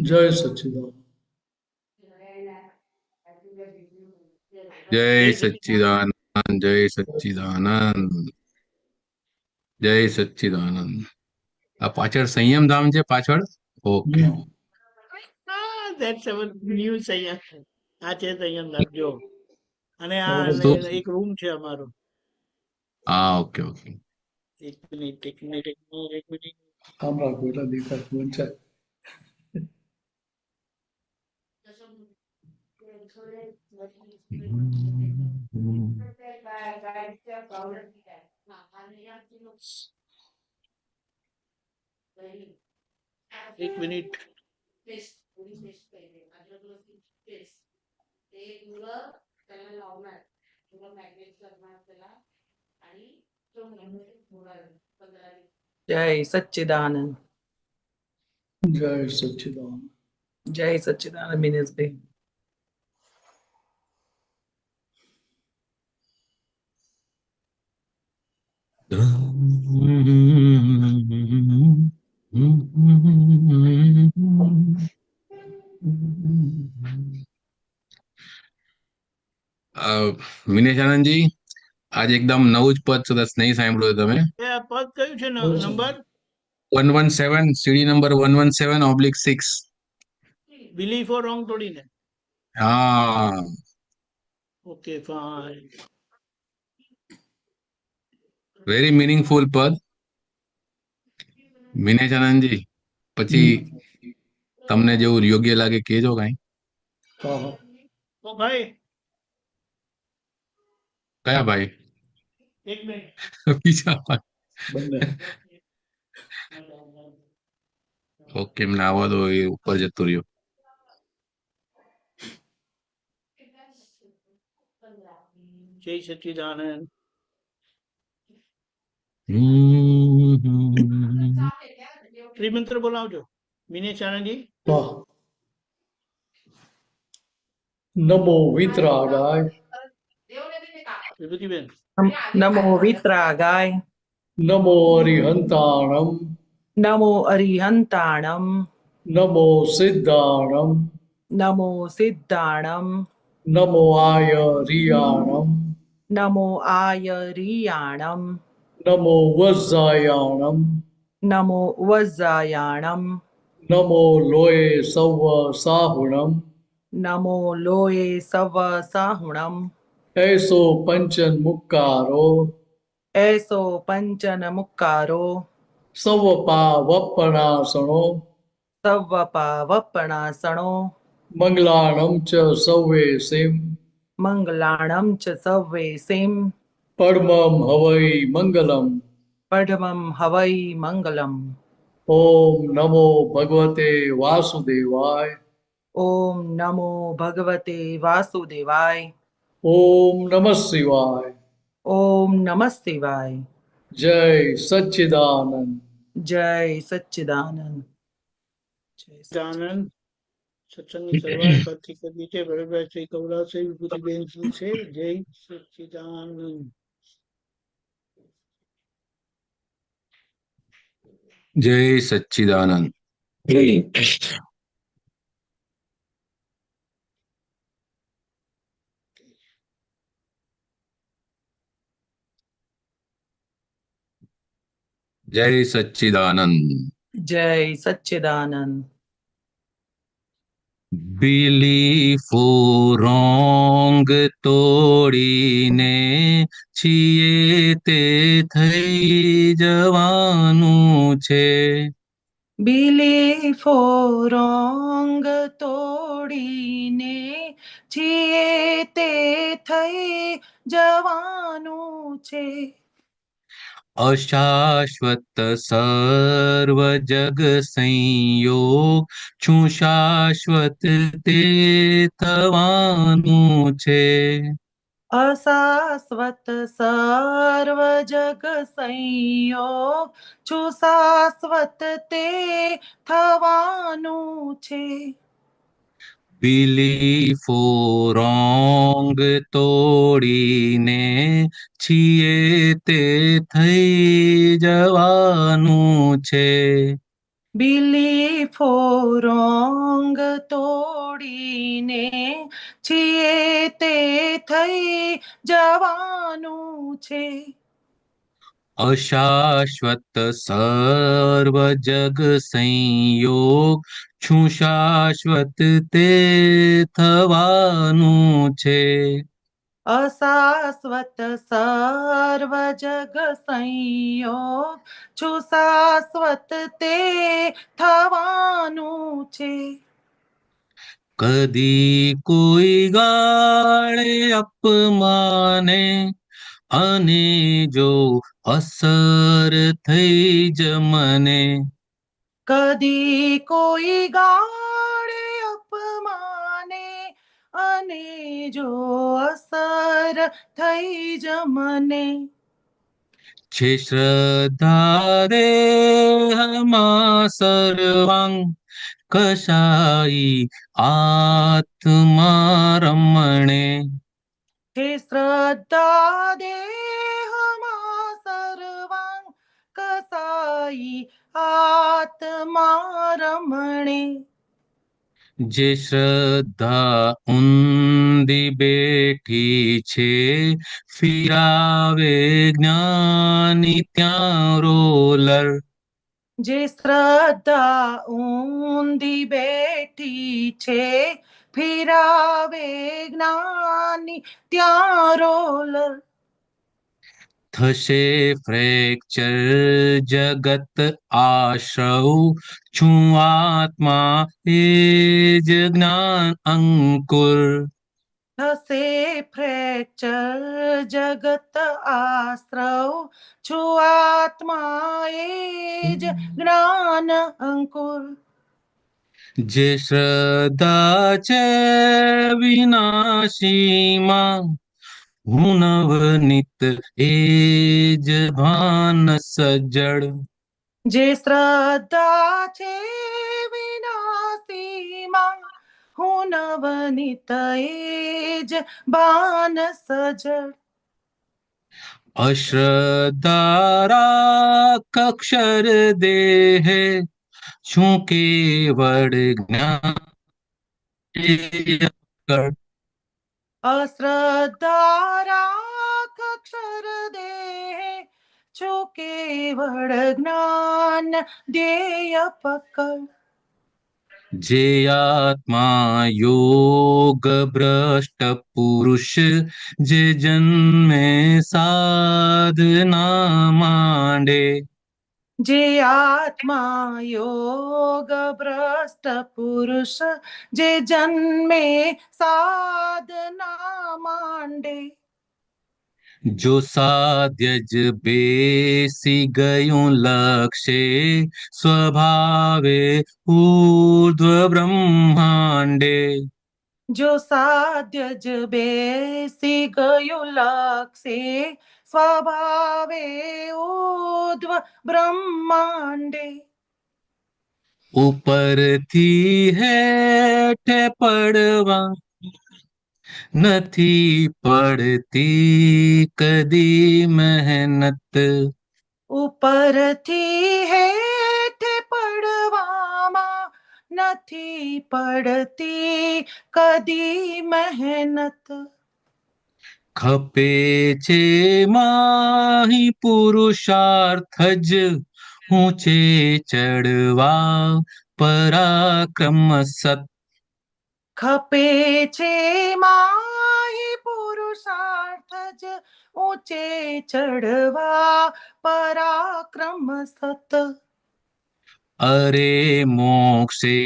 જય સચ્ચિદાનંદ. જય સચ્ચિદાનંદ. જય સચ્ચિદાનંદ. જય સચ્ચિદાનંદ. આ પાછળ સંયમ ધામ છે પાછળ. ઓકે. That's our new સંયમ. આ છે સંયમ ધામ જો. અને આ એક રૂમ છે અમારો. હા, ઓકે ઓકે. એક મિનિટ. આમ રાખો એટલે દેખાતું વંચાય. એક મિનિટ. જય સચ્ચિદાનંદ. જય સચ્ચિદાનંદ. જય સચ્ચિદાનંદ મિનેશભાઈ. મિનેશ આનંદજી, આજ એકદમ નવું જ પદ સરસ નહીં સાંભળ્યું તમે. આ પદ કયું છે number? 117, CD number 117/6. Belief or wrong તોડીને. હા. Okay fine. વેરી મીનિંગફુલ પદ. મિનેશ આનંદજી, પછી તમને જેવું યોગ્ય લાગે કેજો કઈ. ઓ ભાઈ. કયા ભાઈ? એક મિનિટ. બીજા ભાઈ. બંને. ઓકે, એમને આવવા દો, એ ઉપર જતો રહ્યો. જય સચ્ચિદાનંદ. ત્રિમંત્ર બોલાવજો મિનેશ આનંદજી. નમો વિતરાગાય. વિભૂતિબેન. નમો વિતરાગાય. નમો અરિહંતાણમ. નમો અરિહંતાણમ. નમો સિદ્ધાણમ. નમો સિદ્ધાણમ. નમો આયરિયાણમ. નમો આયરિયાણમ. નમો વજ્જાયાણમ. નમો વજ્જાયાણમ. નમો લોય સૌ સાહુણમ. નમો લોયે સવ સાહુણમ. એસો પંચન મુક્કારો. એસો પંચન મુક્કારો. સવ પાવપણાસણો. સવ્વપા વપણાસણો. મંગલાણમ ચ સૌવે સિમ. મંગલાણમ ચ સવ્વે સિમ. પડમમ હવૈ મંગલમ. પડમમ હવૈ મંગલમ. ઓમ નમો ભગવતે વાસુદેવાય. ઓમ નમો ભગવતે વાસુદેવાય. ઓમ નમઃ શિવાય. ઓમ નમઃ શિવાય. જય સચ્ચિદાનંદ. જય સચ્ચિદાનંદ. સચ્ચિદાનંદ. સત્સંગની શરૂઆત પરથી કરી છે. ભરતભાઈ શ્રી કૌલા છે, વિભૂતિબેન છે. જય સચ્ચિદાનંદ. જય સચ્ચિદાનંદ. જય સચ્ચિદાનંદ. જય સચ્ચિદાનંદ. બિલીફો રોંગ તોડીને છીએ તે થઈ જવાનું છે. બિલીફો રોંગ તોડીને છીએ તે થઈ જવાનું છે. અશાશ્વત સર્વ જગ સંયોગ છું શાશ્વત તે થવાનું છે. અશાશ્વત સર્વ જગ સંયોગ છું શાશ્વત તે થવાનું છે. બિલીફો રોંગ તોડીને છીએ તે થઈ જવાનું છે. બિલીફો રોંગ તોડીને છીએ તે થઈ જવાનું છે. અશાશ્વત સર્વ જગ સંયોગ છું શાશ્વત તે થવાનું છે. અશાશ્વત સર્વ જગ સંયોગ છું શાશ્વત તે થવાનું છે. કદી કોઈ ગાળે અપમાને અને જો અસર થઈ જ મને, કદી કોઈ ગાળે અપમાને અને જો અસર થઈ જ મને, છે શ્રદ્ધા દેહમાં સર્વાંગ કશાઈ આત્મા રમણે, હે શ્રદ્ધા દેહમાં સર્વાંગ કસાઈ આત્મા રમણે, જે શ્રદ્ધા ઊંધી બેઠી છે ફિરાવે જ્ઞાની ત્યાં રોલર, જે શ્રદ્ધા ઊંધી બેઠી છે ફિરાવે જ્ઞાની ત્યાં રોલર, થશે ફ્રેક્ચર જગત આશ્રવ છું આત્મા એ જ જ્ઞાન અંકુર, થશે ફ્રેક્ચર જગત આશ્રવ છું આત્મા એ જ જ્ઞાન અંકુર, જે શ્રદ્ધા છે વિનાશીમાં હું નવનીત એ જ ભાન સજ્જડ, જે શ્રદ્ધા છે વિનાશીમાં હું નવનીત એ જ ભાન સજડ, અશ્રદ્ધા રાખ અક્ષર દેહે શું કેવળ જ્ઞાન અશ્રદ્ધા રાખ અક્ષર દેહ છો કેવળ જ્ઞાન ધ્યેય પકડ, જે આત્મા યોગ ભ્રષ્ટ પુરુષ જે જન્મે સાધના માંડે, જે આત્મા યોગ ભ્રષ્ટ પુરુષ જે જન્મે સાધના માંડે, જો સાધ્ય જ બેસી ગયું લક્ષે સ્વભાવે ઊર્ધ્વ બ્રહ્માંડે, જો સાધ્ય જ બેસી ગયું લક્ષે સ્વભાવે ઊર્ધ્વ બ્રહ્માંડે, ઉપરથી હેઠે પડવા નથી પડતી કદી મહેનત, ઉપરથી હેઠે પડવામાં નથી પડતી કદી મહેનત, ખપે છે માહી પુરુષાર્થ જ ઊંચે ચડવા પરાક્રમ સત, ખપે છે માહી પુરુષાર્થ જ ઊંચે ચડવા પરાક્રમ સત, અરે મોક્ષે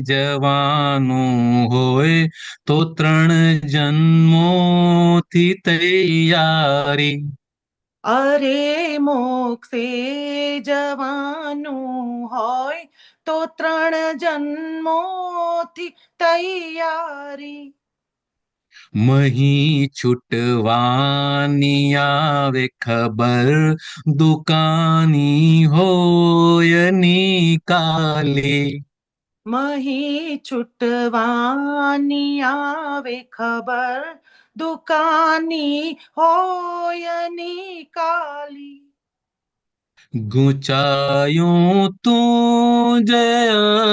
જવાનું હોય તો 3 જન્મોથી તૈયારી, અરે મોક્ષે જવાનું હોય તો 3 જન્મોથી તૈયારી, મહી છૂટવાની આવે ખબર, દુકાની હોય નિકાલે. મહી છૂટવાની આવે ખબર, દુકાની હોય નિકાલી. ગુંચાયું તું જય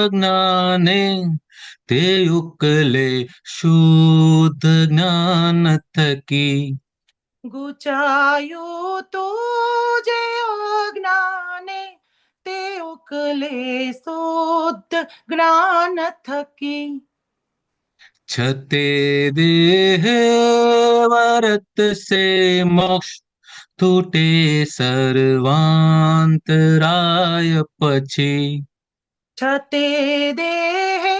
અજ્ઞાને, તે ઉકલે શુદ્ધ જ્ઞાન થકી. ગુચાયું તુજે અજ્ઞાને, તે ઉકલે શુદ્ધ જ્ઞાન થકી. છતે દેહ વરત સે મોક્ષ, તૂટે સર્વાંતરાય પછી. છતે દેહે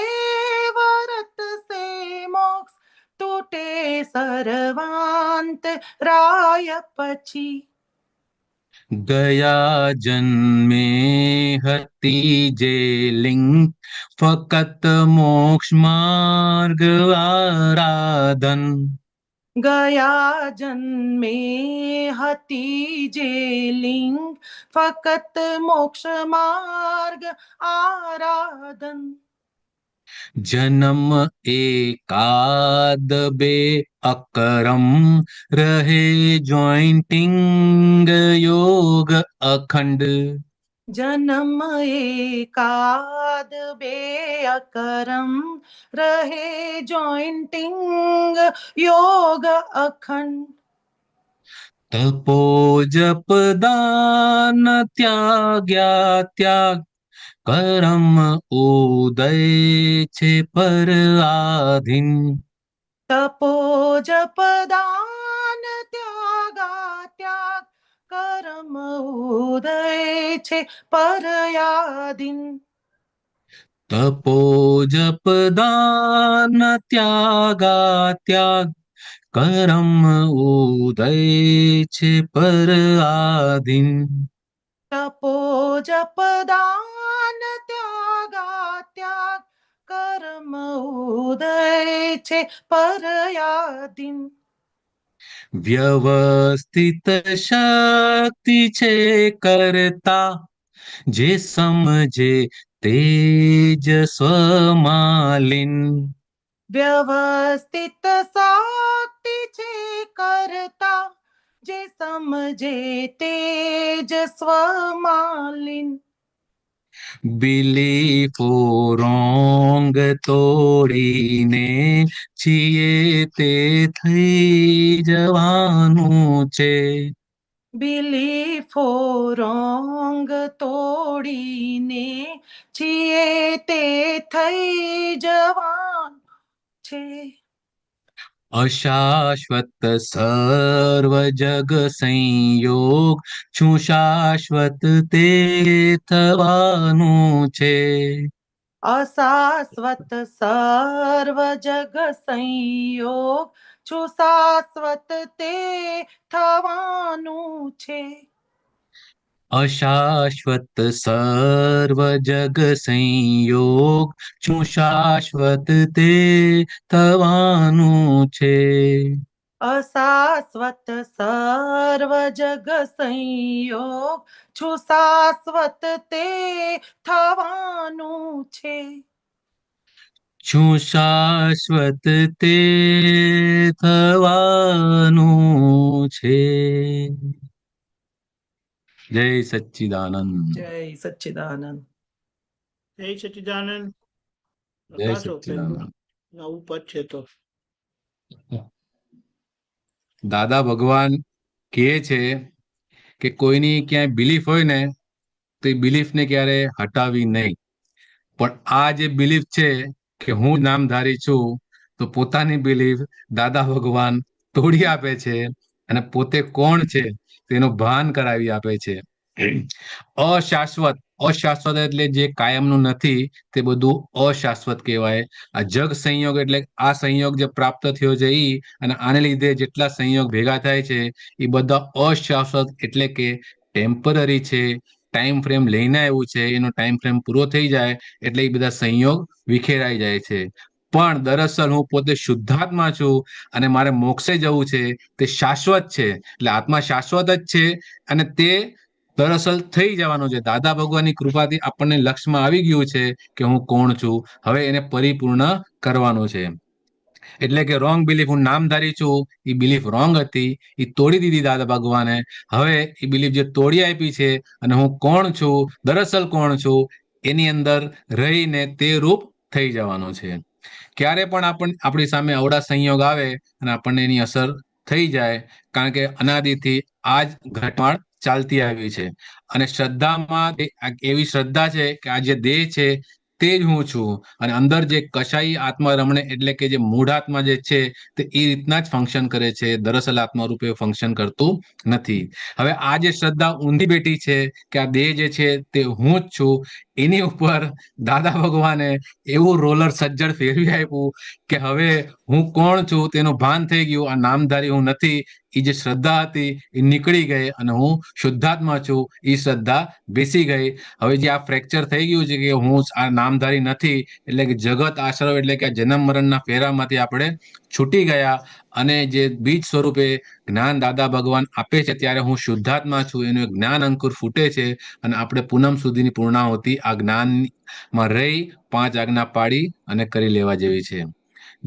વરત સે મોક્ષ, તૂટે સર્વાંત રાય પછી. ગયા જન્મે હતી જે લિંગ, ફકત મોક્ષ માર્ગ આરાધન. ગયા જન્મે હતી જે લિંગ, ફકત મોક્ષ માર્ગ આરાધન. જન્મ એકાદ બે અકરમ, રહે જોઈન્ટિંગ યોગ અખંડ. જન્મ એકાદ બે અકરમ, રહે જોઈન્ટિંગ યોગ અખંડ. તપો જપ દાન ત્યાગ્યા ત્યાગ, કરમ ઉદય છે પર આધીન. તપો જપ દાન ત્યાગા ત્યાગ, કર્મ ઉદય છે પરયાધીન. તપો જપ દાન ત્યાગા ત્યાગ, કરમ ઉદય છે પર આધીન. તપો જપ દાન ત્યાગા ત્યાગ, કર્મ ઉદય છે પરયાધીન. વ્યવસ્થિત શક્તિ છે કરતા, જે સમજે તેજ સ્વમાલિન. વ્યવસ્થિત શક્તિ છે કરતા, જે સમજે તેજ સ્વમાલિન. બિલીફો રોંગ તોડીને છીએ તે થઈ જવાનું છે. બિલીફો રોંગ તોડીને છીએ તે થઈ જવાનું છે. અશાશ્વત સર્વ જગ સંયોગ, છું શાશ્વત તે થવાનું છે. અશાશ્વત સર્વ જગ સંયોગ, છું શાશ્વત તે થવાનું છે. અશાશ્વત સર્વ જગ સંયોગ, છું શાશ્વત તે થવાનું છે. અશાશ્વત સર્વ જગ સંયોગ, છું શાશ્વત તે થવાનું છે. છું શાશ્વત તે થવાનું છે. જય સચ્ચિદાનંદ. જય સચ્ચિદાનંદ. જય સચ્ચિદાનંદ. જય પ્રકાશો સચ્ચિદાનંદ. નવું પદ છે તો દાદા ભગવાન કહે છે કે કોઈની ક્યાંય બિલીફ હોય ને તો એ બિલીફને ક્યારે હટાવી નહીં. પણ આ જે બિલીફ છે કે હું નામધારી છું, તો પોતાની બિલીફ દાદા ભગવાન તોડી આપે છે અને પોતે કોણ છે તેનું ભાન કરાવી આપે છે. અશાશ્વત, અશાશ્વત એટલે જે કાયમનું નથી તે બધું અશાશ્વત કહેવાય. આ જગ સંયોગ એટલે આ સંયોગ જે પ્રાપ્ત થયો છે એ, અને આને લીધે જેટલા સંયોગ ભેગા થાય છે એ બધા અશાશ્વત એટલે કે ટેમ્પરરી છે. ટાઈમ ફ્રેમ લઈને આવ્યું છે, એનો ટાઈમ ફ્રેમ પૂરો થઈ જાય એટલે એ બધા સંયોગ વિખેરાઈ જાય છે. પણ દરઅસલ હું પોતે શુદ્ધાત્મા છું અને મારે મોક્ષે જવું છે, તે શાશ્વત છે. એટલે આત્મા શાશ્વત જ છે અને તે દરઅસલ થઈ જવાનું છે. દાદા ભગવાનની કૃપાથી આપણને લક્ષ્યમાં આવી ગયું છે કે હું કોણ છું. હવે એને પરિપૂર્ણ કરવાનું છે. એટલે કે રોંગ બિલીફ, હું નામધારી છું, એ બિલીફ રોંગ હતી, એ તોડી દીધી દાદા ભગવાને. હવે એ બિલીફ જે તોડી આપી છે અને હું કોણ છું, દરઅસલ કોણ છું, એની અંદર રહીને તે રૂપ થઈ જવાનું છે. ક્યારે પણ આપણી સામે અવળા સંયોગ આવે અને આપણને એની અસર થઈ જાય, કારણ કે અનાદિથી આ જ ઘટમાળ ચાલતી આવી છે. અને શ્રદ્ધામાં એવી શ્રદ્ધા છે કે આ જે દેહ છે તે જ હું છું, અને અંદર જે કશાઈ આત્મા રમણે એટલે કે જે મૂળ આત્મા જે છે તે એ રીતના જ ફંક્શન કરે છે. દરઅસલ આત્મા રૂપે ફંક્શન કરતું નથી. હવે આ જે શ્રદ્ધા ઊંધી બેઠી છે કે આ દેહ જે છે તે હું જ છું, એની ઉપર દાદા ભગવાને એવું રોલર સજ્જડ ફેરવી આપ્યું કે હવે હું કોણ છું તેનું ભાન થઈ ગયું. આ નામધારી હું નથી, એ જે શ્રદ્ધા હતી એ નીકળી ગઈ અને હું શુદ્ધાત્મા છું, એ શ્રદ્ધા બેસી ગઈ. હવે જે આ ફ્રેક્ચર થઈ ગયું છે કે હું આ નામધારી નથી, એટલે કે જગત આશ્રવ એટલે કે જન્મ મરણના ફેરામાંથી આપણે છૂટી ગયા અને જે બીજ સ્વરૂપે જ્ઞાન દાદા ભગવાન આપે છે ત્યારે હું શુદ્ધાત્મા છું, એનું એક જ્ઞાન અંકુર ફૂટે છે અને આપણે પૂનમ સુધીની પૂર્ણાહુતિ આ જ્ઞાનમાં રહી 5 આજ્ઞા પાડી અને કરી લેવા જેવી છે.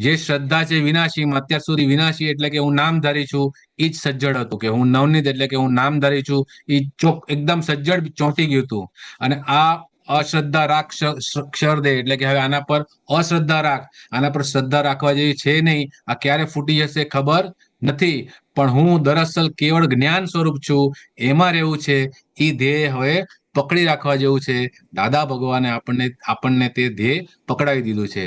જે શ્રદ્ધા છે વિનાશીમાં, અત્યાર સુધી વિનાશી એટલે કે હું નામધારી છું, એ જ સજ્જડ હતું. કે હું નવનીત એટલે કે હું નામધારી છું, એ એકદમ સજ્જડ ચોંટી ગયું હતું. અને આ અશ્રદ્ધા રાખ ક્ષરદે એટલે કે હવે આના પર અશ્રદ્ધા રાખ, આના પર શ્રદ્ધા રાખવા જેવી છે નહીં. આ ક્યારે ફૂટી જશે ખબર નથી, પણ હું દરઅસલ કેવળ જ્ઞાન સ્વરૂપ છું, એમાં રહેવું છે. એ ધ્યેય હવે પકડી રાખવા જેવું છે. દાદા ભગવાને આપણને તે ધ્યેય પકડાવી દીધું છે.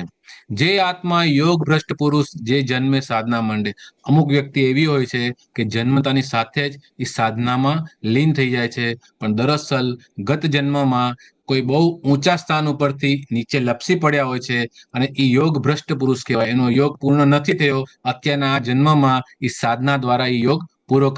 જે આત્મા યોગ ભ્રષ્ટ પુરુષ જે જન્મે સાધના માંડે, અમુક વ્યક્તિ એવી હોય છે કે જન્મતાની સાથે જ એ સાધનામાં લીન થઈ જાય છે, પણ દરઅસલ ગત જન્મમાં કોઈ બહુ ઊંચા સ્થાન ઉપરથી નીચે લપસી પડ્યા હોય છે અને એ યોગ ભ્રષ્ટ પુરુષ કહેવાય. એનો યોગ પૂર્ણ નથી થયો. અત્યારના આ જન્મમાં એ સાધના દ્વારા એ યોગ પૂરો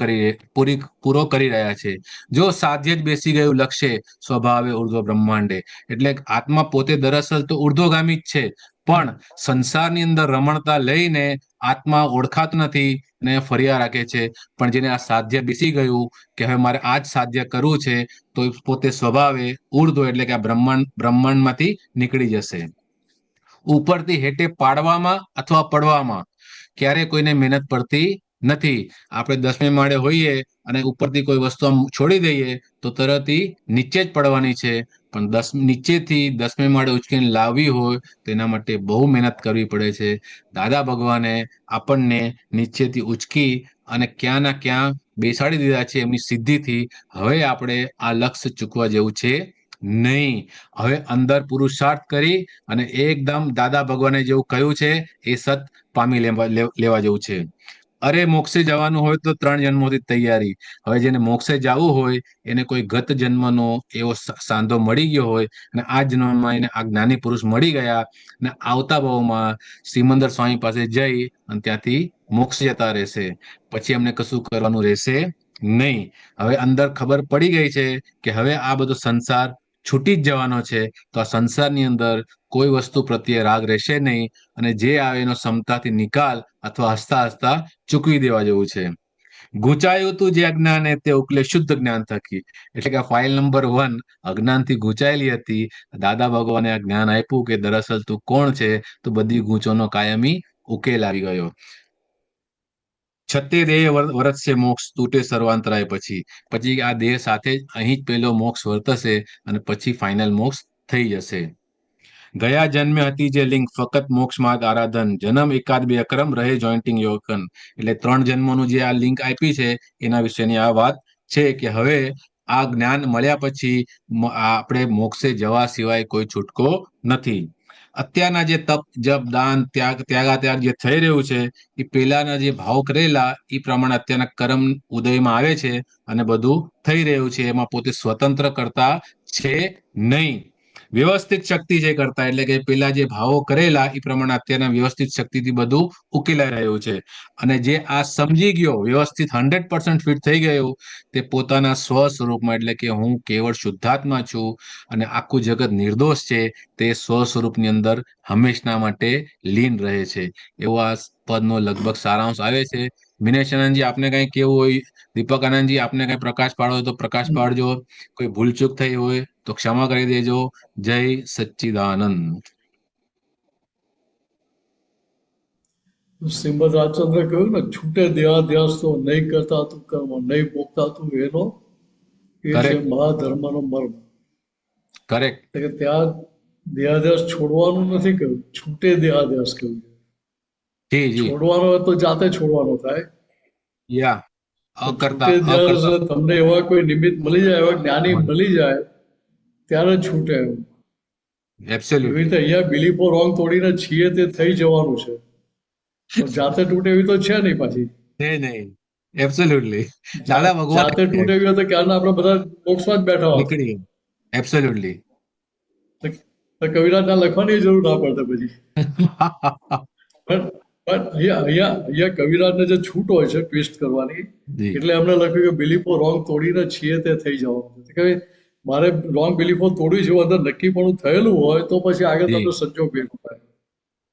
કરી રહ્યા છે. જો સાધ્ય જ બેસી ગયું લક્ષ્ય સ્વભાવે ઉર્ધ્વ બ્રહ્માંડે, એટલે આત્મા પોતે દરઅસલ તો ઉર્ધ્વગામી જ છે, પણ સંસારની અંદર રમણતા લઈને આત્મા ઓળખાતો નથી અને ફર્યા રાખે છે. પણ જેને આ સાધ્ય બેસી ગયું કે હવે મારે આ જ સાધ્ય કરવું છે, તો પોતે સ્વભાવે ઉર્ધ્વ એટલે કે આ બ્રહ્માંડમાંથી નીકળી જશે. ઉપરથી હેઠે પાડવામાં અથવા પડવામાં ક્યારે કોઈને મહેનત પડતી નથી. આપણે 10મે માળે હોઈએ અને ઉપરથી કોઈ વસ્તુ આમ છોડી દઈએ તો તરત નીચે જ પડવાની છે, પણ નીચેથી 10મે માળે ઉચકીને લાવવી હોય તો એના માટે બહુ મહેનત કરવી પડે છે. દાદા ભગવાને આપણને નીચેથી ઉચકી અને ક્યાં ના ક્યાં બેસાડી દીધા છે એમની સિદ્ધિથી. હવે આપણે આ લક્ષ્ય ચૂકવા જેવું છે નહીં. હવે અંદર પુરુષાર્થ કરી અને એકદમ દાદા ભગવાને જેવું કહ્યું છે એ સત પામી લેવા જેવું છે. અરે મોક્ષે જવાનું હોય તો 3 જન્મોથી તૈયારી. હવે જેને મોક્ષે જવું હોય એને કોઈ ગત જન્મનો એવો સાંધો મળી ગયો હોય અને આ જન્મમાં એને આ જ્ઞાની પુરુષ મળી ગયા અને આવતા ભાવમાં સિમંદર સ્વામી પાસે જઈ અને ત્યાંથી મોક્ષ જતા રહેશે. પછી એમને કશું કરવાનું રહેશે નહીં. હવે અંદર ખબર પડી ગઈ છે કે હવે આ બધો સંસાર છૂટી જ જવાનો છે, તો આ સંસારની અંદર કોઈ વસ્તુ પ્રત્યે રાગ રહેશે નહીં અને જે આવે એનો ક્ષમતાથી નિકાલ અથવા હસતા હસતા ચૂકવી દેવા જેવું છે. ગૂંચાયું હતું જે અજ્ઞાને તે ઉકલે શુદ્ધ જ્ઞાન થકી. એટલે કે ફાઇલ નંબર 1 અજ્ઞાનથી ગૂંચાયેલી હતી. દાદા ભગવાને આ જ્ઞાન આપ્યું કે દરઅસલ તું કોણ છે, તો બધી ગૂંચોનો કાયમી ઉકેલ આવી ગયો. 36 દેહ વર્તશે મોક્ષ તૂટે સર્વાંતરાય. પછી આ દેહ સાથે જ અહીં જ પહેલો મોક્ષ વર્તશે અને પછી ફાઇનલ મોક્ષ થઈ જશે. ગયા જન્મે હતી જે લિંક ફક્ત મોક્ષ માર્ગ આરાધન, જન્મ એકાદ બે અક્રમ રહે જોઈન્ટિંગ યોગન. એટલે 3 જન્મોનું જે આ લિંક આપી છે એના વિશેની આ વાત છે કે હવે આ જ્ઞાન મળ્યા પછી આપણે મોક્ષે જવા સિવાય કોઈ છૂટકો નથી. અત્યારના જે તપ જપ દાન ત્યાગ જે થઈ રહ્યું છે એ પહેલાના જે ભાવ કરેલા એ પ્રમાણે અત્યારના કર્મ ઉદયમાં આવે છે અને બધું થઈ રહ્યું છે. એમાં પોતે સ્વતંત્ર કરતા છે નહીં. વ્યવસ્થિત શક્તિ જે કરતા, એટલે કે પેલા જે ભાવો કરેલા એ પ્રમાણે અત્યારના વ્યવસ્થિત શક્તિથી બધું ઉકેલાઈ રહ્યું છે. અને જે આ સમજી ગયો, વ્યવસ્થિત 100% ફિટ થઈ ગયું, તે પોતાના સ્વ સ્વરૂપમાં, એટલે કે હું કેવળ શુદ્ધાત્મા છું અને આખું જગત નિર્દોષ છે, તે સ્વ સ્વરૂપની અંદર હંમેશના માટે લીન રહે છે. એવો આ પદનો લગભગ સારાંશ આવે છે. મિનેશ આનંદજી, આપને કઈ કેવું હોય? દીપક આનંદજી, આપને કઈ પ્રકાશ પાડો હોય તો પ્રકાશ પાડજો. કોઈ ભૂલચૂક થઈ હોય તો ક્ષમા કરી દેજો. જય સચ્ચિદાનંદ. શ્રીમદ રાજચંદ્ર કહ્યું ને, છૂટે દેહાધ્યાસ તો નહીં કરતા તું કર્મ, નહીં પોગતા તું એનો, એ છે Correct. મહાધર્મનો મર્મ. કરેક્ટ. એટલે કે ત્યાં દેહાધ્યાસ છોડવાનું નથી કહ્યું, છૂટે દેહાધ્યાસ કહ્યું છે. જી જી. છોડવાનો હોય તો જાતે છોડવાનો થાય. યા અકર્તા છૂટે દેહાધ્યાસ અકર્તા. એટલે તમને એવા કોઈ નિમિત્ત મળી જાય, એવા જ્ઞાની મળી જાય ત્યારે જ છૂટે. એવી એબ્સોલ્યુટલી. રીતે અહીંયા બિલીફો રોંગ તોડીને છીએ તે થઈ જવાનું છે, પણ જાતે તૂટે એવી તો છે નહીં પાછી. નહીં. એબ્સોલ્યુટલી. દાદા ભગવાન જાતે તૂટે એવી હોય તો ક્યારના આપણે બધા બોક્સમાં જ બેઠા હોત. નીકળી. એબ્સોલ્યુટલી. તો કવિરાજના લખવાની જરૂર ના પડતે પછી. પણ અહીંયા કવિરાજને જે છૂટ હોય છે ટ્વિસ્ટ કરવાની, જી એટલે એમને લખ્યું કે બિલીફો રોંગ તોડીને છીએ તે થઈ જવાનું છે. કે મારે રોંગ બિલીફો તોડવી છે, અંદર નક્કીપણું થયેલું હોય તો પછી આગળ જી. તમને સંજોગ ભેગો થાય.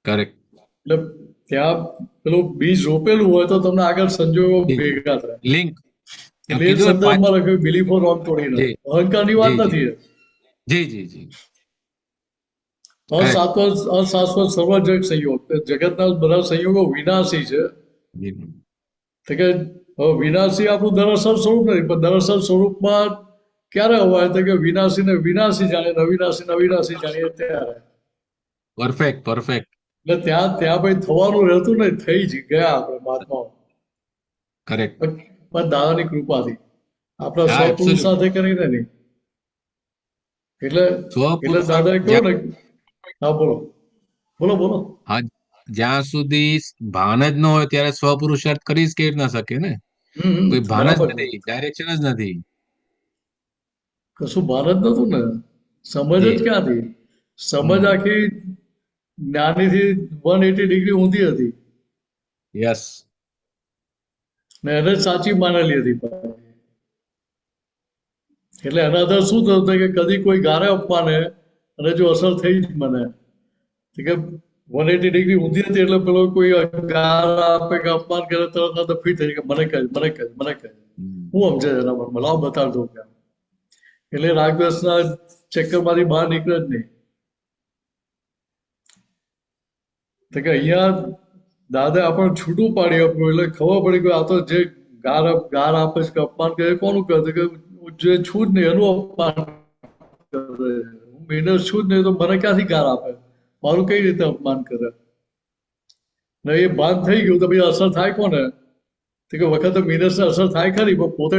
કરેક્ટ. એટલે ત્યાં પેલું બીજ રોપેલું હોય તો તમને આગળ સંજોગો જી. ભેગા થાય. લિંક. એટલે એ સંદર્ભમાં લખ્યું બિલીફો રોંગ તોડીને. જી. અહંકારની વાત જી, નથી. જી જી જી. અશાશ્વત સર્વજગ સંયોગ, જગતના બધા સંયોગો વિનાશી છે. જી. તો કે હવે વિનાશી આપણું દરઅસલ સ્વરૂપ નથી, પણ દરઅસલ સ્વરૂપમાં ક્યારે હોય તો કે વિનાશી ને વિનાશી જાણે, અવિનાશી ને અવિનાશી જાણીએ ત્યારે. Perfect perfect. એટલે ત્યાં ભાઈ થવાનું રહેતું નહીં, થઈ જ ગયા આપણે મહાત્માઓ. કરેક્ટ. પણ દાદાની કૃપાથી આપણા હા, સપુરુષ absolutely. સાથે કરીને નહીં. એટલે સ્વપુરુષ દાદાએ કહ્યું ને, હા બોલો બોલો બોલો. હા, જ્યાં સુધી ભાન જ ન હોય ત્યારે સ્વપુરુષાર્થ કરી જ કેવી ના શકે ને. કોઈ ભાન જ બરાબર. નથી, ડાયરેક્શન જ નથી. કશું ભાન જ નતું ને, સમજ જ જી. ક્યાંથી? સમજ આખી જ્ઞાનીથી 180 ડિગ્રી ઊંધી હતી યસ. ને એને જ સાચી માનેલી હતી. એટલે એના અંદર શું થયું હતું કે કદી કોઈ ગારે અપમાને અને જો અસર થઈ જ મને કે 180 ડિગ્રી ઊંધી હતી, એટલે પેલો કોઈ ગાર આપે કે અપમાન કરે તરત ફીટ થઈ કે મને કહે હું સમજે એના પર લાવ બતાડતો કે. એટલે રાગદ્વેષના ચક્કરમાંથી બહાર નીકળે જ નહીં. તો કે અહીંયા દાદા આપણને છૂટું પાડી આપ્યું, એટલે ખબર પડી કે આ તો જે ગાર આપે છે કે અપમાન કરે કોનું કરે કે જે છું જ નહીં એનું અપમાન કરે. હું મિનસ છું જ નહીં તો મને ક્યાંથી ગાર આપે, મારું કઈ રીતે અપમાન કરે. ને એ ભાન થઈ ગયું તો પછી અસર થાય કોને? તો કે વખતે મિનસને અસર થાય ખરી, પણ પોતે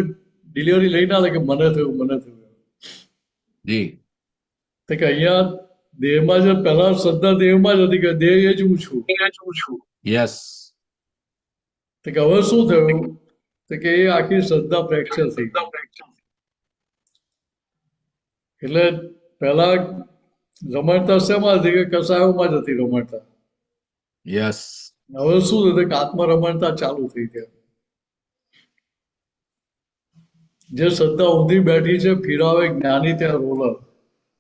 ડિલિવરી લઈ ના લે કે મને થયું. જી. તો કે અહીંયા દેહમાં જે પહેલા શ્રદ્ધા દેહમાં જ હતી કે દેહ એ જ હું છું. યસ. તો કે હવે શું થયું? તો કે એ આખી શ્રદ્ધા ફ્રેક્ચર થઈ ગઈ. એટલે પહેલા રમણતા શેમાં હતી કે કસાયોમાં જ હતી રમણતા. યસ. હવે શું થયું કે આત્મ રમણતા ચાલુ થઈ ગઈ. જે શ્રદ્ધા ઊંધી બેઠી છે ફિરાવે જ્ઞાની ત્યાં રોલર.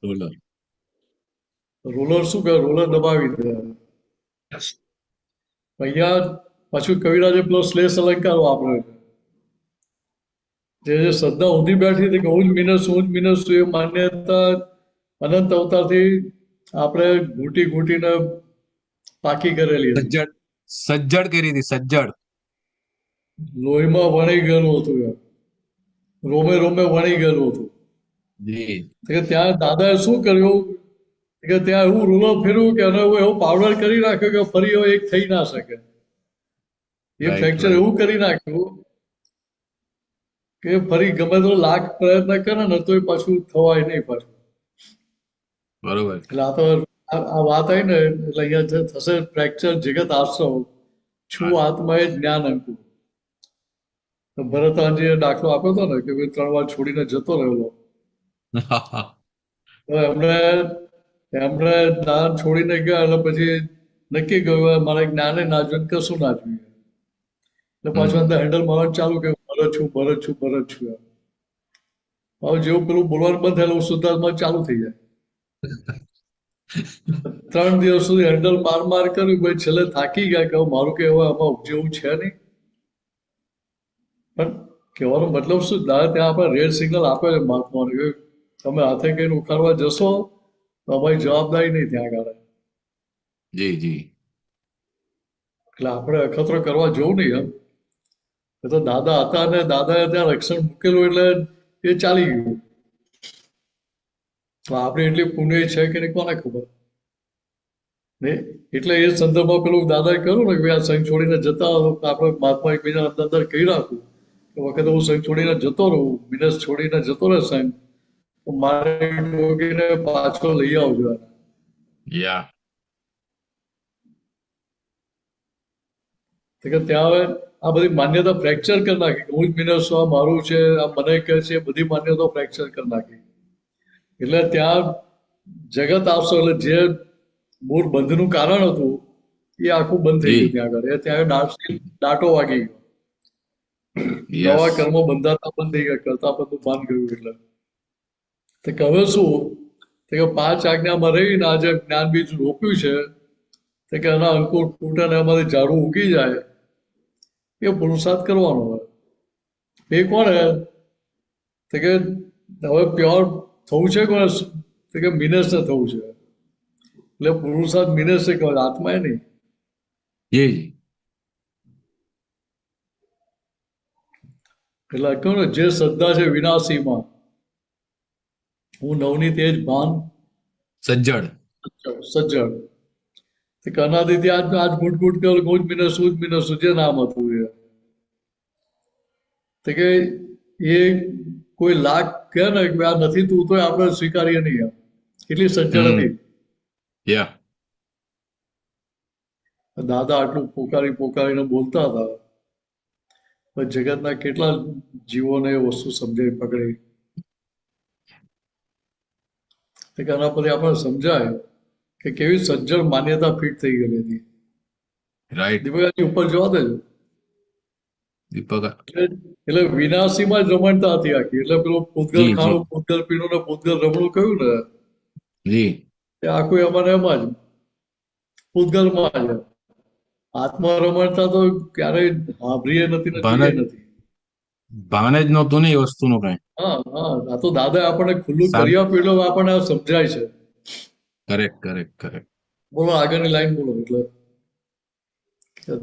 બોલો. રોલર શું કરે? રોલર દબાવી દે. અહીંયા પાછું કવિરાજે પેલો શ્લેષ અલંકાર વાપર્યો છે. જે શ્રદ્ધા ઊંધી બેઠી હતી કે હું જ મિનસ છું, એ માન્યતા અનંત અવતારથી આપણે ઘૂંટીને પાકી કરેલી હતી. સજ્જડ કરી હતી. સજ્જડ. લોહીમાં વણી ગયેલું હતું, રોમે વણી ગયેલું હતું. જી. કે ત્યાં દાદાએ શું કર્યું કે ત્યાં એવું રૂલર ફેરવ્યું કે એને એવું પાવડર કરી નાખ્યો કે ફરી એક થઈ ના શકે. એ ફ્રેક્ચર એવું કરી નાખ્યું કે ફરી ગમે તો લાખ પ્રયત્ન કરે ને તો એ પાછું થવાય નહીં પાછું. બરોબર. એટલે આ તો આ વાત આવી ને એટલે અહીંયા થશે ફ્રેક્ચર જગત આશ્રવ છું આત્મા એ જ્ઞાન અંકુર. ભરતવાનજીએ દાખલો આપ્યો હતો ને કે 3 વાર છોડીને જતો રહેલો. એમને એમણે દાન છોડીને ગયા એટલે પછી નક્કી કર્યું મારે જ્ઞાને ના જોઈએ કશું ના જોઈએ એટલે પાછું અંદર હેન્ડલ મારવાનું ચાલુ કર્યું ભરત છું એમ. હવે જેવું પેલું બોલવાનું બંધ થયેલું શુદ્ધાત્મા ચાલુ થઈ જાય. 3 દિવસ સુધી હેન્ડલ માર કર્યું પછી છેલ્લે થાકી ગયા કે હવે મારું કે હવે આમાં જેવું છે નહીં. પણ કહેવાનો મતલબ શું ત્યાં આપણે રેડ સિગ્નલ આપે છે મહાત્માને કે તમે હાથે કહીને ઉખાડવા જશો તો અમારી જવાબદારી નહીં ત્યાં આગળ. જી જી એટલે આપણે અખતરો કરવા જવું નહીં એમ. એ તો દાદા હતા ને દાદાએ ત્યાં રક્ષણ મૂકેલું એટલે એ ચાલી ગયું. તો આપણે એટલી પુણ્ય છે કે નહીં કોને ખબર. ને એટલે એ સંદર્ભમાં પેલું દાદાએ કહ્યું ને કે આ સંઘ છોડીને જતા આપણે મહાત્મા એકબીજા અંદર કહી રાખું કે વખતે હું સંઘ છોડીને જતો રહું બિઝનેસ છોડીને જતો રહે સંઘ તો મારે ડોગીને પાછો લઈ આવજો. યા કે ત્યાં હવે આ બધી માન્યતા ફ્રેક્ચર કરી નાખી હું જ બિઝનેસ આ મારું છે આ મને કહે છે બધી માન્યતાઓ ફ્રેક્ચર કરી નાખી. એટલે ત્યાં જગત આવશો એટલે જે મૂળ બંધનું કારણ હતું એ આખું બંધ થઈ ગયું ત્યાં આગળ. એ ત્યાં દાટો વાગી ગયો. નવા કર્મો બંધાતા બંધ થઈ ગયા કરતા બધું ભાન ગયું. એટલે તો હવે શું કે 5 આજ્ઞામાં રહીને આજે જ્ઞાન બીજ રોપ્યું છે તો કે એના અંકુર ફૂટે ને એમાંથી ઝાડું ઉગી જાય એ પુરુષાર્થ કરવાનો હોય. એ કોને તો કે હવે પ્યોર થવું છે કોને તો કે મિનેસને થવું છે. એટલે પુરુષાર્થ મિનેસ છે કહેવાય આત્મા નહીં. જી એટલે કહ્યું ને જે શ્રદ્ધા છે વિનાશીમાં હું નવની તેજ ભાન સજ્જડ અનાદિથી આજ ઘૂંટ કર ગુંજ મિનસું જે નામ હતું એ કે એ કોઈ લાખ કહે ને કે આ નથી તું તો આપણે સ્વીકારીએ નહીં. એટલી સજ્જડ હતી. દાદા આટલું પોકારીને બોલતા હતા પણ જગતના કેટલા જીવોને એ વસ્તુ સમજાવી પકડી. આના પરથી આપણને સમજાય કે કેવી સજ્જડ માન્યતા ફિટ થઈ ગયેલી હતી. રાઈટ દીપકાજી ઉપર જોવા દેજો. દીપક એટલે વિનાશીમાં જ રમણતા હતી આખી. એટલે પેલું પૂતગલ ખાણું પૂતગલ પીણું ને પૂતગલ રમણું કહ્યું ને જી એ આખું એમાં એમાં જ પૂતગલમાં જ. આત્મા રમણતા તો ક્યારેય સાંભળીએ નથી ભાન જ નહોતું ને એ વસ્તુનું કઈ. હા આ તો દાદા આપણને ખુલ્લું કરી આપ્યું એટલે આપણને સમજાય છે. કરેક્ટ બોલો આગળની લાઈન બોલો. એટલે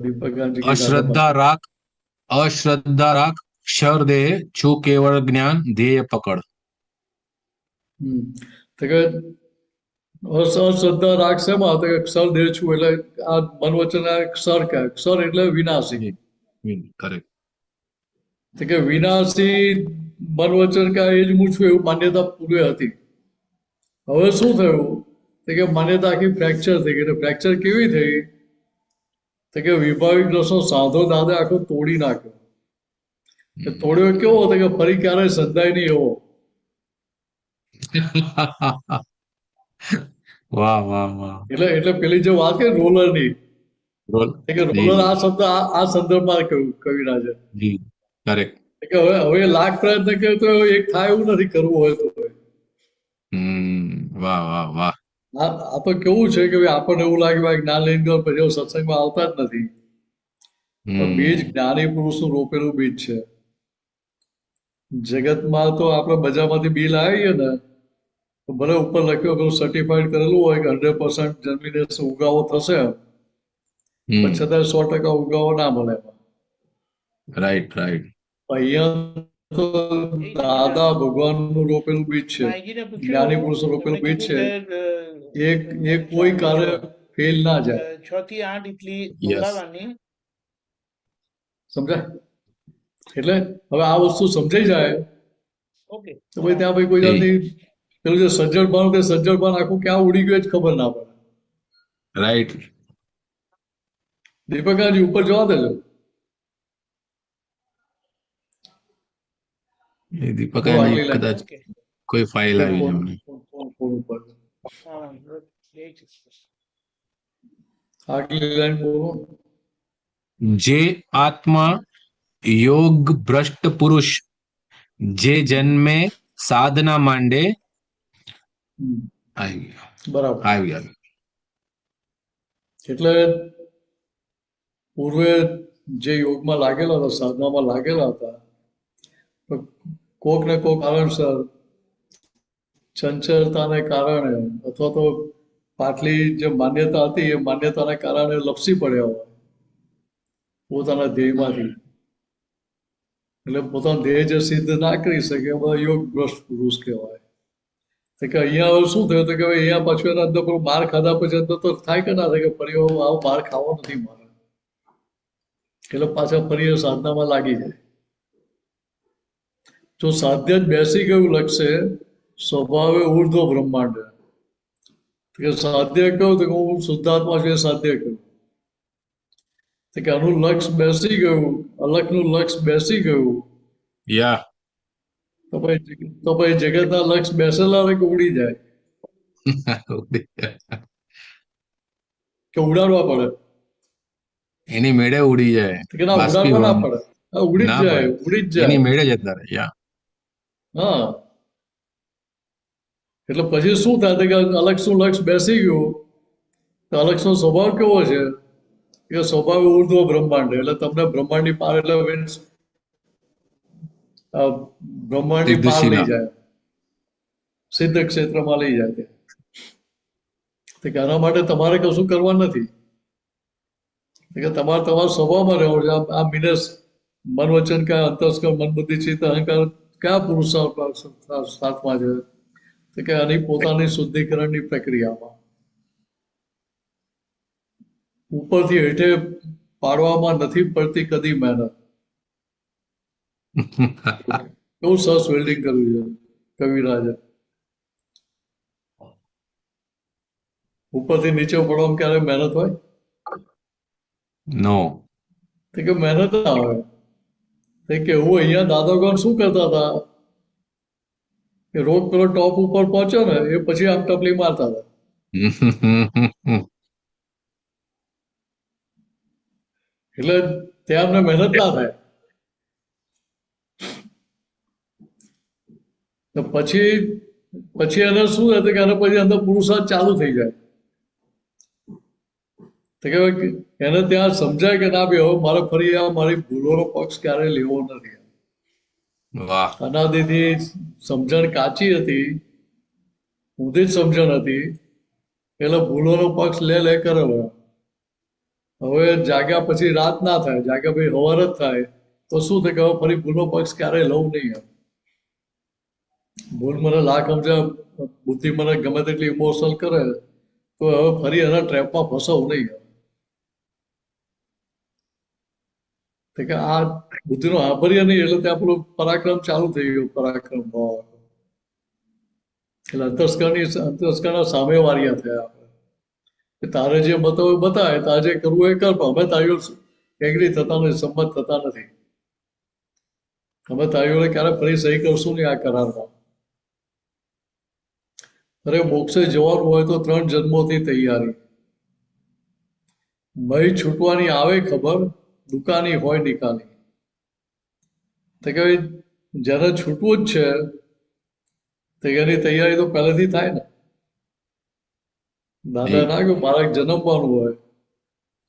દીપકજી અશ્રદ્ધા રાખ ક્ષર દેહ છું કેવળ જ્ઞાન ધ્યેય પકડ. તો કે અશ્રદ્ધા રાખ શેમાં તો ક્ષર દેહ છું એટલે આ મન વચન ક્ષર કહે. ક્ષર એટલે વિનાશી. કરેક્ટ તો કે વિનાશી મન વચન કા એ જ હું છું એવું માન્યતા પૂર્વે હતી. હવે શું થયું તો કે માન્યતા આખી ફ્રેક્ચર થઈ ગઈ. ફ્રેક્ચર કેવી થઈ તો કે વિભાવિક રસો સાધો દાદા આખો તોડી નાખ્યો. તોડ્યો કેવો હતો કે ફરી ક્યારેય સંધાય નહીં એવો. વાહ એટલે પેલી જે વાત કે રોલર ની કે રોલર આ શબ્દ આ સંદર્ભમાં કવિરાજે કરેક્ટ કે હવે લાખ પ્રયત્ન કર્યો તો એક થાય એવું નથી કરવું હોય તો. વાહ આ તો કેવું છે કે આપણને એવું લાગે કે જ્ઞાન લઈને ગયો પછી સત્સંગમાં આવતા જ નથી. બીજ જ્ઞાની પુરુષનું રોપેલું બીજ છે. જગતમાં તો આપણે બજારમાંથી બી લાવીએ ને તો ભલે ઉપર લખ્યું પેલું સર્ટિફાઈડ કરેલું હોય કે 100% જર્મિનેશન ઉગાવો થશે પણ છતાં 100% ઉગાવો ના મળે. રાઈટ અહીંયા તો દાદા ભગવાનનું રોપેલું બીજ છે. જ્ઞાની પુરુષનું રોપેલું બીજ છે. એ કોઈ કાર્ય ફેલ ના જાય. 6 થી 8 ઇડલી મંગાવવાની. સમજાય? એટલે હવે આ વસ્તુ સમજાઈ જાય ઓકે તો ભાઈ ત્યાં ભાઈ કોઈ જાતની પેલું જે સજ્જડ ભાન તે સજ્જડ ભાન આખું ક્યાં ઉડી ગયું જ ખબર ના પડે. રાઈટ દીપકાજી ઉપર જવા દેજો. દીપક કદાચ કોઈ ફાઇલ આવી છે. આનંદ. જય શ્રી કૃષ્ણ. આગલી લાઈન બોલો. જે આત્મા યોગ ભ્રષ્ટ પુરુષ જે જન્મે સાધના માંડે. હમ, આવી ગયું, બરાબર. આવી ગયું. એટલે પૂર્વે જે યોગમાં લાગેલા હતા, સાધનામાં લાગેલા હતા, તો કોક ને કોક કારણસર ચંચળતાને કારણે અથવા તો પાછલી જે માન્યતા હતી એ માન્યતાને કારણે લપસી પડ્યા હોય પોતાના ધ્યેયમાંથી, એટલે પોતાનો ધ્યેય જે સિદ્ધ ના કરી શકે એમાં યોગ ભ્રષ્ટ પુરુષ કહેવાય. તો કે અહીંયા હવે શું થયું તો કે અહીંયા પાછું એના અંદર પેલું માર ખાધા પછી અંદર તો થાય કે ના થાય કે ફરી આવું માર ખાવો નથી મારે, એટલે પાછા ફરી એ સાધનામાં લાગી જાય. જો સાધ્ય જ બેસી ગયું લક્ષ્ય સ્વભાવે ઉર્ધ્વ બ્રહ્માંડ, કે સાધ્ય કહું તો હું શુદ્ધાત્મા છું એ સાધ્ય કહું, તો કે આનું લક્ષ બેસી ગયું, અલગનું લક્ષ બેસી ગયું, યા તો પછી જગતના લક્ષ બેસેલા હોય કે ઉડી જાય કે ઉડાડવા પડે, એની મેળે ઉડી જાય. તો કે ના ઉડાડવા ના પડે, હા ઉડી જ ના જાય, પડે. ઉડી જ એની જાય. મેળે જતા રહે. યા હા એટલે પછી શું થાય કે અલક્ષનું લક્ષ બેસી ગયું, તો અલક્ષનો સ્વભાવ કેવો છે કે સ્વભાવ ઉર્ધ્વ બ્રહ્માંડ, એટલે તમને બ્રહ્માંડની પાર એટલે means બ્રહ્માંડની પાર લઈ સિદ્ધશિલા. જાય, સિદ્ધ ક્ષેત્રમાં લઈ જાય તે. તો કે આના માટે તમારે કશું કરવાનું નથી, કે તમારે તમારા સ્વભાવમાં રહેવું છે. આ મિનસ મન વચન કયા અંતસ્કર મન બુદ્ધિ ચિત્ત અહંકાર કયા પુરુષાર્થ સાથમાં છે, તો કે આની પોતાની શુદ્ધિકરણની પ્રક્રિયામાં ઉપરથી હેઠે પાડવામાં નથી પડતી કદી મહેનત. એવું સરસ વેલ્ડિંગ કર્યું છે કવિરાજે. ઉપરથી નીચે પડવામાં ક્યારે મહેનત હોય? નો. તો કે મહેનત ના હોય. તો કે હું અહીંયા દાદાગણ શું કરતા હતા કે રોગ પેલો ટોપ ઉપર પહોંચ્યો ને એ પછી આમ ટપલી મારતા હતા, એટલે ત્યાં અમને મહેનત ના થાય. તો પછી એને શું થાય કે એને પછી અંદર પુરુષાર્થ ચાલુ થઈ જાય. તો કે એને ત્યાં સમજાય કે ના ભાઈ હવે મારે ફરી આ મારી ભૂલોનો પક્ષ ક્યારે લેવો નથી. વાહ. અનાદિથી સમજણ કાચી હતી, ઊંધી જ સમજણ હતી, એટલે ભૂલોનો પક્ષ લે કરેલો. હવે જાગ્યા પછી રાત ના થાય, જાગ્યા પછી સવાર જ થાય, તો શું થાય કે હવે ફરી ભૂલનો પક્ષ ક્યારેય લઉં નહીં એમ. ભૂલ મને લાખ સમજ્યા, બુદ્ધિ મને ગમે તેટલી ઇમોશનલ કરે તો હવે ફરી એના ટ્રેપમાં ફસાવું નહીં. તો કે આ બુદ્ધિનો આભર્ય નહીં, એટલે ત્યાં પેલું પરાક્રમ ચાલુ થઈ ગયું, પરાક્રમ ભાવ. એટલે અંતસ્કરના સામે વાર્યા થયા આપણે કે તારે જે બતાવું એ બતાવે, તારે જે કરવું એ કર, પણ અમે તારીઓ એગ્રી થતા નથી, સંમત થતા નથી. અમે તારીઓને ક્યારે ફરી સહી કરશું નહીં આ કરારમાં. અરે મોક્ષે જવાનું હોય તો 3 જન્મોથી તૈયારી. મય છૂટવાની આવે ખબર, દુકાની હોય નિકાલી. તો કે જ્યારે છૂટવું જ છે તો એની તૈયારી તો પહેલેથી થાય ને. દાદા ના કે બાળક જન્મવાનું હોય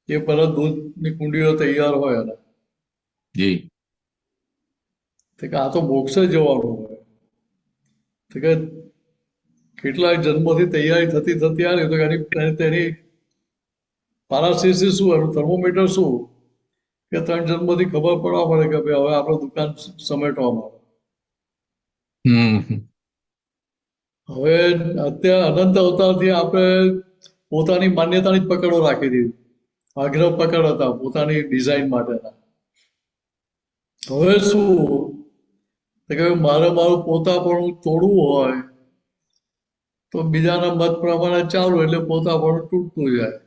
એ પહેલા દૂધની કુંડીઓ તૈયાર હોય એને. જી. તો કે આ તો મોક્ષે જવાનું હોય. તો કે કેટલાય જન્મોથી તૈયારી થતી આવી તો તેની પારાસીસી શું, એનું થર્મોમીટર શું કે 3 જન્મથી ખબર પડવા મળે કે ભાઈ હવે આપણે દુકાન સમેટવામાં આવે. હવે અત્યારે અનંત અવતારથી આપણે પોતાની માન્યતાની જ પકડો રાખી દીધી, આગ્રહ પકડ હતા પોતાની ડિઝાઇન માટેના. હવે શું કે મારે મારું પોતાપણું તોડવું હોય તો બીજાના મત પ્રમાણે ચાલુ, એટલે પોતાપણું તૂટતું જાય.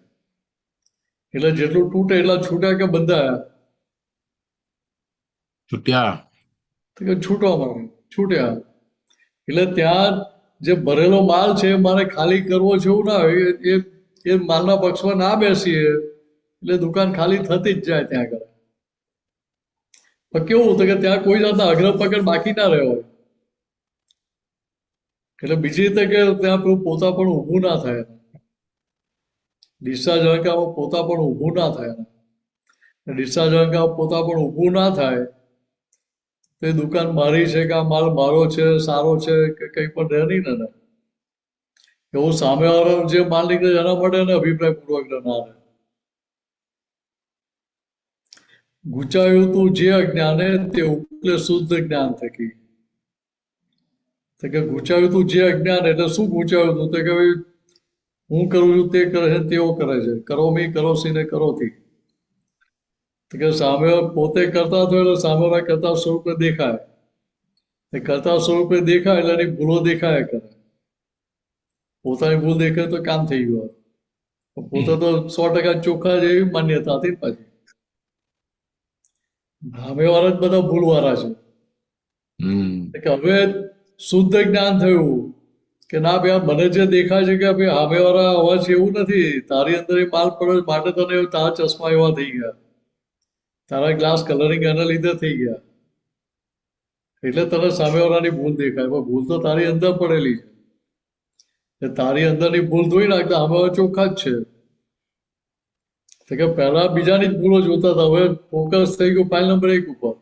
એટલે જેટલું તૂટે એટલા છૂટ્યા કે બંધાયા? છૂટ્યા. તો કે છૂટવા માંગે, છૂટ્યા. એટલે ત્યાં જે ભરેલો માલ છે એ મારે ખાલી કરવો છે એવું ના હોય. એ માલના પક્ષમાં ના બેસીએ એટલે દુકાન ખાલી થતી જ જાય ત્યાં આગળ. પણ કેવું હતું કે ત્યાં કોઈ જાતના અગ્ર પકડ બાકી ના રહ્યો. એટલે બીજી રીતે કે ત્યાં પેલું પોતા પણ ઊભું ના થાય. ડિસ્ચાર્જ હંકામાં પોતા પણ ઊભું ના થાય. ડિસ્ચાર્જ હંકામાં પોતા પણ ઊભું ના થાય તો એ દુકાન મારી છે કે આ માલ મારો છે, સારો છે કે કંઈ પણ રહે નહીં ને. એવું સામેવાળાનો જે માલ નીકળે એના માટે એને અભિપ્રાય પૂર્વક ના રહે. ગુચાયું તું જે અજ્ઞાને તે ઉપલે શુદ્ધ જ્ઞાન થકી. તો કે ગુચાયું તું જે અજ્ઞાન એટલે શું ગુચાયું તું? તો કે ભાઈ હું કરું છું તે કરે છે તેઓ કરે છે. કરોમી કરોસી ને કરોથી. તો કે સામે પોતે કરતા થયો એટલે સામેવાળા કરતા સ્વરૂપે દેખાય. એ કરતા સ્વરૂપે દેખાય એટલે એની ભૂલો દેખાય કરે. પોતાની ભૂલ દેખાય તો કામ થઈ ગયું. પોતે તો 100% ચોખ્ખા છે એવી માન્યતા હતી પાછી. સામેવાળા જ બધા ભૂલવાળા છે. કે હવે શુદ્ધ જ્ઞાન થયું કે ના ભાઈ આ મને જે દેખાય છે કે ભાઈ સામેવાળા અવાજ એવું નથી. તારી અંદર એ માલ પડ્યો માટે તને તારા ચશ્મા એવા થઈ ગયા. તારા ગ્લાસ કલરિંગ એના લીધે થઈ ગયા. એટલે તને સામેવાળાની ભૂલ દેખાય. પણ ભૂલ તો તારી અંદર પડેલી છે. તારી અંદરની ભૂલ ધોઈ નાખતા સામેવાળા ચોખ્ખા જ છે. તો કે પહેલા બીજાની જ ભૂલો જોતા હતા. હવે ફોકસ થઈ ગયું ફાઇલ નંબર 1 ઉપર.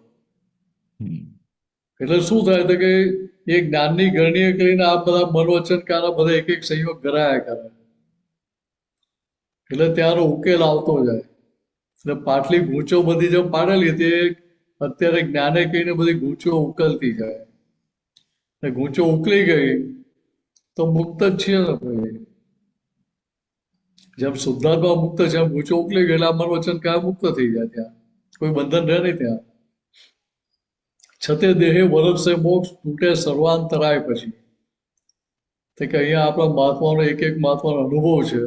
એટલે શું થાય તો કે એ જ્ઞાનની ગરણીએ કરીને આ બધા મન વચન કાના બધા એક એક સંયોગ કરાયા કરે. એટલે ત્યાંનો ઉકેલ આવતો જાય. એટલે પાટલી ગૂંચો બધી જેમ પાડેલી હતી અત્યારે જ્ઞાને કહીને બધી ગૂંચો ઉકલતી જાય. ગૂંચો ઉકલી ગઈ તો મુક્ત જ છીએ ને ભાઈ. જેમ શુદ્ધાત્મા મુક્ત છે એમ ગૂંચો ઉકલી ગઈ એટલે આ મન વચન કાયા મુક્ત થઈ જાય. ત્યાં કોઈ બંધન રહે નહીં. ત્યાં છતે દેહે વરસે મોક્ષ તૂટે સર્વાંતરાય પછી. તો કે અહીંયા આપણા મહાત્માનો એક એક મહાત્માનો અનુભવ છે.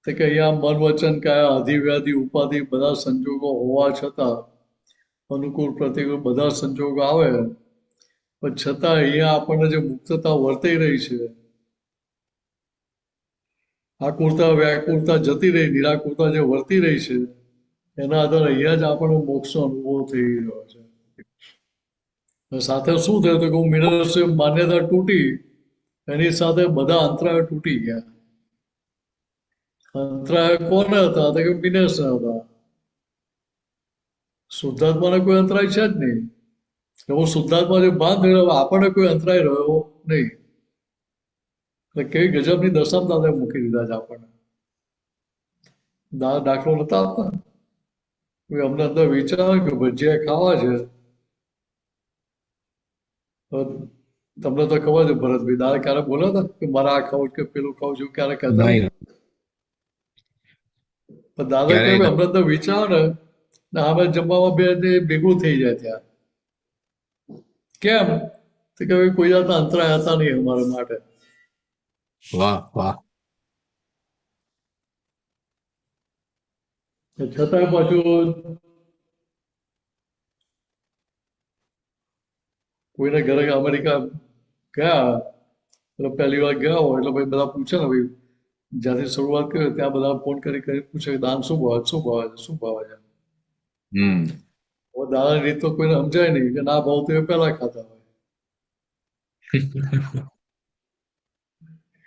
તો કે અહીંયા મન વચન કાયા અધિવ્યાધિ ઉપાધિ બધા સંજોગો હોવા છતાં અનુકૂળ પ્રતિકૂળ બધા સંજોગો આવે પણ છતાં અહીંયા આપણને જે મુક્તતા વર્તાઈ રહી છે, આકુરતા વ્યાકુરતા જતી રહી, નિરાકુરતા જે વર્તી રહી છે એના આધારે અહીંયા જ આપણને મોક્ષનો અનુભવ થઈ રહ્યો છે. સાથે શું થયું કે હું મિનરલ માન્યતા તૂટી, એની સાથે બધા અંતરાયો તૂટી ગયા. અંતરાય કોને હતા? તો કે મિનર્સ હતા. શુદ્ધાત્માને કોઈ અંતરાય છે જ નહીં. એવું શુદ્ધાત્મા જે ભાન થયું આપણને કોઈ અંતરાય રહ્યો નહીં. એટલે કેવી ગજબની દશામાં દાદા મૂકી દીધા છે આપણને. દાખલો નતા આપતા. અમને અંદર વિચાર કે ભજીયા ખાવા છે. તમને તો ખબર છે ભરતભાઈ, દાદા ક્યારે બોલ્યા હતા કે મારે આ ખાવું કે પેલું ખાવું છું ક્યારે કહેતા? પણ દાદા કહ્યું અમને તો વિચાર ને અમે જમવામાં બે ભેગું થઈ જાય ત્યાં. કેમ? તો કે કોઈ જાતના અંતરાય હતા નહીં અમારા માટે. વાહ વાહ. છતાં પાછું કોઈને ઘરે અમેરિકા ગયા એટલે પહેલી વાર ગયા હોય એટલે ભાઈ બધા પૂછે ને ભાઈ જ્યાંથી શરૂઆત કરી ત્યાં બધા ફોન કરી પૂછે કે દાન શું ભાવે શું ભાવે છે શું ભાવે છે. હવે દાદાની રીત તો કોઈને સમજાય નહીં કે ના ભાવ તો એ પહેલા ખાતા હોય.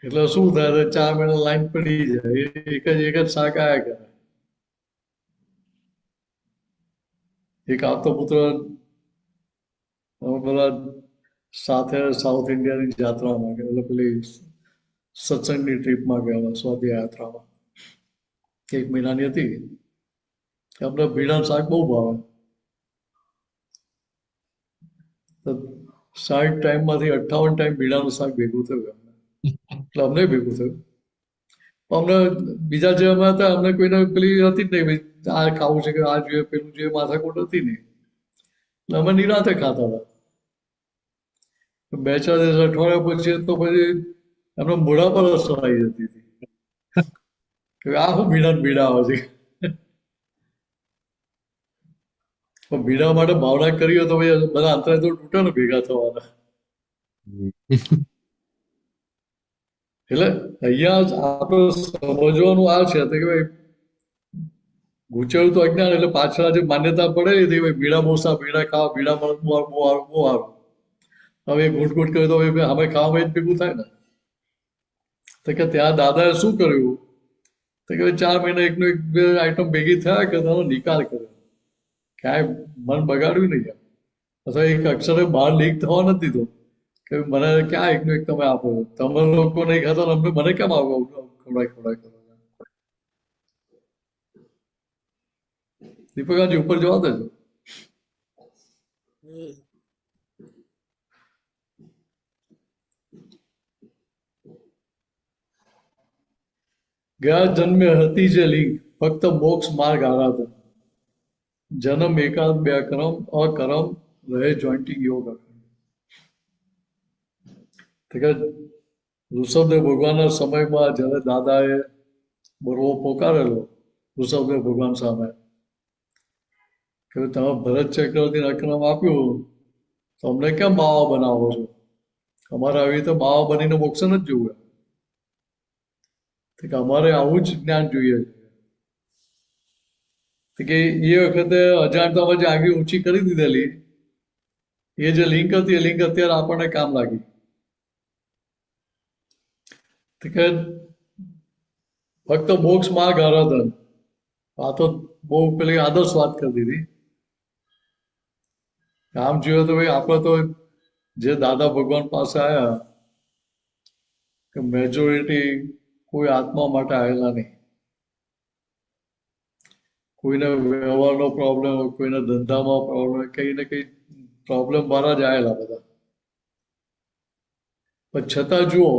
એટલે શું થાય 4 મહિના લાઈન પડી જાય. એક જ શાક આયા કરે. એક આપતો પુત્ર બધા સાથે સાઉથ ઇન્ડિયાની યાત્રામાં ગયા, એટલે પેલી સત્સંગની ટ્રીપમાં ગયા, સ્વાધ્યાય યાત્રામાં 1 મહિનાની હતી. અમને ભીડાનું શાક બહુ ભાવે. 60 ટાઈમમાંથી 58 ટાઈમ ભીડાનું શાક ભેગું થયું અમને. એટલે અમને ભેગું થયું. અમને બીજા જે અમે હતા અમને કોઈને પેલી હતી જ નહીં આ ખાવું છે કે આ જોઈએ પેલું જોઈએ માથાકૂટ હતી નહીં. એટલે અમે નિરાંતે ખાતા હતા. 2-4 દિવસ અઠવાડિયા પછી તો પછી એમને મોઢા પર અસર આવી જતી હતી કે આ શું ભીડા આવે છે. પણ ભીડા માટે ભાવના કરી હોય તો બધા અંતરાય તો તૂટે ને ભેગા થવાના. એટલે અહીંયા જ આપણે સમજવાનું આ છે કે ભાઈ ગુચેલું તો અજ્ઞાન, એટલે પાછળ જે માન્યતા પડેલી હતી ભાઈ બીડા મોસા બીડા ખાવા બીડા મળે બહુ સારું બહુ સારું. હવે ઘૂંટ ઘૂંટ કરે તો હવે અમે ખાવામાં જ ભેગું થાય ને. તો કે ત્યાં દાદાએ શું કર્યું તો કે 4 મહિના એકનો એક બે આઈટમ ભેગી થયા કે તેનો નિકાલ કર્યો, ક્યાંય મન બગાડ્યું નહીં. અથવા એક અક્ષરે બહાર લીક થવા નથી દીધો કે મને ક્યાં એકનો એક તમે આપો, તમે લોકો નહીં ખાતા અમને મને કેમ આવો ખવડાય કરો. દીપકાજી ઉપર જવા દેજો. ગયા જન્મે હતી જે લિંક ફક્ત મોક્ષ માર્ગ આરાધન, જન્મ એકાદ બે અકરમ રહે જોઈન્ટિંગ યોગ અખંડ. ઋષભદેવ ભગવાનના સમયમાં જ્યારે દાદાએ બરોવો પોકારેલો ઋષભદેવ ભગવાન સામે કે તમે ભરત ચક્રવર્તી અક્રમ આપ્યું તો અમને કેમ બાવા બનાવો છો, અમારે આવી રીતે બાવા બનીને મોક્ષ જ જોવું. કે અમારે આવું જ જ્ઞાન જોઈએ છે કે એ વખતે અજાણતામાં જે આગળ ઊંચી કરી દીધેલી એ જે લિંક હતી એ લિંક અત્યારે આપણને કામ લાગી. કે ફક્ત મોક્ષ માર્ગ આરાધન, આ તો બહુ પેલી આદર્શ વાત કરી દીધી. આમ જોયું તો ભાઈ આપણે તો જે દાદા ભગવાન પાસે આવ્યા કે મેજોરિટી કોઈ આત્મા માટે આવેલા નહીં. કોઈને વ્યવહારનો પ્રોબ્લેમ હોય, કોઈને ધંધામાં પ્રોબ્લેમ હોય, કઈ ને કઈ પ્રોબ્લેમ વાળા જ આવેલા બધા. પણ છતાં જુઓ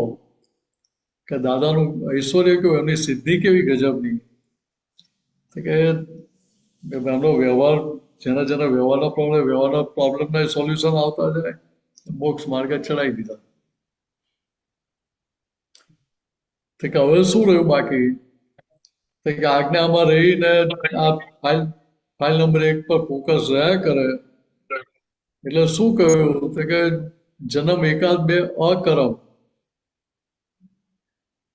કે દાદાનું ઐશ્વર્ય કેવું, એમની સિદ્ધિ કેવી ગજબની કે એમનો વ્યવહાર, જેના વ્યવહારના પ્રોબ્લેમના સોલ્યુશન આવતા જાય, મોક્ષ માર્ગે ચડાવી દીધા. કે હવે શું રહ્યું બાકી કે આજ્ઞામાં રહીને આ ફાઇલ નંબર 1 પર ફોકસ રહ્યા કરે. એટલે શું કહ્યું કે જન્મ એકાદ બે અકર્મ,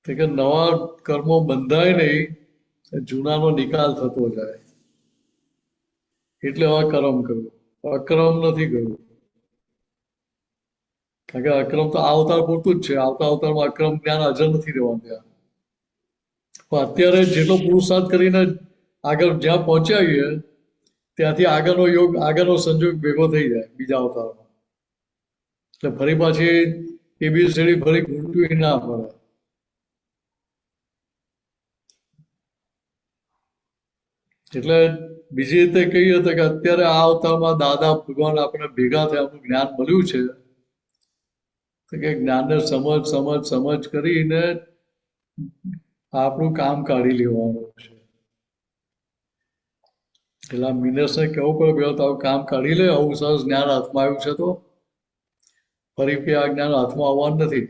કે નવા કર્મો બંધાય નહીં, જૂનાનો નિકાલ થતો જાય. એટલે અકર્મ કહ્યું, અક્રમ નથી કહ્યું. કારણ કે અક્રમ તો આ અવતાર પૂરતું જ છે, આવતા અવતારમાં અક્રમ જ્ઞાન હાજર નથી રહેવાનું ત્યાં. પણ અત્યારે જેટલો પુરુષાર્થ કરીને આગળ જ્યાં પહોંચ્યા છીએ ત્યાંથી આગળનો યોગ, આગળનો સંજોગ ભેગો થઈ જાય બીજા અવતારમાં. એટલે ફરી પાછી એબીસીડી ફરી ઘૂંટવી ના પડે. એટલે બીજી રીતે કહીએ તો કે અત્યારે આ અવતારમાં દાદા ભગવાન આપણે ભેગા થયા, આપણું જ્ઞાન મળ્યું છે કે જ્ઞાનને સમજ કરીને આપણું કામ કાઢી લેવાનું છે. એટલે મિનેશને કહેવું પડે બે તારું કામ કાઢી લે, આવું સરસ જ્ઞાન હાથમાં આવ્યું છે તો ફરી કે આ જ્ઞાન હાથમાં આવવાનું નથી.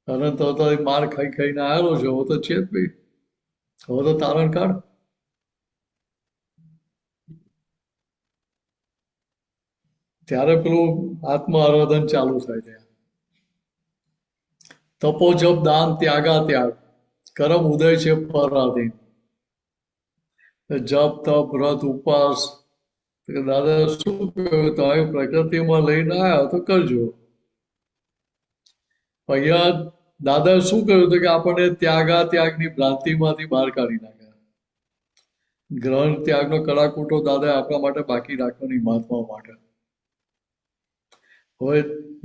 અનંત અવતારી માર ખાઈને આવેલો છે, હવે તો છે જ ભાઈ, હવે તો તારણ કાઢ. ત્યારે પેલું આત્મ આરાધન ચાલુ થાય છે. તપો જપ દાન ત્યાગા ત્યાગ કરમ ઉદય છે પરાધીન. જપ તપ વ્રત ઉપવાસ દાદા શું કહ્યું, તમે પ્રકૃતિમાં લઈને આવ્યા તો કરજો. અહીંયા દાદાએ શું કહ્યું હતું કે આપણને ત્યાગા ત્યાગની ભ્રાંતિમાંથી બહાર કાઢી નાખ્યા. ગ્રહણ ત્યાગનો કડાકૂટો દાદાએ આપણા માટે બાકી રાખવાની મહાત્મા માટે. હવે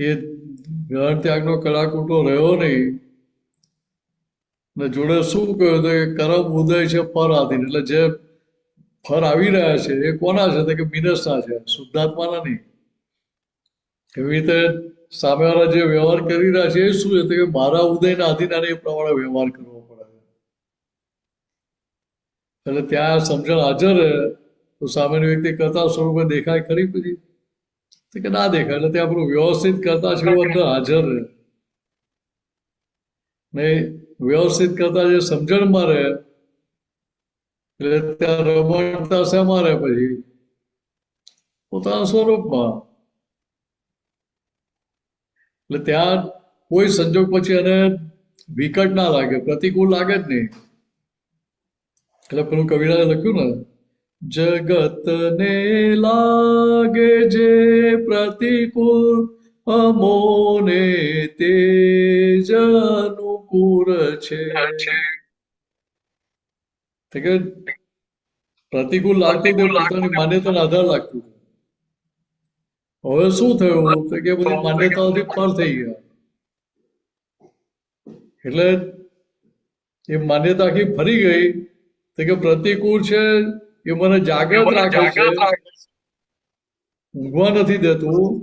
એ ગ્રહણ ત્યાગનો કડાકૂટો રહ્યો નહીં ને જોડે શું કહ્યું હતું કે કરમ ઉદય છે પરાધીન. એટલે જે ફળ આવી રહ્યા છે એ કોના છે કે મિનસના છે, શુદ્ધાત્માના નહીં. એવી રીતે સામેવાળા જે વ્યવહાર કરી રહ્યા છે એ શું છે કે મારા ઉદયના અધીન એ પ્રમાણે વ્યવહાર કરવો પડે. એટલે ત્યાં સમજણ હાજર રહે તો સામેની વ્યક્તિ કરતા સ્વરૂપે દેખાય ખરી, પછી કે ના દેખાય. એટલે ત્યાં આપણું વ્યવસ્થિત કરતા છે અંદર હાજર રહે ને વ્યવસ્થિત કરતા જે સમજણમાં રહે એટલે ત્યાં રમણતા શેમાં રહે પછી પોતાના સ્વરૂપમાં. એટલે ત્યાં કોઈ સંજોગ પછી એને વિકટ ના લાગે, પ્રતિકૂળ લાગે જ નહીં. એટલે પેલું કવિરાજે લખ્યું ને, જગતને લાગે જે પ્રતિકૂળ, અમોને તે જ અનુકૂળ છે. તો કે પ્રતિકૂળ લાગતું તે પોતાની માન્યતાનો આધાર લાગતું. હવે શું થયું તો કે બધી માન્યતાઓથી પર થઈ ગયા. એટલે એ માન્યતા આખી ફરી ગઈ તો કે પ્રતિકૂળ છે એ મને જાગૃત રાખે છે, ઊંઘવા નથી દેતું.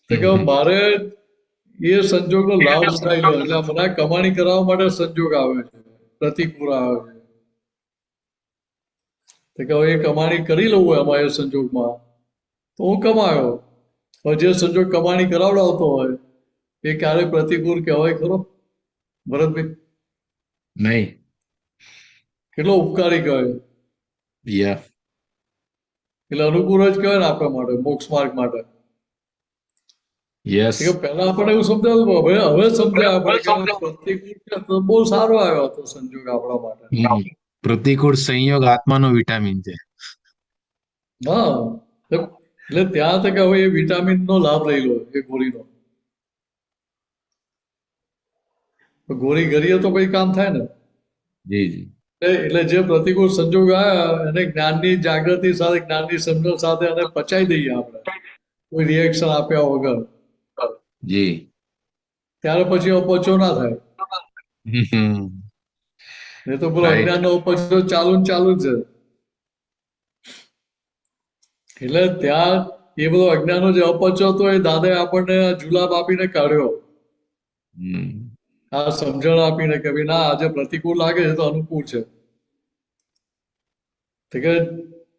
તો કે મારે એ સંજોગનો લાભ ઉઠાવી લો, એટલે મને કમાણી કરાવવા માટે સંજોગ આવે છે, પ્રતિકૂળ આવે છે. તો કે હવે એ કમાણી કરી લઉં એમાં એ સંજોગમાં તો હું કમાયો. હવે જે સંજોગ કમાણી કરાવડાવતો હોય એ ક્યારે પ્રતિકૂળ કહેવાય ખરો ભરતભાઈ? નહીં. કેટલો ઉપકારી કહેવાય. યા એટલે અનુકૂળ જ કહેવાય ને આપણા માટે, મોક્ષ માર્ગ માટે. યસ. કે પહેલા આપણને એવું સમજાતું, હવે સમજાય આપણે કે પ્રતિકૂળ છે તો બહુ સારો આવ્યો હતો સંજોગ આપણા માટે. પ્રતિકૂળ સંયોગ આત્માનો વિટામિન છે. હા, એટલે ત્યાં તો કે હવે એ વિટામિન નો લાભ લઈ લો, એ ગોળીનો. ગોળી ગરીએ તો કઈ કામ થાય ને. જી જી. એટલે જે પ્રતિકૂળ સંજોગ આવ્યા એને જ્ઞાનની જાગૃતિ સાથે, જ્ઞાનની સમજણ સાથે એને પચાવી દઈએ આપણે, કોઈ રિએક્શન આપ્યા વગર. જી. ત્યારે પછી અપચો ના થાય. એ તો પેલો અજ્ઞાનનો અપચો ચાલુ ને ચાલુ જ છે. એટલે ત્યાં એ બધો અજ્ઞાનનો જે અપચો હતો એ દાદાએ આપણને જુલાબ આપીને કાઢ્યો. આ સમજણ આપીને કે ભાઈ ના, આજે પ્રતિકૂળ લાગે છે તો અનુકૂળ છે. તો કે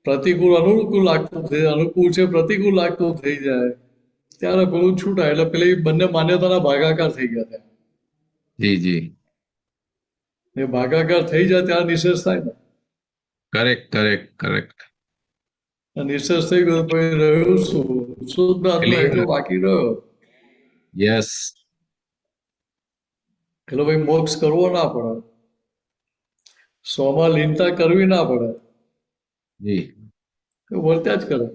પ્રતિકૂળ અનુકૂળ લાગતું થઈ, અનુકૂળ છે પ્રતિકૂળ લાગતું થઈ જાય ત્યારે પેલું છૂટાય. એટલે પેલી બંને માન્યતાના ભાગાકાર થઈ ગયા ત્યાં. જી જી. એ ભાગાકાર થઈ જાય ત્યારે નિશેષ થાય ને. Correct correct correct. નિશેષ થઈ ગયો પછી રહ્યું શું? શુદ્ધ આત્મા એકલો બાકી રહ્યો. યસ. એટલે ભાઈ મોક્ષ કરવો ના પડે, સ્વમાં લીનતા કરવી ના પડે, જી. વર્ત્યા જ કરે.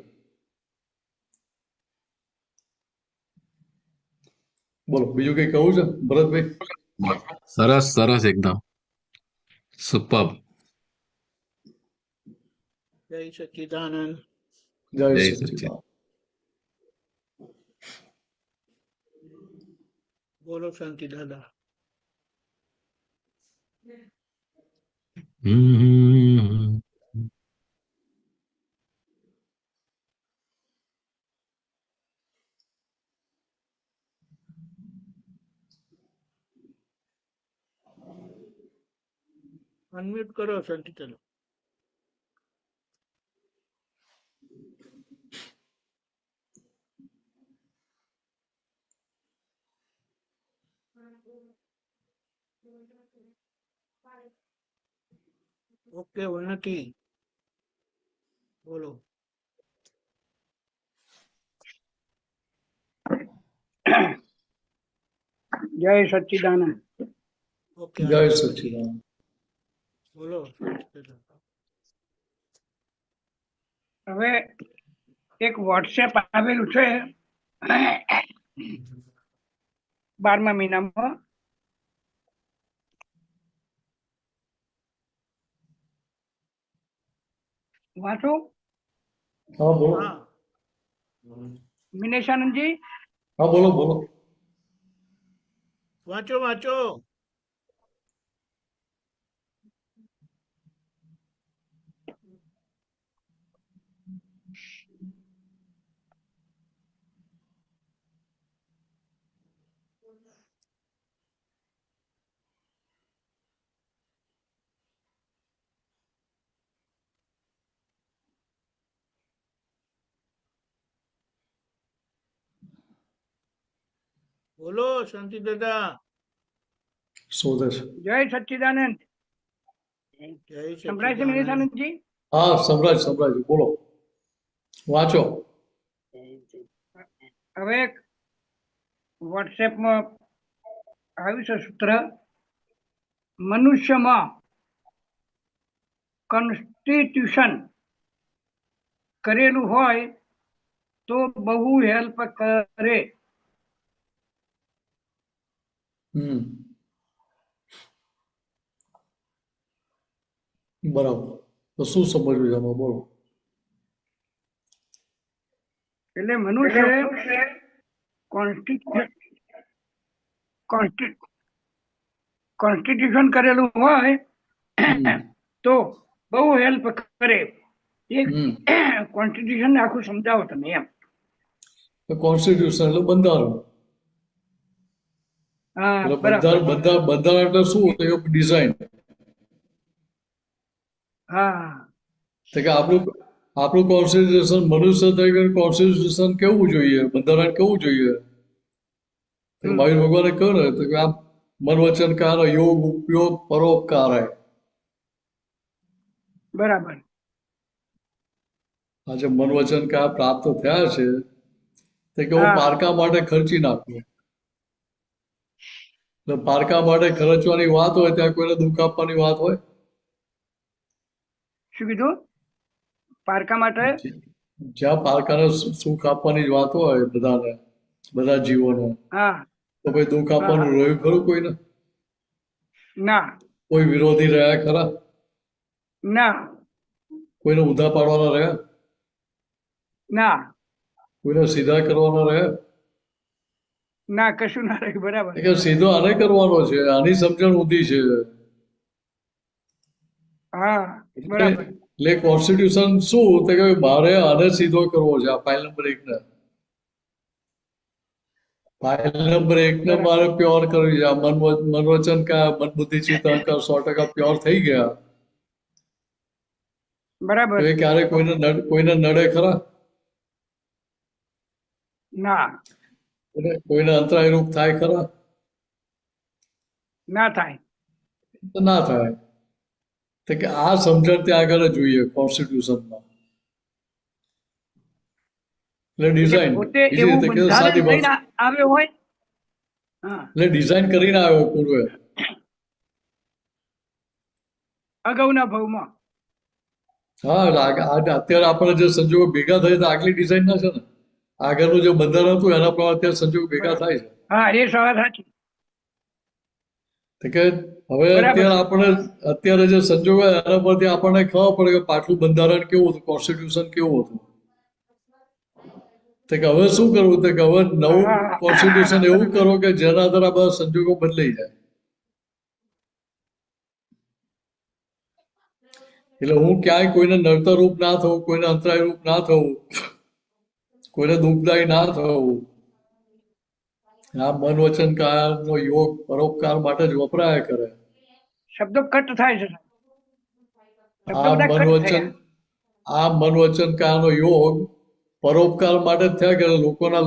બોલો બીજું કઈ કહું છે ભરતભાઈ? સરસ સરસ, એકદમ સુપર. જય સચ્ચિદાનંદ. જય જય સચ્ચિદાનંદ. બોલો શાંતિ દાદા. અનમ્યુટ કરો શાંતિ ચાલો. ઓકે ઉન્નતિ બોલો. જય સચ્ચિદાનંદ. ઓકે જય સચ્ચિદાનંદ. બોલો. હવે એક વોટ્સએપ આવેલું છે 12મા મહિનામાં. વાંચો હા બોલો. હા મિનેશાનંદજી. હા બોલો બોલો. વાંચો વાંચો. બોલો શાંતિ દાદા. શોધે છે. જય સચ્ચિદાનંદ. જય સંભળાય છે સચ્ચિદાનંદ. મિનેશાનંદજી? હા સંભળાય બોલો, વાંચો. હવે વોટ્સએપમાં આયુષ્ય સૂત્ર મનુષ્યમાં કોન્સ્ટિટ્યુશન કરેલું હોય તો બહુ હેલ્પ કરે. બરાબર. તો શું સમજવું છે આમાં? બોલો. એટલે મનુષ્ય કોન્સ્ટિટ્યુશન કરેલું હોય તો બહુ હેલ્પ કરે. એ કોન્સ્ટિટ્યુશન આખું સમજાવો તમે એમ. કોન્સ્ટિટ્યુશન એટલે બંધારણ. હા એટલે બરાબર. બંધારણ એટલે શું? ડિઝાઇન. હા તો કે આપણું કોન્સ્ટિટ્યુશન, મનુષ્ય તરીકે કોન્સ્ટિટ્યુશન કેવું જોઈએ? બંધારણ કેવું જોઈએ? તો મહાવીર ભગવાને કહ્યું ને તો કે આ મન વચન કાર યોગ ઉપયોગ પરોપકાર. બરાબર. આ જે મન વચન કાર પ્રાપ્ત થયા છે તે કે હું પારકા માટે ખર્ચી નાખું. એટલે પારકા માટે ખર્ચવાની વાત હોય ત્યાં કોઈને દુઃખ આપવાની વાત હોય? શું કીધું? પારકા માટે જ્યાં પારકાને સુખ આપવાની જ વાત હોય બધાને, બધા જીવોને, હા તો ભાઈ દુઃખ આપવાનું રહ્યું ખરું કોઈને? ના કોઈ વિરોધી રહ્યા ખરા? ના કોઈને ઊંધા પાડવાના રહ્યા? ના કોઈને સીધા કરવાના રહ્યા? ના કશું ના રહ્યું. બરાબર. કે સીધો આને કરવાનો છે, આની સમજણ ઊંધી છે. હા બરાબર. એટલે કોન્સ્ટિટ્યુશન શું? તો કે મારે આને સીધો કરવો છે, આ ફાઇલ નંબર 1 ને. ફાઇલ નંબર 1 ને મારે પ્યોર કરવી છે. આ મન વચન કા મન બુદ્ધિ ચિત્ત અહંકાર 100% પ્યોર થઈ ગયા. બરાબર. તો એ ક્યારે કોઈને નડે ખરા? ના કોઈને અંતરાય રૂપ થાય ખરા? ના થાય. તો ના થાય. તો કે આ સમજણ ત્યાં આગળ જ જોઈએ કોન્સ્ટિટ્યુશનમાં. એટલે ડિઝાઇન પોતે બીજી એવું રીતે કે બંધારણ સાદી વાત. લઈને આવ્યો હોય. હા એટલે ડિઝાઇન કરીને આવ્યો પૂર્વે. અગાઉના ભાવમાં. હા અત્યારે આપણે જે સંજોગો ભેગા થાય તો આગલી ડિઝાઇન ના છે ને. આગળનું જે બંધારણ હતું એના પ્રમાણે અત્યારે સંજોગો ભેગા થાય છે. હા એ સવાલ સાચી. તો કે હવે અત્યારે જે સંજોગો એના પરથી આપણને ખબર પડે કે પાછલું બંધારણ કેવું હતું, કોન્સ્ટિટ્યુશન કેવું હતું. તો કે હવે શું કરવું? તો કે હવે નવું કોન્સ્ટિટ્યુશન એવું કરો કે જેના આધારે આ બધા સંજોગો બદલાઈ જાય. એટલે હું ક્યાંય કોઈને નડતર રૂપ ના થવું, કોઈને અંતરાય રૂપ ના થવું, કોઈને દુઃખદાયી ના થવું. આ મન વચન કારનો યોગ પરોપકાર માટે જ વપરાયા કરે. શબ્દો કટ થાય છે. આ મન વચન કારનો યોગ પરોપકાર માટે જ થયા કરે, લોકોના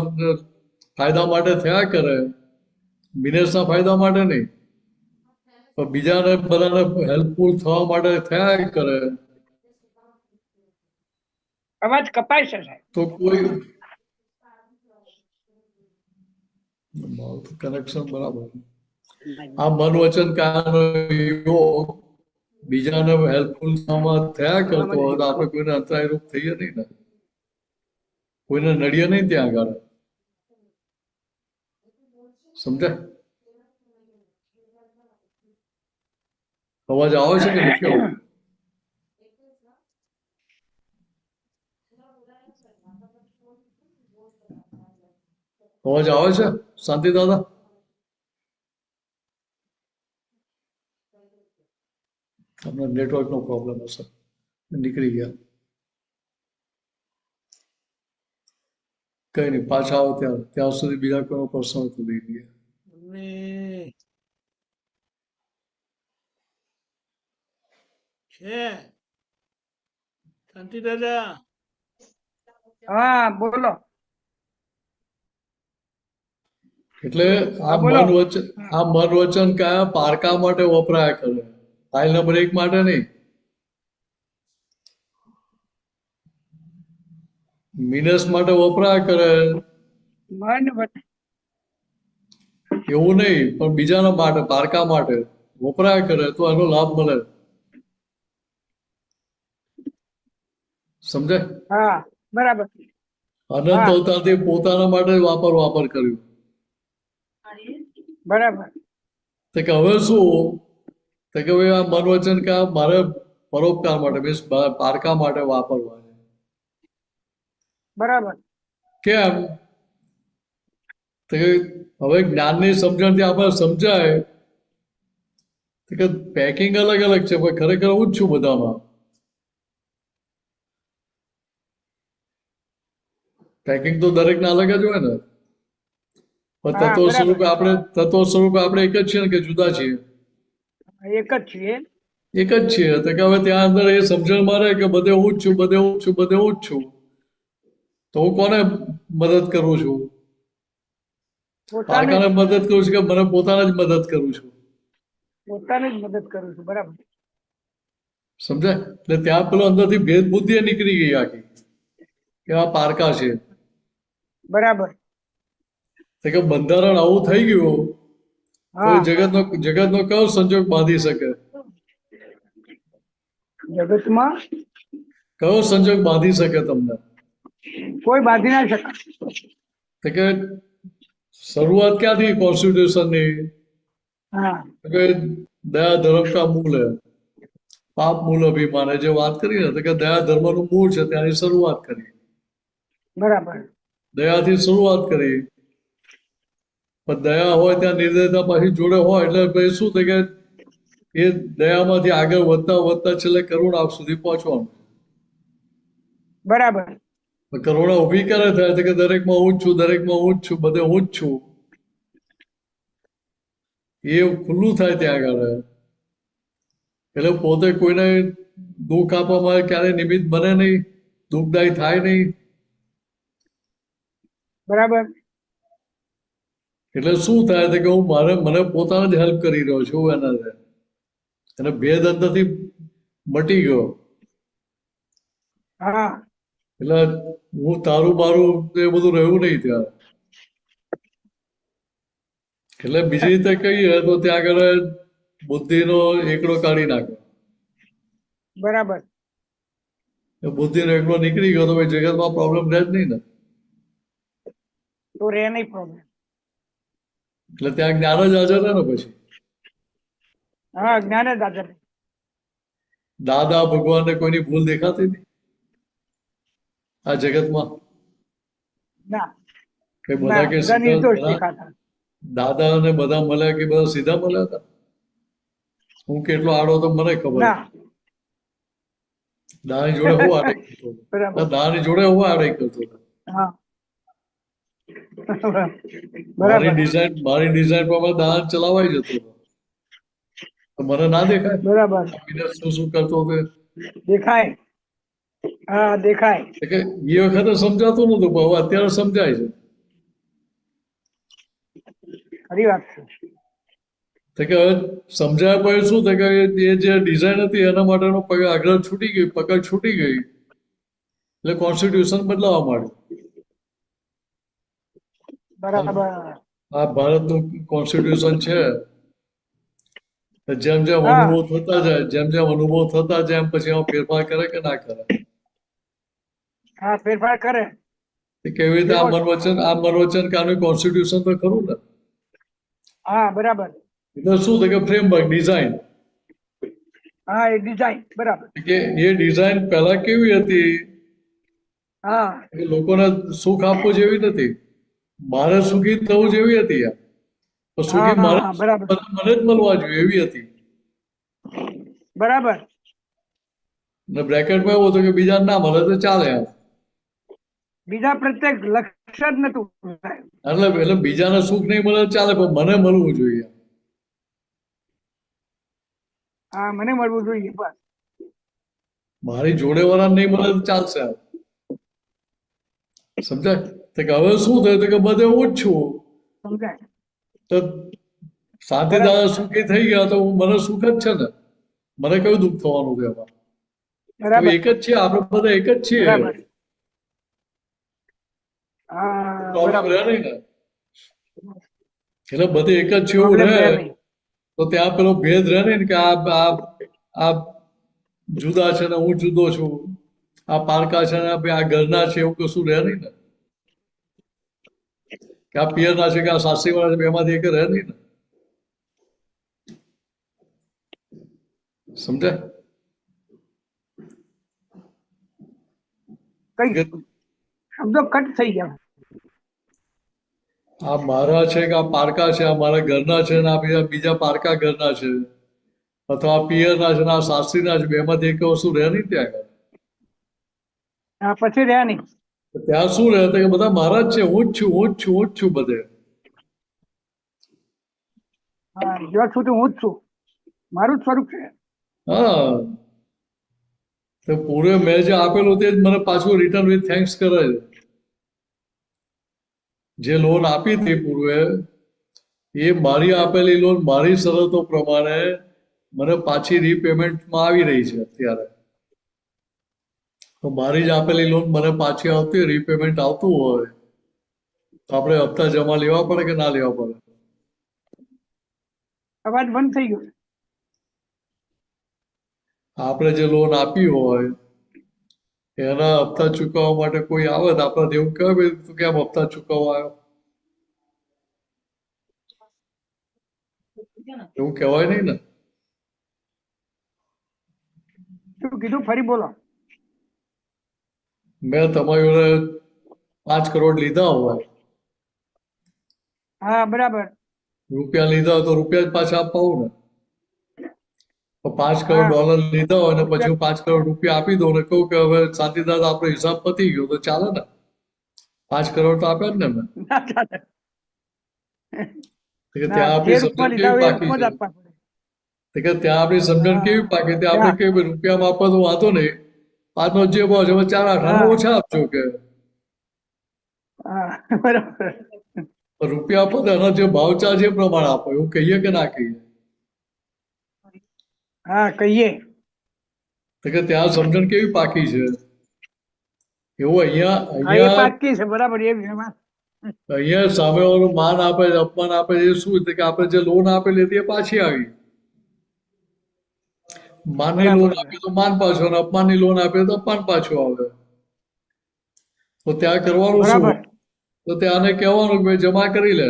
ફાયદા માટે થયા કરે, બિનેશના ફાયદા માટે નહીં. પણ બીજાને બધાને હેલ્પફુલ થવા માટે થયા કરે. અવાજ કપાય છે સાહેબ. તો કોઈ કનેક્શન બરાબર. આ મન વચન કારનો યોગ બીજાને હેલ્પફુલ થવામાં થયા કરતો હોય તો આપણે કોઈને અંતરાય રૂપ થઈએ નહીં ને, કોઈને નડીએ નહીં ત્યાં આગળ. સમજાય? અવાજ આવે છે કે નથી આવતો? અવાજ આવે છે શાંતિ દાદા? તમને નેટવર્ક નો પ્રોબ્લેમ હશે, નીકળી ગયા. કઈ નહીં, પાછા આવો ત્યાં સુધી બીજા કોઈ પ્રશ્ન તો લઈ લઈએ. છે શાંતિ દાદા? હા બોલો. એટલે આ મન વચન કયા પારકા માટે વપરાયા કરે, ફાઇલ નંબર 1 માટે નહીં. મિનસ માટે વપરાયા કરે. મન એવું નહીં, પણ બીજાના માટે, પારકા માટે વપરાય કરે તો એનો લાભ મળે. સમજાય? હા બરાબર. અનંત હા. અવતારથી પોતાના માટે વાપર કર્યું. બરાબર. તો કે હવે શું, તો કે ભાઈ આ મન વચન કે આ મારે પરોપકાર માટે, મીન્સ પારકા માટે વાપરવા છે. બરાબર. કેમ? તો કે હવે જ્ઞાનની સમજણથી આપણે સમજાય તો કે પેકિંગ અલગ અલગ છે, પણ ખરેખર હું જ છું બધામાં. પેકિંગ તો દરેકના અલગ જ હોય ને. પણ હા તત્વ બરાબર. સ્વરૂપે આપણે એક જ છીએ ને કે જુદા છીએ? એક જ છીએ. એક જ છીએ. તો કે હવે ત્યાં અંદર એ સમજણ મારે કે બધે હું જ છું, બધે હું જ છું, બધે હું જ છું, તો હું કોને મદદ કરું છું? પોતાને પારકાને મદદ કરું છું કે મને પોતાને જ મદદ કરું છું? પોતાને જ મદદ કરું છું. બરાબર. સમજાય? એટલે ત્યાં પેલો અંદરથી ભેદ બુદ્ધિ નીકળી ગઈ આખી કે આ પારકા છે. બરાબર. તો કે બંધારણ આવું થઈ ગયું તો હા. જગતનો કયો સંજોગ બાંધી શકે? જગતમાં કયો સંજોગ બાંધી શકે તમને? કોઈ બાંધી ના શકે. તો કે શરૂઆત ક્યાંથી કોન્સ્ટિટ્યુશનની? હા. તો કે દયા ધર્મ કા મૂળ હે, પાપ મૂળ અભિમાન, જે વાત કરી ને, તો કે દયા ધર્મનું મૂળ છે, ત્યાંની શરૂઆત કરી. બરાબર. દયાથી શરૂઆત કરી, પણ દયા હોય ત્યાં નિર્દયતા પાછી જોડે હોય એટલે પછી શું થાય કે એ દયામાંથી આગળ વધતા વધતા છેલ્લે કરુણા સુધી પહોંચવાનું. બરાબર. કરુણા ઊભી ક્યારે થાય? તો કે દરેકમાં હું જ છું, દરેકમાં હું જ છું, બધે હું જ છું. એ ખુલ્લું થાય ત્યાં આગળ. એટલે પોતે કોઈને દુઃખ આપવામાં ક્યારેય નિમિત્ત બને નહીં, દુઃખદાયી થાય નહીં. બરાબર. એટલે શું થાય છે કે મને પોતાને જ હેલ્પ કરી રહ્યો છું એના, અને ભેદ અંદરથી મટી ગયો. હા. એટલે હું તારું મારું એ બધું રહ્યું નહીં ત્યાં. એટલે બીજી રીતે કહીએ તો ત્યાં આગળ બુદ્ધિનો એકડો કાઢી નાખે. બરાબર. બુદ્ધિનો એકડો નીકળી ગયો તો ભાઈ જગતમાં પ્રોબ્લેમ રહે જ નહીં ને. તો રે નહીં પ્રોબ્લેમ. એટલે ત્યાં જ્ઞાન જ હાજર રહે ને પછી. હા, જ્ઞાન જ હાજર. દાદા ભગવાનને કોઈની ભૂલ દેખાતી નહીં આ જગતમાં. ના. કે ના, બધા કે બધા નિર્દોષ સીધા દેખાતા. દાદા અને બધા મળ્યા કે બધા સીધા મળ્યા હતા? હું કેટલો આડો તો મને ખબર. ના. દાની જોડે હું આડે કરતો હતો. બરાબર. દાની જોડે હું આડે કરતો હતો. હા. મારી બરાબર. ડિઝાઇન પ્રમાણે દાન ચલાવાઈ જતો હતો. તો મને ના દેખાય બરાબર. બીજા શું કરતો હતો? દેખાય. હા, દેખાય. એટલે કે એ વખતે સમજાતું નતું, પણ હવે અત્યારે સમજાય છે. ખરી વાત છે. તો કે હવે સમજાયા પછી શું થાય કે એ જે ડિઝાઇન હતી એના માટેનો આગળ છૂટી ગઈ, પકડ છૂટી ગઈ, એટલે કોન્સ્ટિટ્યુશન બદલાવા માંડ્યું. બરાબર. આ ભારતનું કોન્સ્ટિટ્યુશન છે. જેમ જેમ હા. અનુભવ થતા જાય, જેમ જેમ અનુભવ થતા જાય એમ પછી એમાં ફેરફાર કરે કે ના કરે? હા, ફેરફાર કરે. કેવી રીતે આ મન વચન કાનું કોન્સ્ટિટ્યુશન તો ખરું ને. હા, બરાબર. એટલે શું થાય કે ફ્રેમવર્ક ડિઝાઇન, હા, એ ડિઝાઇન. બરાબર. કે એ ડિઝાઇન પહેલા કેવી હતી હા. કે લોકોને સુખ આપવું જેવી નથી, મારે સુખી થવું જેવી હતી યાર. તો હા, સુખી હા, મારે હા, બરાબર. મને જ મળવા જોઈએ એવી હતી. બરાબર. અને બ્રેકેટમાં એવું હતું કે બીજા ના મળે તો ચાલે એમ. બીજા પ્રત્યેક લક્ષ્ય જ નતું. એટલે બીજાને સુખ નહીં મળે તો ચાલે, પણ મને મળવું જોઈએ. હા, મને મળવું જોઈએ. બસ. મારી જોડે વાળા નહીં મળે તો ચાલશે એમ. સમજાય? તો કે હવે શું થયું તો કે બધે હું જ છું, સમજાય. તો શાંતિ બરાબર. દાદા સુખી થઈ ગયા તો મને સુખ જ છે ને. મને કયું દુઃખ થવાનું છે એમાં? તો બરાબર. એક જ છીએ, આપણે બધા એક જ છીએ. બરાબર. હા, પ્રોબ્લેમ બરાબર. રહે નહીં ને. એટલે બધે એક જ છે એવું પ્રોબ્લેમ રહે રહે નહીં. તો ત્યાં પેલો ભેદ રહે ને કે આ જુદા છે ને હું જુદો છું, આ પારકા છે ને ભાઈ આ ઘરના છે, એવું કશું રહે નહીં ને. કે આ પિયરના છે કે આ સાસરીવાળા છે, બેમાંથી એક રહે નહીં ને. સમજાય? કઈ શબ્દો કટ થઈ ગયા. આ મારા છે કે આ પારકા છે, આ મારા ઘરના છે ને આ બીજા પારકા ઘરના છે, અથવા આ પિયરના છે ને આ સાસરીના છે, બેમાંથી એક વસ્તુ રહે નહીં ત્યાં આગળ. હા, પછી રહ્યા નહીં. ત્યાં શું રહે કે બધા મારા જ છે, હું જ છું, હું જ છું, હું જ છું બધે. હા, જ્યાં સુધી હું જ છું, મારું જ સ્વરૂપ છે. હા, તો પૂરે મેં જે આપેલું તે જ મને પાછું રિટર્ન વિથ થેન્ક્સ કરે છે. જે લોન આપી હતી પૂર્વે એ મારી આપેલી લોન મારી શરતો પ્રમાણે મને પાછી રીપેમેન્ટમાં આવી રહી છે અત્યારે. તો મારી જ આપેલી લોન મને પાછી આવતી હોય, રીપેમેન્ટ આવતું હોય તો આપણે હપ્તા જમા લેવા પડે કે ના લેવા પડે? અવાજ બંધ થઈ ગયો. આપણે જે લોન આપી હોય એના હપ્તા ચૂકવવા માટે કોઈ આવે તો આપણે એવું કહેવાય ભાઈ તું કેમ હપ્તા ચૂકવવા આવ્યો? એવું કહેવાય નહીં ને. શું કીધું ફરી બોલો. મેં તમારી જોડે 5 કરોડ લીધા હોય, હા, બરાબર. રૂપિયા લીધા હોય તો રૂપિયા જ પાછા આપવા આવું ને. તો 5 કરોડ હા. ડોલર લીધા હોય ને પછી હું 5 કરોડ રૂપિયા આપી દઉં ને કહું કે હવે શાંતિદાસ આપણો હિસાબ પતી ગયો તો ચાલે ને? 5 કરોડ તો આપ્યા જ ને મેં. ના ચાલે. તો કે ના, ત્યાં જે આપણી રૂપમાં સમજણ લીધા કેવી હોય એ પાકી રૂપમાં જ છે? આપવા પડે. તો કે ત્યાં આપણી સમજણ હા. કેવી પાકી? ત્યાં આપણે કેવી ભાઈ રૂપિયામાં આપવા તો વાંધો નહીં, 5નો જે ભાવ છે એમાં 4 આઠાના હા. ઓછા આપજો કે. હા, બરાબર. તો રૂપિયા આપો તો એનો જે ભાવ ચાર્જ એ પ્રમાણે આપો, એવું કહીએ કે ના કહીએ? હા, કહીએ. તો કે ત્યાં સમજણ કેવી પાકી છે? એવું અહીંયા હા, એ અહીંયા પાકી છે, બરાબર. એ એમાં અહીંયા સામેવાળું માન આપે છે, અપમાન આપે છે, એ શું છે કે આપણે જે લોન આપેલી હતી એ પાછી આવી. માનની લોન બરાબર. આપી તો માન પાછું, અને અપમાનની લોન આપી તો અપમાન પાછું આવે. તો ત્યાં કરવાનું શું? બરાબર. તો ત્યાંને કહેવાનું કે ભાઈ જમા કરી લે.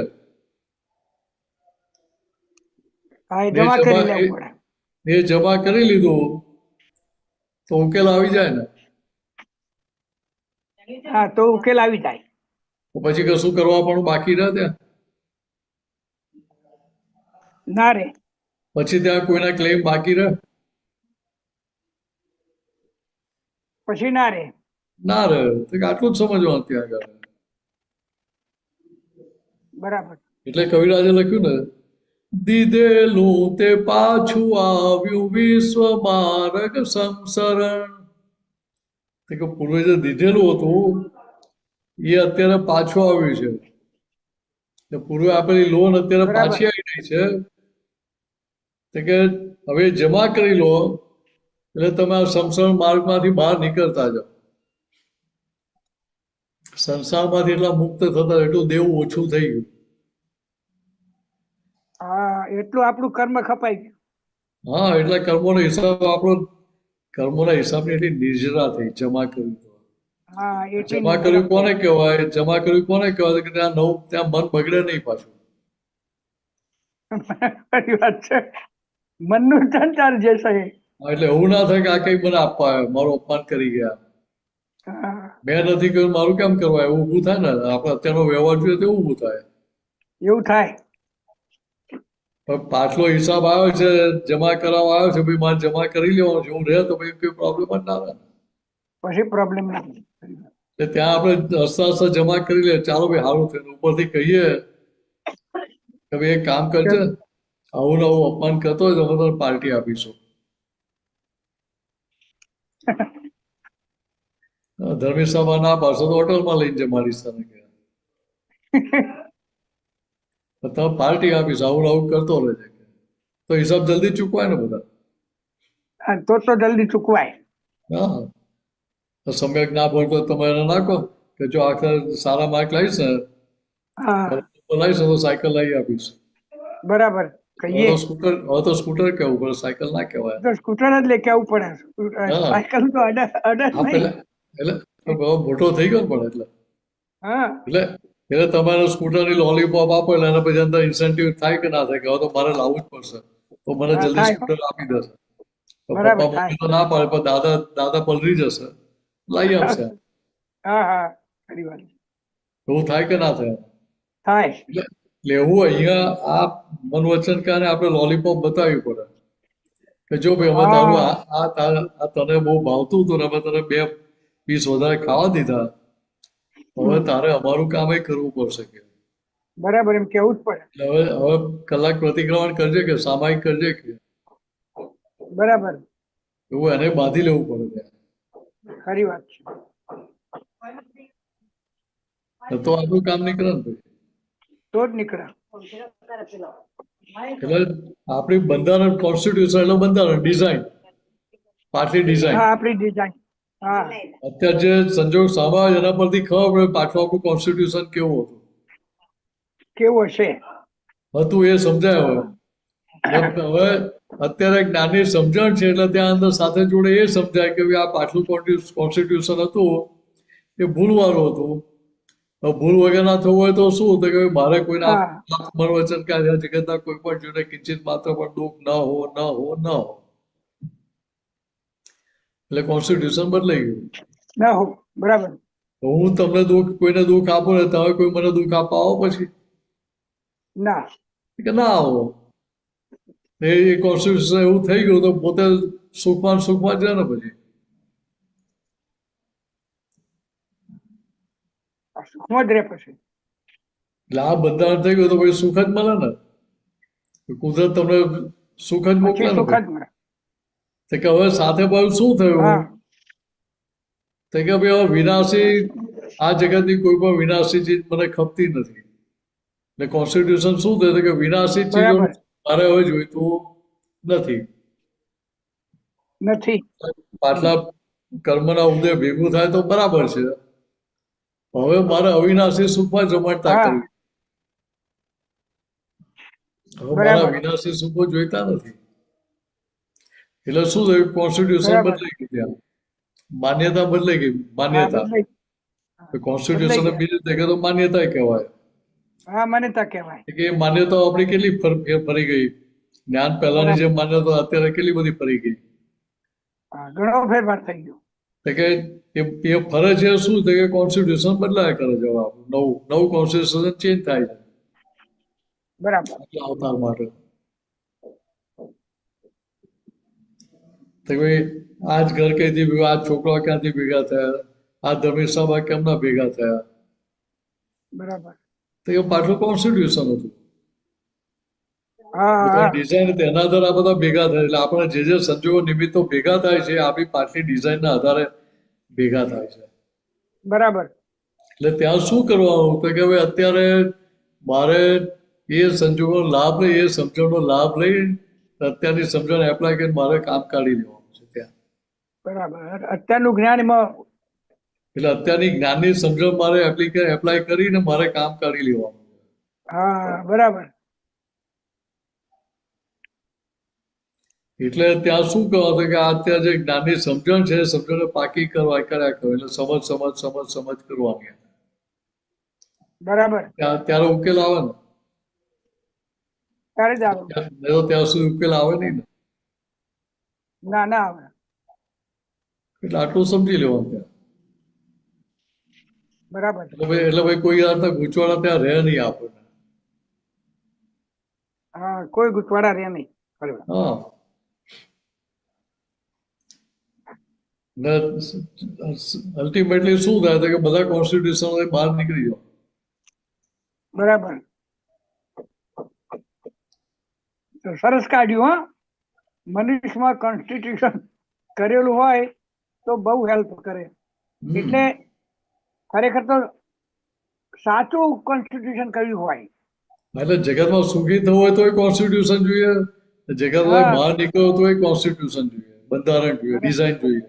હા, એ ને જમા કરી લેવું પડે. એ જમા કરી લીધું તો ઉકેલ આવી જાય ને. હા, તો ઉકેલ આવી જાય. તો પછી કશું કરવા પણ બાકી રહે ત્યાં? ના રે. પછી ત્યાં કોઈના ક્લેમ બાકી રહે? પછી ના રે. ના રહે. તો કે આટલું જ સમજવાનું ત્યાં આગળ. બરાબર. એટલે કવિરાજે લખ્યું ને, દીધેલું તે પાછું આવ્યું વિશ્વ માર્ગ સંસરણ. તે કે પૂર્વે જે દીધેલું હતું એ અત્યારે પાછું આવ્યું છે. ને પૂર્વે આપેલી લોન અત્યારે બરાબર. પાછી આવી રહી છે. તે કે હવે જમા કરી લો એટલે તમે આ સંસરણ માર્ગમાંથી બહાર નીકળતા જાઓ. સંસારમાંથી એટલા મુક્ત થતા એટલું દેવું ઓછું થઈ ગયું. હા, એટલું આપણું કર્મ ખપાઈ ગયું. હા, એટલે કર્મોનો હિસાબ આપણો કર્મોના હિસાબની એટલી નિર્જરા થઈ જમા કર્યું તો. હા, એટલી જમા કર્યું કોને કહેવાય? જમા કર્યું કોને કહેવાય? કે ત્યાં ત્યાં મન બગડે નહીં પાછું. ખરી વાત છે. મનનું સંચાર જે છે એ. હા, એટલે એવું ના થાય કે આ કઈ મને આપવા આવ્યો, મારું અપમાન કરી ગયા. હા, મેં નથી કર્યું મારું કેમ કરવા? એવું ઊભું થાય ને. આપણે અત્યારનો વ્યવહાર જોઈએ તો એવું ઊભું થાય. એવું થાય. પણ પાછલો હિસાબ આવ્યો છે, જમા કરાવવા આવ્યો છે, ભાઈ મારે જમા કરી લેવાનું છે, હું રહે તો ભાઈ કોઈ પ્રોબ્લેમ જ ના રહે. પછી પ્રોબ્લેમ ના. એટલે ત્યાં આપણે હસતા હસતા જમા કરી લે, ચાલો ભાઈ સારું થયું. ઉપરથી કહીએ કે ભાઈ એક કામ કરજે, આવું ને આવું અપમાન કરતો હોય તો અમે તને પાર્ટી આપીશું. ધર્મી સભા ના પાડશો તો હોટલમાં લઈને જમાડીશ તને કે. તમે પાર્ટી આપીશ, આવું ને આવું કરતો રહેજે. તો હિસાબ જલ્દી ચૂકવાય ને બધા. હા, તો જલ્દી ચૂકવાય. હા, તો સમ્યક ના બોલતો તમે એને નાખો કે જો આખરે સારા માર્ક લાવીશ ને હા, બોલાવીશ તો સાયકલ લાવી આપીશ. બરાબર કહીએ હવે તો સ્કૂટર કહેવું પડે, સાયકલ ના કહેવાય. તો સ્કૂટર જ લઈ કેવું પડે હા. સાયકલ તો અડસ હા નહીં. એટલે હવે મોટો થઈ ગયો ને પણ એટલે હા એટલે તમારે સ્કૂટરની લોલીપોપ આપો એટલે એના પછી અંદર ઇન્સેન્ટિવ થાય કે ના થાય કે હવે તો મારે લાવવું જ પડશે, તો મને હા, જલ્દી થાય. સ્કૂટર આપી દેશે. તો બરાબર પપ્પા થાય. મમ્મી તો ના પાડે, પણ દાદા પલરી જશે, લાવી આપશે. હા હા ખરી વાત એવું થાય કે ના થાય? થાય. એટલે એવું અહીંયા આ મન વચન કાને આપણે લોલીપોપ બતાવવી પડે કે જો ભાઈ અમે તારું આ તને બહુ ભાવતું હતું ને અમે તને 2 પીસ વધારે ખાવા દીધા, હવે તારે અમારું કામ કરવું પડશે કે બરાબર એમ કેવું જ પડે. એટલે હવે કલાક પ્રતિક્રમણ કરજે કે સામાયિક કરજે કે બરાબર એવું એને બાંધી લેવું પડે ત્યાં. ખરી વાત છે. તો આપણું કામ નીકળે ને ભાઈ. તો જ નીકળે. એટલે આપણી બંધારણ કોન્સ્ટિટ્યુશન એટલે બંધારણ ડિઝાઇન, પાટલી ડિઝાઇન. હા આપણી ડિઝાઇન. હા અત્યારે જે સંજોગ સામે આવે એના પરથી ખબર પડે પાછું આપણું કોન્સ્ટિટ્યુશન કેવું હતું. કેવું હશે. હતું એ સમજાય હવે. હવે અત્યારે જ્ઞાનની સમજણ છે એટલે ત્યાં અંદર સાથે જોડે એ સમજાય કે ભાઈ આ પાછલું કોન્સ્ટિટ્યુશન હતું એ ભૂલવાળું હતું. હવે ભૂલ વગર ના થવું હોય તો શું તો કે મારે કોઈના હા મન વચન કાઢ્યા જગતના કોઈ પણ જોડે કિંચિત માત્ર પણ દુઃખ ન હો. એટલે કોન્સ્ટિટ્યુશન બદલાઈ ગયું. ના હો બરાબર. તો હું તમને કોઈને દુઃખ આપું ને તમે કોઈ મને દુઃખ આપવા આવો પછી ના કે ના આવો. એ કોન્સ્ટિટ્યુશન એવું થઈ ગયું તો પોતે સુખમાં જ રહે ને પછી. સુખમાં જ રહે પછી. એટલે આ બંધારણ થઈ ગયું તો પછી સુખ જ મળે ને. કુદરત તમને સુખ જ મોકલે પછી ને સુખ જ મળે. તો કે હવે સાથે પાછું શું થયું હા તો કે ભાઈ હવે વિનાશી આ જગતની કોઈ પણ વિનાશી ચીજ મને ખપતી નથી. એટલે કોન્સ્ટિટ્યુશન શું થયું કે વિનાશી ચીજો બરાબર મારે હવે જોઈતું નથી. નથી. પાછલા કર્મના ઉદય ભેગું થાય તો બરાબર છે. હવે મારે અવિનાશી સુખમાં જમાડતા હા કરવી. હવે મારા બરાબર વિનાશી સુખો જોઈતા નથી. એટલે શું થયું કોન્સ્ટિટ્યુશન બરાબર. બદલાઈ ગયું ત્યાં. માન્યતા બદલાઈ ગઈ. હા માન્યતા બદલાઈ કોન્સ્ટિટ્યુશન ગયા. બીજી જગ્યાએ તો માન્યતા કહેવાય. હા માન્યતા કહેવાય. કે એ માન્યતાઓ આપણી કેટલી ફરી ગઈ. જ્ઞાન પહેલાની જે બરાબર. માન્યતા અત્યારે કેટલી બધી ફરી ગઈ. હા ઘણો ફેરફાર થઈ ગયો. તો કે એ ફરે છે શું છે કે કોન્સ્ટિટ્યુશન બદલાયા કરે છે. નવું કોન્સ્ટિટ્યુશન ચેન્જ થાય છે બરાબર આટલા અવતાર માટે. તો ભાઈ આ જ ઘર કઈથી ભેગા, આ છોકરા ક્યાંથી ભેગા થયા, આ ધર્મી સભા કેમના ભેગા થયા, બરાબર. તો એ પાછું કોન્સ્ટિટ્યુશન હતું. હા હા ડિઝાઇન તેના આધારે આ બધા ભેગા થાય એટલે આપણે જે સંજોગો નિમિત્તો ભેગા થાય છે આપણી પાછલી ડિઝાઇનના આધારે ભેગા થાય છે. બરાબર. એટલે ત્યાં શું કરવાનું તો કે હવે અત્યારે મારે એ સંજોગોનો લાભ લઈ એ સમજણનો લાભ લઈ અત્યારની સમજણ એપ્લાય કરીને મારે કામ કાઢી લેવાનું છે ત્યાં. બરાબર. અત્યારનું જ્ઞાન એમાં. એટલે અત્યારની જ્ઞાનની સમજણ મારે એપ્લાય કરીને મારે કામ કાઢી લેવાનું. હા બરાબર. એટલે ત્યાં શું કહેવાતું કે આ અત્યારે જે જ્ઞાનની સમજણ છે સમજણને પાકી કર્યા કરો એટલે સમજ કરવાની. બરાબર. ત્યારે ઉકેલ આવે ને. ત્યારે જ આવે. ત્યાં સુધી ઉકેલ આવે નહીં ને. ના ના આવે. એટલે આટલું સમજી લેવાનું ત્યાં. બરાબર. એટલે ભાઈ કોઈ યાર ગૂંચવાડા ત્યાં રહે નહીં આપણને. હા કોઈ ગુચવાડા રહે નહીં. હા. અલ્ટિમેટલી શું થાય કે બધા કોન્સ્ટિટ્યુશન બહાર નીકળી જાવ. બરાબર. તો સરસ કાઢ્યું હા. મનીષમાં કોન્સ્ટિટ્યુશન કરેલું હોય તો બહુ હેલ્પ કરે. એટલે ખરેખર તો સાચું કોન્સ્ટિટ્યુશન કર્યું હોય. એટલે જગતમાં સુખી થવું હોય તો કોન્સ્ટિટ્યુશન જોઈએ, જગતમાં બહાર નીકળવું તો કોન્સ્ટિટ્યુશન જોઈએ, બંધારણ જોઈએ, ડિઝાઇન જોઈએ.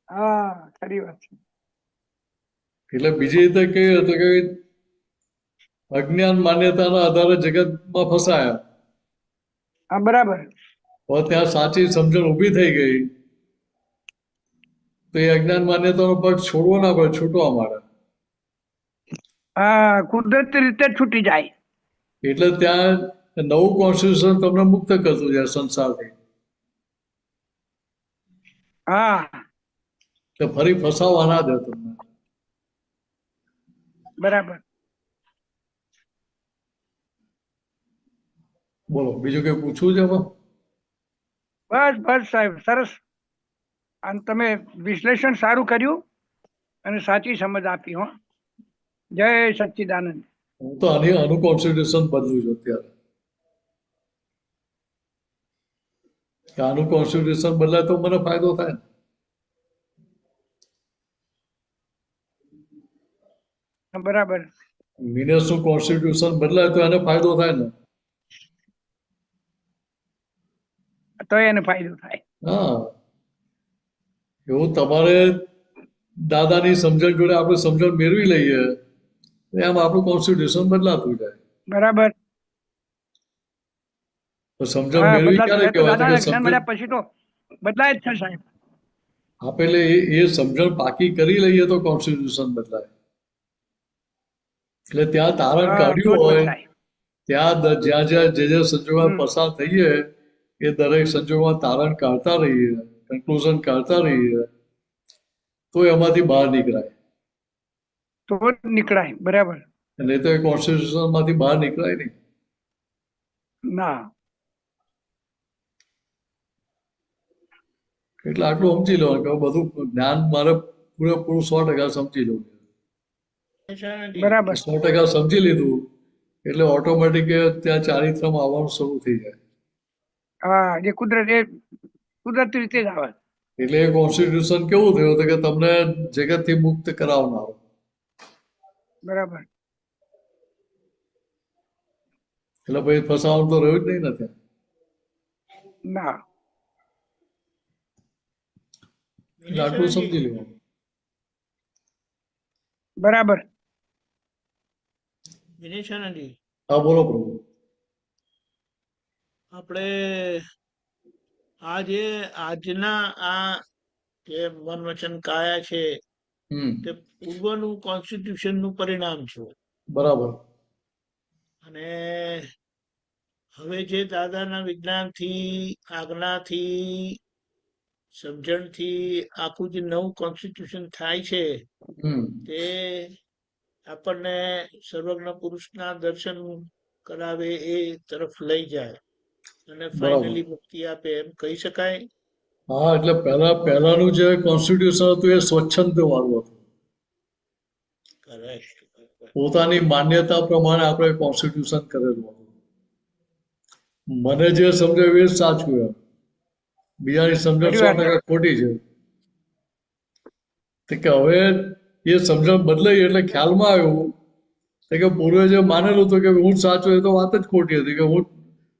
હા ખરી વાત છે. એટલે બીજી રીતે કહીએ તો કે અજ્ઞાન માન્યતાના આધારે જગતમાં ફસાયા. હા બરાબર. હવે ત્યાં સાચી સમજણ ઊભી થઈ ગઈ તો એ અજ્ઞાન માન્યતાનો પગ છોડવો ના પડે, છૂટવા માંડે. હા, કુદરતી રીતે જ છૂટી જાય. એટલે ત્યાં નવું કોન્સ્ટિટ્યુશન તમને મુક્ત કરતું જાય સંસારથી. હા કે ફરી ફસાવા ના દે તમને. બરાબર. બોલો, બીજું કઈ પૂછવું છે એમાં? બસ બસ સાહેબ, સરસ. અને તમે વિશ્લેષણ સારું કર્યું અને સાચી સમજ આપી. હો, જય સચ્ચિદાનંદ. હું તો આનું કોન્સ્ટિટ્યુશન બદલું છું અત્યારે. કે આનું કોન્સ્ટિટ્યુશન બદલાય તો મને ફાયદો થાય ને. બરાબર. મિનેસનું કોન્સ્ટિટ્યુશન બદલાય તો એને ફાયદો થાય ને. તો એને ફાયદો થાય. હા, એવું તમારે દાદાની સમજણ જોડે આપણે સમજણ મેળવી લઈએ એમ આપણું કોન્સ્ટિટ્યુશન બદલાતું જાય. બરાબર. તો સમજણ હા, મેળવી બદલાતું ક્યારે જાય. તો કહેવાય? તો કે દાદાના દર્શન સમજણ મળ્યા પછી તો બદલાય જ છે સાહેબ. આપણે એ સમજણ પાકી કરી લઈએ તો કોન્સ્ટિટ્યુશન બદલાય. એટલે ત્યાં તારણ હા, તો કાઢ્યું જ હોય, બદલાય. ત્યાં જ્યાં જ્યાં જે સંજોગોમાં હમ. પસાર થઈએ એ દરેક સંજોગોમાં તારણ કાઢતા રહીએ, કન્ક્લુઝન કાઢતા રહીએ તો એમાંથી બહાર નીકળાય. તો જ નીકળાય. બરાબર. નહીં તો એ કોન્સ્ટિટ્યુશન માંથી બહાર નીકળાય નહીં. ના. એટલે આટલું સમજી લો કે બધું જ્ઞાન મારે પૂરેપૂરું 100% સમજી લઉં. બરાબર. 100% સમજી લીધું એટલે ઓટોમેટિક ત્યાં ચારિત્રમાં આવવાનું શરૂ થઈ જાય. હા, એ કુદરતી રીતે જ આવે. એટલે એ કોન્સ્ટિટ્યુશન કેવું થયું હતું કે તમને જગતથી મુક્ત કરાવનાર. બરાબર. એટલે પછી ફસાવાનું તો રહ્યું જ નહીં ને ત્યાં. ના. એટલે આટલું સમજી લેવાનું. બરાબર. વિનેશાનંદજી, હા, બોલો પ્રભુ. આપણે આજના આ જે મન વચન કાયા છે તે પૂર્વનું કોન્સ્ટિટ્યુશન નું પરિણામ છે. બરાબર. અને હવે જે દાદાના વિજ્ઞાનથી, આજ્ઞાથી, સમજણથી આખું જે નવું કોન્સ્ટિટ્યુશન થાય છે તે આપણને સર્વજ્ઞ પુરુષના દર્શન કરાવે એ તરફ લઈ જાય અને ફાઇનલી મુક્તિ આપે એમ કહી શકાય. હા, એટલે પહેલાનું જે કોન્સ્ટિટ્યુશન હતું એ સ્વચ્છંદ વાળું હતું. કરેક્ટ. પોતાની માન્યતા પ્રમાણે આપણે કોન્સ્ટિટ્યુશન કરેલું હતું. મને જે સમજાયું એ જ સાચું એમ. બીજાની સમજણ 100% ખોટી છે. કે હવે એ સમજણ બદલાઈ એટલે ખ્યાલમાં આવ્યું કે પૂર્વે જે માનેલું હતું કે હું જ સાચો, એ તો વાત જ ખોટી હતી. કે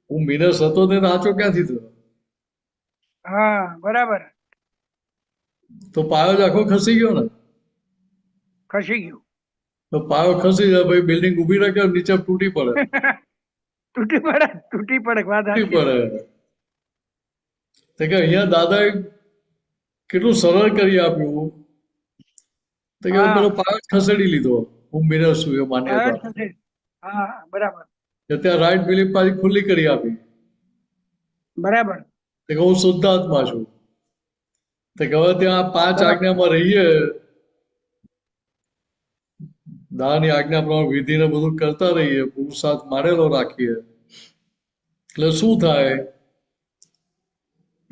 હું મિનસ હતો ને સાચો ક્યાંથી થયો? હા, બરાબર. તો પાયો જ આખો ખસી ગયો ને. ખસી ગયું. તો પાયો ખસી જાય ભાઈ, બિલ્ડિંગ ઊભી રાખે નીચે તૂટી પડે. તૂટી પડે. વાત તૂટી સાચી. પડે. તો કે અહીંયા દાદાએ કેટલું સરળ કરી આપ્યું. તો કે પેલો પાયો જ ખસેડી લીધો. હું મિનસ છું એ માન્યતા. હા, બરાબર. ત્યાં રાઈટ બિલીફ પાછી ખુલ્લી કરી આપી. બરાબર. તો કે હું શુદ્ધ આત્મા છું. તો કે હવે ત્યાં 5 આજ્ઞામાં રહીએ, દાદાની આજ્ઞા પ્રમાણે વિધિને બધું કરતા રહીએ, પુરુષાર્થ મારેલો રાખીએ, એટલે શું થાય?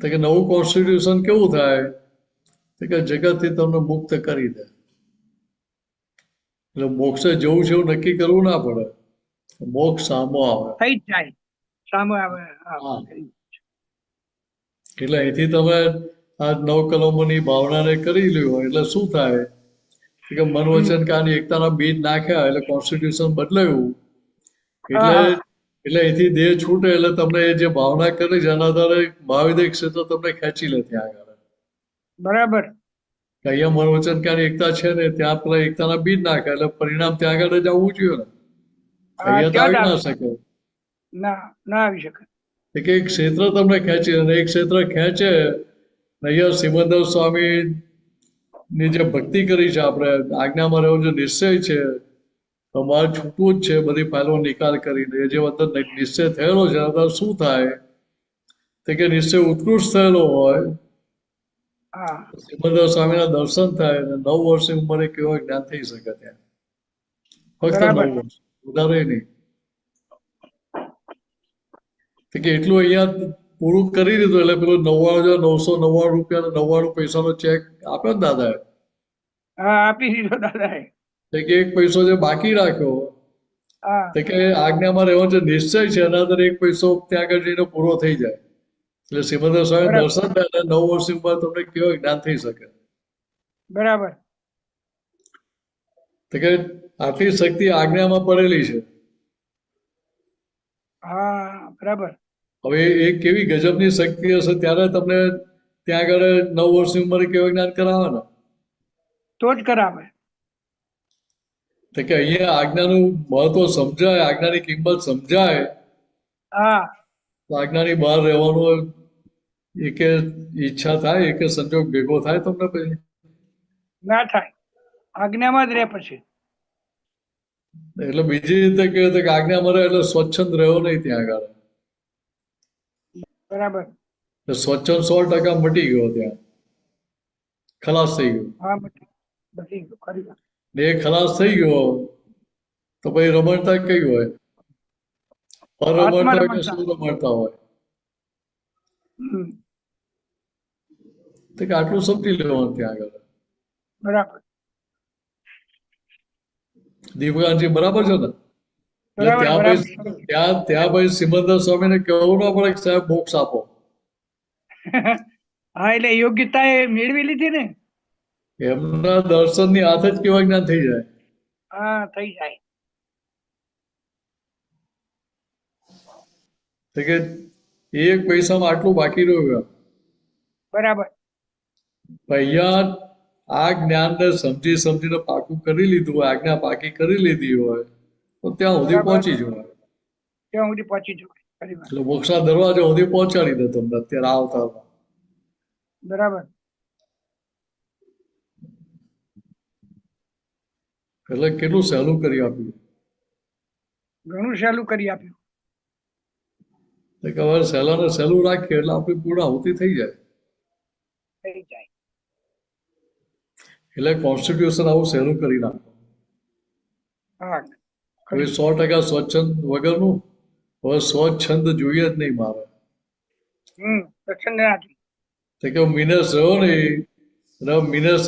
તો કે નવું કોન્સ્ટિટ્યુશન કેવું થાય? તો કે જગતથી તમને મુક્ત કરી દે. એટલે મોક્ષે જવું છે એવું નક્કી કરવું ના પડે. મોક્ષ સામો આવે. થઈ જ જાય. સામે આવે. એટલે અહીંથી તમે આ 9 કલમોની ભાવનાને કરી લ્યો એટલે શું થાય કે મન વચન કાની એકતાના બીજ નાખ્યા એટલે કોન્સ્ટિટ્યુશન બદલાયું. એટલે અહીંથી દેહ છૂટે એટલે તમને એ જે ભાવના કરી છે એના આધારે મહાવિદ્ય ક્ષેત્ર તમને ખેંચી લે ત્યાં આગળ. બરાબર. અહીંયા મન વચન કાની એકતા છે ને ત્યાં પેલા એકતાના બીજ નાખ્યા એટલે પરિણામ ત્યાં આગળ જ આવવું જોઈએ ને. અહીંયા તો ત્યાં જ આવી ના આવે. શકે. ના આવી શકે. કે એક ક્ષેત્ર તમને ખેંચી અને એક ક્ષેત્ર ખેંચે ને અહીંયા સિમંદર સ્વામી ની જે ભક્તિ કરી છે આપણે આજ્ઞામાં રહેવો જે નિશ્ચય છે તો મારે છૂટવું જ છે બધી ફાઇલો નિકાલ કરીને એ જે અંદર નિશ્ચય થયેલો છે અંદર શું થાય તે કે નિશ્ચય ઉત્કૃષ્ટ થયેલો હોય હા સિમંદર સ્વામીના દર્શન થાય અને 9 વર્ષની ઉંમરે કેવો જ્ઞાન થઈ શકે ત્યાં ફક્ત 9 બરાબર. વર્ષ વધારે નહીં તો કે એટલું અહીંયા પૂરું કરી દીધું એટલે પેલું 99,999 રૂપિયા 99 પૈસાનો ચેક આપ્યો ને દાદાએ હા આપી દીધો દાદાએ. તો કે એક પૈસો જે બાકી રાખ્યો હા તો કે આજ્ઞામાં રહેવાનો જે નિશ્ચય છે એના અંદર એક પૈસો ત્યાં આગળ જઈને પૂરો થઈ જાય એટલે સિમંદર સ્વામી બરાબર. દર્શન થાય એટલે 9 વર્ષની ઉંમર તમને કેવો જ્ઞાન થઈ શકે બરાબર. તો કે આટલી શક્તિ આજ્ઞામાં પડેલી છે હા બરાબર. હવે એ કેવી ગજબની શક્તિ હશે ત્યારે તમને ત્યાં આગળ 9 વર્ષની ઉંમરે કેવું જ્ઞાન કરાવે ને તો જ કરાવે. તો કે અહીંયા આજ્ઞાનું મહત્વ સમજાય આજ્ઞાની કિંમત સમજાય હા તો આજ્ઞાની બહાર રહેવાનું એકે ઈચ્છા થાય એકે સંજોગ ભેગો થાય તમને પછી ના થાય. આજ્ઞામાં જ રહે પછી. એટલે બીજી રીતે કહે કે આજ્ઞામાં રહે એટલે સ્વચ્છંદ રહ્યો નહીં ત્યાં આગળ બરાબર. એટલે સ્વચ્છંદ 100% મટી ગયો ત્યાં ખલાસ થઈ ગયો હા બધી ખરી વાત. ને એ ખલાસ થઈ ગયો તો પછી રમણતા કઈ હોય અરમણતા હોય કે શું રમણતા હોય હમ, તો કે આટલું સમજી લેવાનું ત્યાં આગળ બરાબર. દીપકાંતજી બરાબર છે ને એટલે બરાબર ત્યાં બરાબર. પછી ત્યાં પછી સિમંદર સ્વામીને કહેવું ના પડે કે સાહેબ મોક્ષ આપો હા એટલે યોગ્યતા એ મેળવી લીધી ને. એમના દર્શનની હાથ જ કેવા જ્ઞાન થઈ જાય હા થઈ જાય. તો કે એક પૈસામાં આટલું બાકી રહ્યું બરાબર. અહીંયા આ જ્ઞાનને સમજી સમજીને પાકું કરી લીધું હોય આજ્ઞા પાકી કરી લીધી હોય તો ત્યાં સુધી બરાબર. પહોંચી જવાય ત્યાં સુધી પહોંચી જવાય. ખરી વાત. એટલે મોક્ષના દરવાજા સુધી પહોંચાડી દે તમને અત્યારે આવતા બરાબર. એટલે કેટલું સહેલું કરી આપ્યું ઘણું સહેલું કરી આપ્યું. તો કે હવે સહેલાને સહેલું રાખીએ એટલે આપણી પૂર્ણાહુતિ થઈ જાય થઈ જાય. એટલે કોન્સ્ટિટ્યુશન આવું સહેલું કરી નાખો હા હવે 100% સ્વચ્છંદ વગરનું હવે સ્વચ્છંદ જોઈએ જ નહીં મારે પ્રસન્ન નથી. તો કે મિનસ રહ્યો નહીં અને મિનસ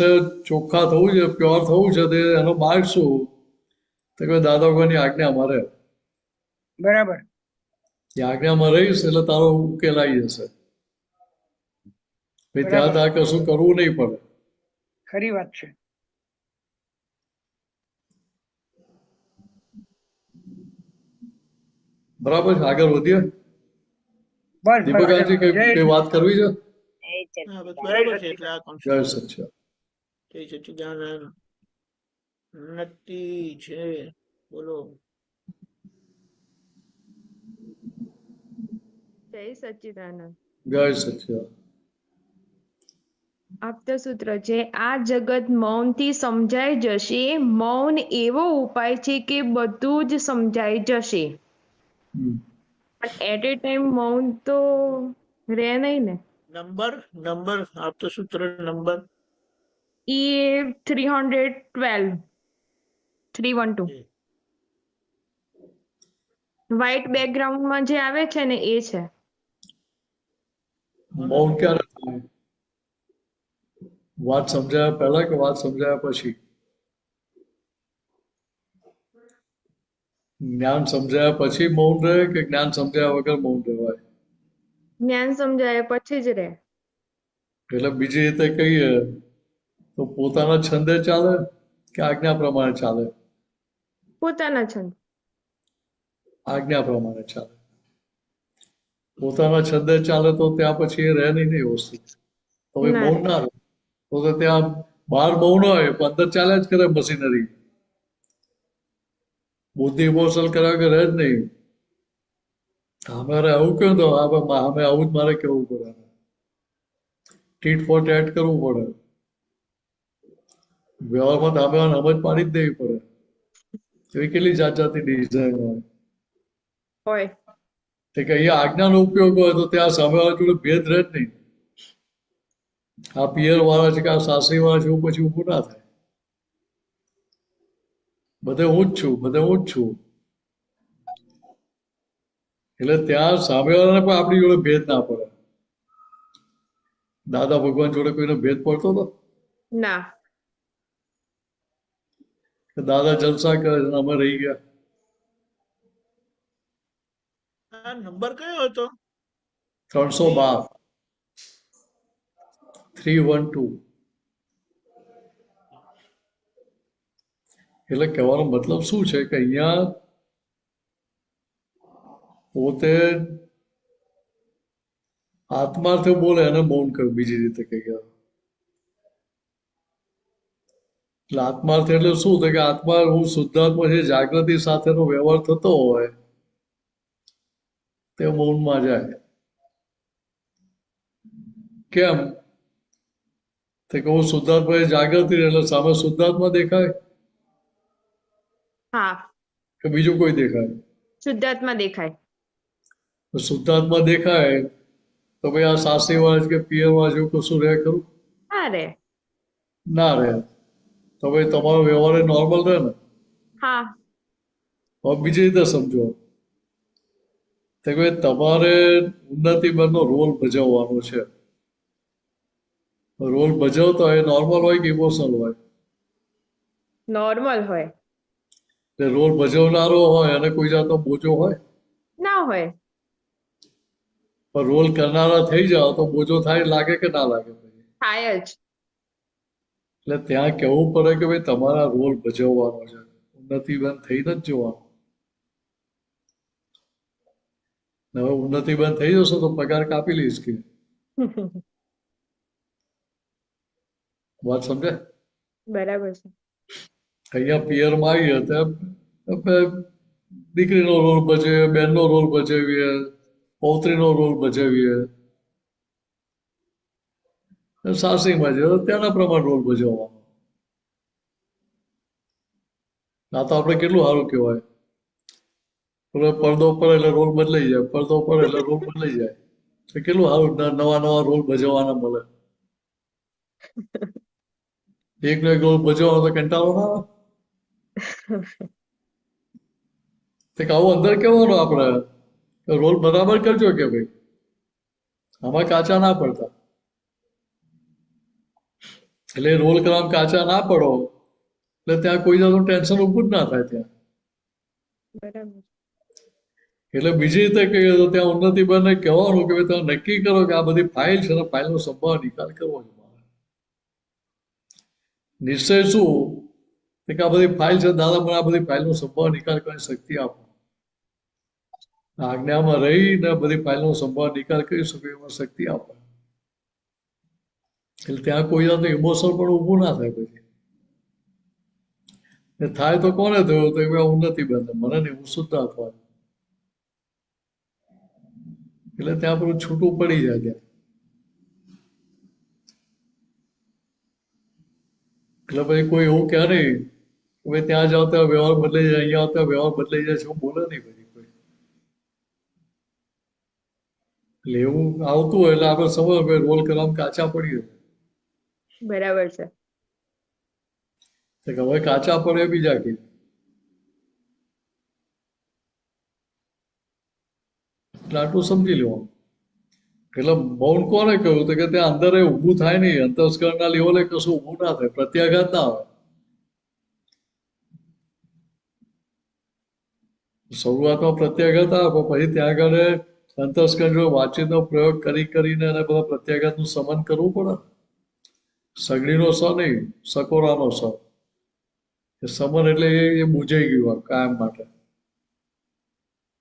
ચોખ્ખા થવું છે પ્યોર થવું છે તે એનો માર્ગ શું તો કે દાદા ભગવાનની આજ્ઞા મારે બરાબર. એ આજ્ઞામાં રહીશ એટલે તારો ઉકેલ આવી જશે ભાઈ ત્યાં તારે કશું કરવું નહીં પડે ખરી વાત છે. બરાબર છે આગળ વધીએ બસ દીપકાજી કઈ વાત કરવી છે હા બસ બરાબર છે એટલે આ જય કોન્સેપ્ટ સચ્ચા જય સચ્ચિદાનંદ નક્કી છે. બોલો. જય સચ્ચિદાનંદ. જય સચ્ચા આપતા સૂત્ર છે આ જગત મૌનથી સમજાઈ જશે. મૌન એવો ઉપાય છે કે બધું જ સમજાઈ જશે. પણ એટ એ ટાઈમ મૌન તો રહે નહીં ને. નંબર આપતો સૂત્ર નંબર એ 312 312 વ્હાઈટ બેકગ્રાઉન્ડમાં જે આવે છે ને એ છે. મૌન ક્યારે થાય વાત સમજાયા પહેલા કે વાત સમજાયા પછી જ્ઞાન સમજાયા પછી મૌન રહે કે જ્ઞાન સમજાયા વગર મૌન રહેવાય જ્ઞાન સમજાય પછી જ રહે. એટલે બીજી રીતે કહીએ તો પોતાના છંદે ચાલે કે આજ્ઞા પ્રમાણે ચાલે પોતાના છંદ. આજ્ઞા પ્રમાણે ચાલે પોતાના છંદે ચાલે તો ત્યાં પછી એ રહે નહીં એ વસ્તુ હવે ના. મૌન ના રહે તો ત્યાં બહાર મૌન હોય પણ અંદર ચાલ્યા જ કરે મશીનરી બુદ્ધિ ઇમોશનલ કર્યા વગર રહે જ નહીં. અમારે આવું કહ્યું તો અમે આવું જ મારે કહેવું પડે, ટીટ ફોર ટેટ કરવું પડે, વ્યવહારમાં સામે સમજ પાડી જ દેવી પડે. એવી કેટલી જાત જાતની ડિઝાઇન હોય હોય. કે અહીંયા આજ્ઞાનો ઉપયોગ હોય તો ત્યાં સામેવાળા જોડે ભેદ રહે જ નહીં. આ પિયર વાળા છે કે આ સાસરી વાળા છે એવું પછી ઊભું ના થાય. બધે હું જ છું, બધે હું જ છું. એટલે ત્યાં સામેવાળાને પણ આપણી જોડે ભેદ ના પડે. દાદા ભગવાન જોડે કોઈનો ભેદ પડતો હતો? ના. દાદા જલસા કરે છે અમે રહી ગયા. આ નંબર કયો હતો? 312 312. એટલે કહેવાનો મતલબ શું છે કે અહીંયા પોતે આત્માર્થે બોલે અને મૌન કહ્યું, બીજી રીતે કહી ગયા. એટલે આત્માર્થ એટલે શું થાય કે આત્મા હું શુદ્ધાત્મા છે, જાગૃતિ સાથેનો વ્યવહાર થતો હોય તે મૌનમાં જાય. કેમ? તે કે હું શુદ્ધાત્મા એ જાગૃતિ એટલે સામે શુદ્ધાત્મા દેખાય હા, કે બીજું કોઈ દેખાય? શુદ્ધાત્મા દેખાય. તો શુદ્ધાત્મા દેખાય તો ભાઈ આ સાસરીવાળા કે પિયરવાળા જેવું કશું રહે ખરું? હા રે. ના રહે. તો ભાઈ તમારો વ્યવહાર નોર્મલ રહે ને? હા. હવે બીજી રીતે સમજો કે ભાઈ તમારે ઉન્નતિબેનનો રોલ ભજવવાનો છે. રોલ ભજવતો હોય નોર્મલ હોય કે ઇમોશનલ હોય? નોર્મલ હોય. એટલે રોલ ભજવનારો હોય અને કોઈ જાતનો બોજો હોય? ના હોય. પણ રોલ કરનારા થઈ જાઓ તો બોજો થાય, લાગે કે ના લાગે? થાય જ. એટલે ત્યાં કહેવું પડે કે ભાઈ તમારા રોલ ભજવવાનો છે, ઉન્નતિબેન થઈને જ જોવાનું. હવે ઉન્નતિબેન થઈ જશો તો પગાર કાપી લઈશ કે વાત સમજે? બરાબર છે. અહીંયા પિયરમાં આવીએ તો દીકરીનો રોલ ભજવીએ, બેનનો રોલ ભજવીએ, પૌત્રીનો રોલ ભજવીએ. સાસરીમાં છે તો ત્યાંના પ્રમાણે રોલ ભજવવાનો. આ તો આપણે કેટલું સારું કહેવાય. પડદો પર એટલે રોલ બદલાઈ જાય, પડદો પર એટલે રોલ બદલાઈ જાય. તો કેટલું સારું નવા નવા રોલ ભજવવાના મળે. એકનો એક રોલ ભજવવાનો તો કંટાળો ના આવે? આવું અંદર કહેવાનો આપણે રોલ બરાબર કરજો કે ભાઈ આમાં કાચા ના પડતા. એટલે રોલ કરવામાં કાચા ના પડો એટલે ત્યાં કોઈ જાતનું ટેન્શન ઊભું જ ના થાય ત્યાં. બરાબર. એટલે બીજી રીતે કહીએ તો ત્યાં ઉન્નતિબેનને કહેવાનું કે ભાઈ તમે નક્કી કરો કે આ બધી ફાઇલ છે ને ફાઇલનો સંભાળ નિકાલ કરવો છે. નિશ્ચય શું કે આ બધી ફાઇલ છે, દાદા મને આ બધી ફાઇલનો સંભાળ નિકાલ કરવાની શક્તિ આપો. આજ્ઞામાં રહીને બધી ફાઇલનો સંભાળ નિકાલ કરી શકો એમાં શક્તિ આપો. એટલે ત્યાં કોઈ જાતનું ઇમોશનલ પણ ઊભું ના થાય. પછી થાય તો કોને થયું? તો ઉન્નતિબેન મને નહીં, હું શુદ્ધાત્મા. એટલે ત્યાં પેલું છૂટું પડી જાય. ત્યાં એટલે પછી કોઈ એવું કહે નહીં કે ભાઈ ત્યાં જાઓ ત્યાં વ્યવહાર બદલાઈ જાય, અહીંયા આવતા વ્યવહાર બદલાઈ જાય છે, એવું બોલે નહીં પછી કોઈ. એટલે એવું આવતું હોય એટલે આપણે સમજ રોલ કરવામાં કાચા પડીએ. બરાબર છે. હવે કાચા પડે બીજા કે એટલે આટલું સમજી લેવાનું. એટલે મૌન કોને કહ્યું તો કે ત્યાં અંદર ઊભું થાય નહીં, અંતસ્કરણના લેવલે કશું ઊભું ના થાય, પ્રત્યાઘાત ના આવે. શરૂઆતમાં પ્રત્યાઘાત આવે પછી ત્યાં આગળ અંતસ્કરણ જો વાતચીતનો પ્રયોગ કરીને અને બધા પ્રત્યાઘાતનું શમન કરવું પડે. સગડીનો સ નહીં, સકોરાનો સ. સમન એટલે એ બુજાઈ ગયું કાયમ માટે,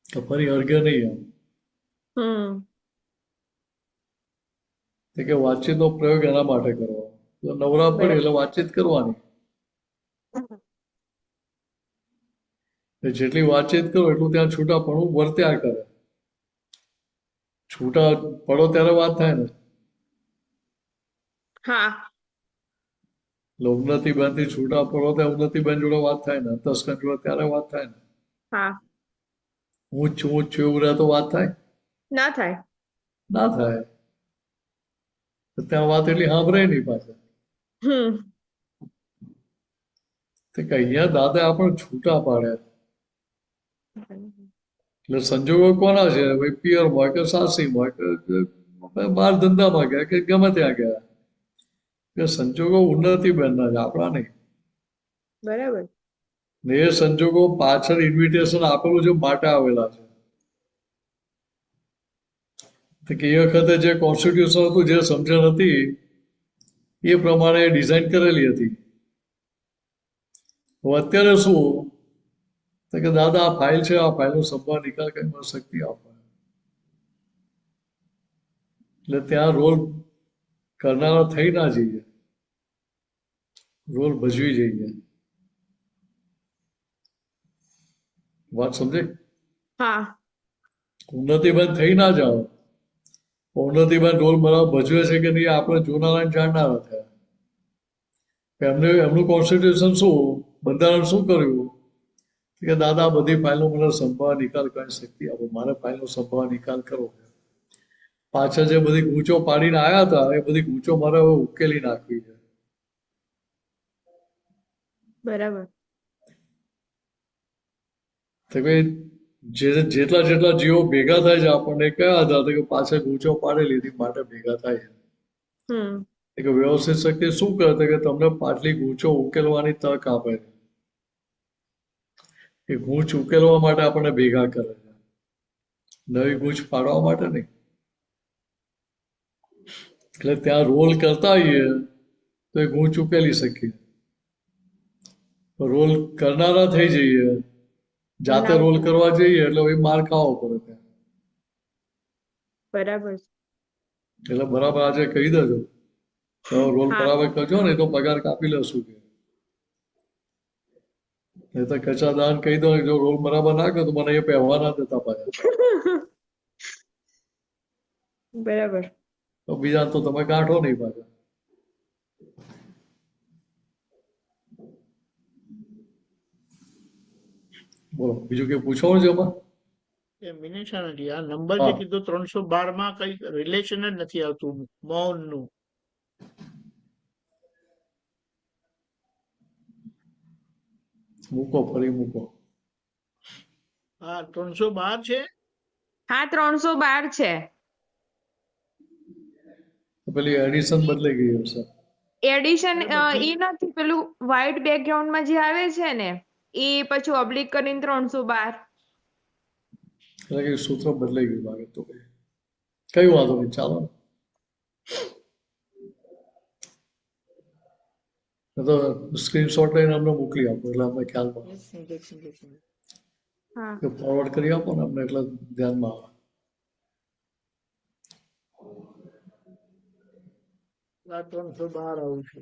તો ફરી અર્ઘ્ય નહીં આમ. કે વાતચીતનો પ્રયોગ એના માટે કરવાનો. નવરા પડે એટલે વાતચીત કરવાની. જેટલી વાતચીત કરો એટલું ત્યાં છૂટાપણું વર્ત્યા કરે. છૂટા પડો ત્યારે વાત થાય ને. હા એટલે ઉન્નતિબેન થી છૂટા પડો ત્યારે ઉન્નતિબેન જોડે વાત થાય ને, તસ્કર જોડે ત્યારે વાત થાય ને. હા હું જ છું એવું રહે તો વાત થાય? ના થાય. ના થાય. તો ત્યાં વાત એટલી સાંભળે નહીં પાછા. હમ તો કે અહીંયા દાદા આપણને છૂટા પાડ્યા. એટલે સંજોગો કોના છે? ભાઈ પિયર હોય કે સાસી હોય કે બાર ધંધામાં ગયા કે ગમે ત્યાં ગયા. કે સંજોગો ઉન્નતિબેનના છે, આપણા નહીં. બરાબર. ને એ સંજોગો પાછળ ઇન્વિટેશન આપેલું છે માટે આવેલા છે. તો કે એ વખતે જે કોન્સ્ટિટ્યુશન હતું, જે સમજણ હતી એ પ્રમાણે ડિઝાઇન કરેલી હતી. અત્યારે શું? તો કે દાદા આ ફાઇલ છે, આ ફાઇલનો સંભાળ નિકાલ કરી મને શક્તિ આપો. એટલે ત્યાં રોલ કરનારા થઈ ના જઈએ, રોલ ભજવી જઈએ. વાત સમજે? હા ઉન્નતિબેન થઈ ના જાઓ. ઉન્નતિબેન રોલ બરાબર ભજવે છે કે નહીં આપણે જોનારા જાણનારા થયા. એમનું કોન્સ્ટિટ્યુશન શું, બંધારણ શું કર્યું કે દાદા બધી ફાઇલો મને સંભાળ નિકાલ કરી શક્તિ આપો, મારે ફાઇલનો સંભાળ નિકાલ કરો. પાછળ જે બધી ગૂંચો પાડીને આવ્યા હતા એ બધી ગૂંચો મારે હવે ઉકેલી નાખવી છે. બરાબર. તો ભાઈ જેટલા જેટલા જીવો ભેગા થાય છે આપણને કયા હતા કે પાછળ ગૂંચો પાડી લીધી માટે ભેગા થાય છે. હમ કે વ્યવસ્થિત શક્તિ શું કરે કે તમને પાટલી ગૂંચો ઉકેલવાની તક આપે છે. એ ગૂંચ ઉકેલવા માટે આપણને ભેગા કરે છે, નવી ગૂંચ પાડવા માટે નહીં. એટલે ત્યાં રોલ કરતા હોઈએ તો એ ગૂંચ ઉકેલી શકીએ. રોલ કરનારા થઈ જઈએ, જાતે રોલ કરવા જઈએ એટલે એ માર ખાવો પડે ત્યાં. બરાબર. એટલે બરાબર આજે કહી દેજો, રોલ હા બરાબર કરજો ને તો પગાર કાપી લેશું કે. એ તો કચા દાન કહી દો, જો રોલ બરાબર ના કરો તો મને એ પહેવા ના દેતા પાછા. બરાબર. તો બીજા તો તમે ગાંઠો નહીં પાછા. બોલો બીજું કઈ પૂછવાનું છે એમાં? એ મિનિશા નથી. આ નંબર જે હા. કીધું 312 માં કઈ રિલેશન જ નથી આવતું મૌન નું. મૂકો ફરી મૂકો. હા 312 છે. હા 312 છે. પેલી એડિશન બદલાઈ ગઈ હશે. એડિશન એટલે પછી એ નથી, પેલું વ્હાઈટ બેકગ્રાઉન્ડ માં જે આવે છે ને એ પછી ઓબ્લિક કરીને 312. એટલે કે સૂત્ર બદલાઈ ગયું લાગે તો કઈ વાંધો નહીં, ચાલો ને. તો સ્ક્રીનશોટ લઈને અમને મોકલી આપો એટલે અમને ખ્યાલમાં હા આવે. ફોરવર્ડ કરી આપો ને અમને એટલે ધ્યાનમાં આવે. આ 312 આવું છે.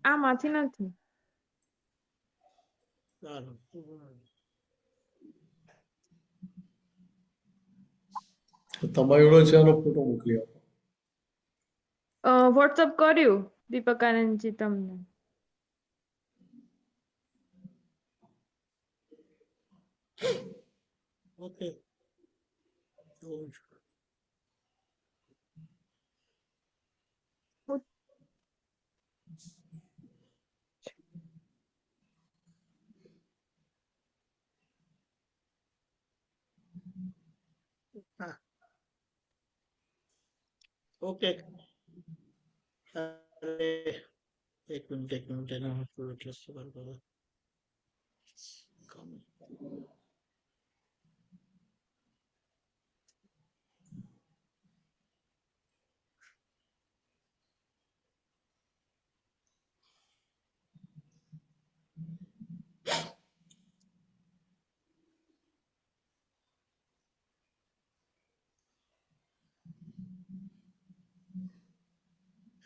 આમાંથી નથી. સારું. તમારી જોડે છે એનો ફોટો મોકલી આપો. વોટ્સઅપ કર્યું દીપક આનંદજી તમને. ઓકે. જોઉં છું. હા. ઓકે. એક મિનિટ એના થોડું એટલે સવાલ કરો.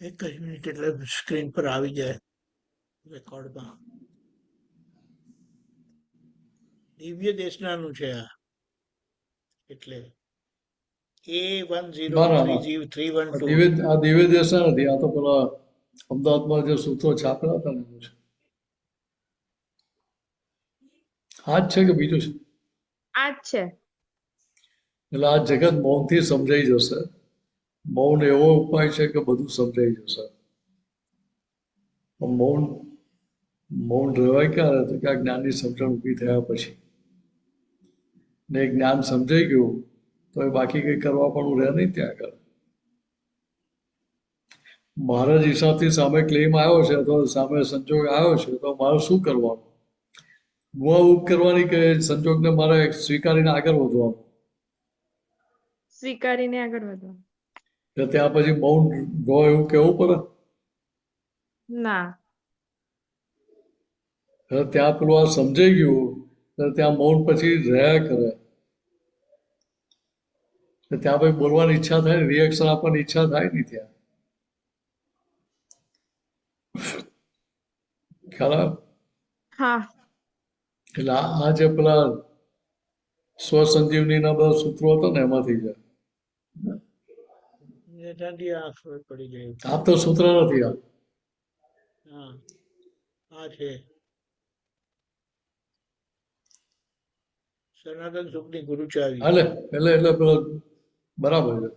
એક જ મિનિટ એટલે સ્ક્રીન પર આવી જાય રેકોર્ડમાં. દિવ્ય દેશનાનું છે આ, એટલે ના ના ના A103312. આ દિવ્ય દેશના નથી, આ તો પેલા અમદાવાદમાં જે સૂત્રો છાપેલા હતા ને એનું છે. આ જ છે કે બીજું છે? આ જ છે. એટલે આ જગત મૌનથી સમજાઈ જશે. મૌન એવો ઉપાય છે કે બધું સમજાઈ જશે. પણ મૌન રહેવાય ક્યારે? તો કે આ જ્ઞાનની સમજણ ઊભી થયા પછી. ને એ જ્ઞાન સમજાઈ ગયું તો એ બાકી કંઈ કરવા પણ રહે નહીં ત્યાં આગળ. મારા જ હિસાબથી સામે ક્લેમ આવ્યો છે તો સામે સંજોગ આવ્યો છે તો મારે શું કરવાનું? મુઆ કરવાની કે સંજોગને મારે સ્વીકારીને આગળ વધવાનું? સ્વીકારીને આગળ વધવાનું. એટલે ત્યાં પછી મૌન રહો એવું કહેવું પડે? ના. એટલે ત્યાં પેલું આ સમજાઈ ગયું એટલે ત્યાં મૌન પછી રહ્યા કરે. એટલે ત્યાં પછી બોલવાની ઈચ્છા થાય, રિએક્શન આપવાની ઈચ્છા થાય નહીં ત્યાં. ખ્યાલ આવે? હા. એટલે આ જે પેલા સ્વસંજીવનીના બધા સૂત્રો હતા ને એમાંથી છે. ત્યાંથી આ ખબર પડી જાય. આ તો સૂત્ર નથી આ. હા, આ છે સનાતન સુખની ગુરુચાવી. એટલે પેલો બરાબર છે.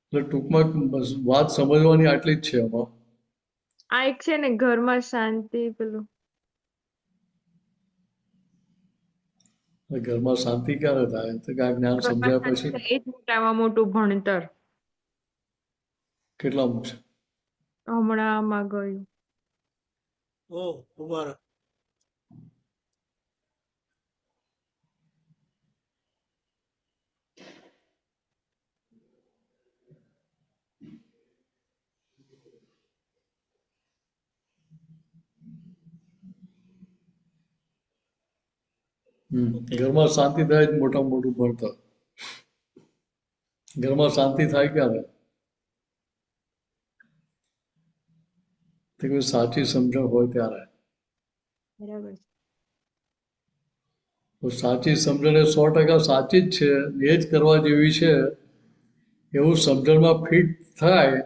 એટલે ટૂંકમાં બસ વાત સમજવાની આટલી જ છે આમાં. આ એક છે ને ઘરમાં શાંતિ પેલું. ઘરમાં શાંતિ ક્યારે થાય? તો કે આ જ્ઞાન સમજ્યા પછી. એ જ મોટામાં મોટું ભણતર. કેટલામું છે? હમણાં માં ગયું. ઓ ઉભા રહો. ઘરમાં શાંતિ થાય જ મોટામાં મોટું ભણતર. ઘરમાં શાંતિ થાય ક્યારે? તો કોઈ સાચી સમજણ હોય ત્યારે. બરાબર. તો સાચી સમજણ એ 100% સાચી જ છે, એ જ કરવા જેવી છે એવું સમજણમાં ફિટ થાય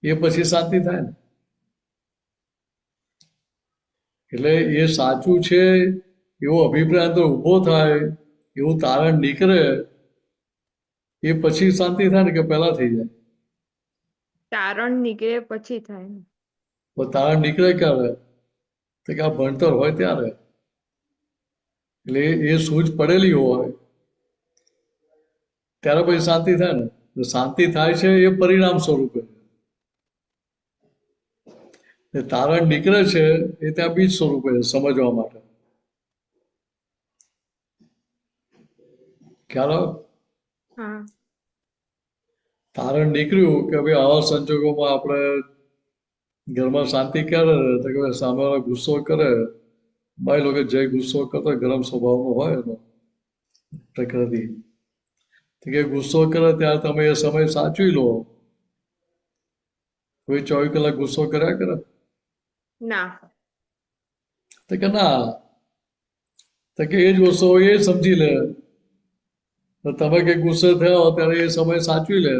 એ પછી શાંતિ થાય ને. એટલે એ સાચું છે એવો અભિપ્રાય અંદર ઊભો થાય, એવું તારણ નીકળે એ પછી શાંતિ થાય ને કે પહેલા થઈ જાય? તારણ નીકળે પછી થાય ને. તો તારણ નીકળે ક્યારે? તો કે આ ભણતર હોય ત્યારે. એટલે એ સૂઝ પડેલી હોય ત્યારે પછી શાંતિ થાય ને. શાંતિ થાય છે એ પરિણામ સ્વરૂપે. તારણ નીકળે છે એ ત્યાં બીજ સ્વરૂપે સમજવા માટે. ખ્યાલ આવે? હા. તારણ નીકળ્યું કે ભાઈ આવા સંજોગોમાં આપણે ઘરમાં શાંતિ ક્યારે રહે? તો કે સામેવાળા ગુસ્સો કરે, ભાઈ લોકો જે ગુસ્સો કરતો ગરમ સ્વભાવનો હોય એનો પ્રકૃતિ, તો કે ગુસ્સો કરે ત્યારે તમે એ સમય સાચવી લો. કોઈ 24 કલાક ગુસ્સો કર્યા કરે? ના. તો કે ના. તો કે એ જ ગુસ્સો એ સમજી લે. તો તમે કઈ ગુસ્સે થયા હો ત્યારે એ સમય સાચવી લે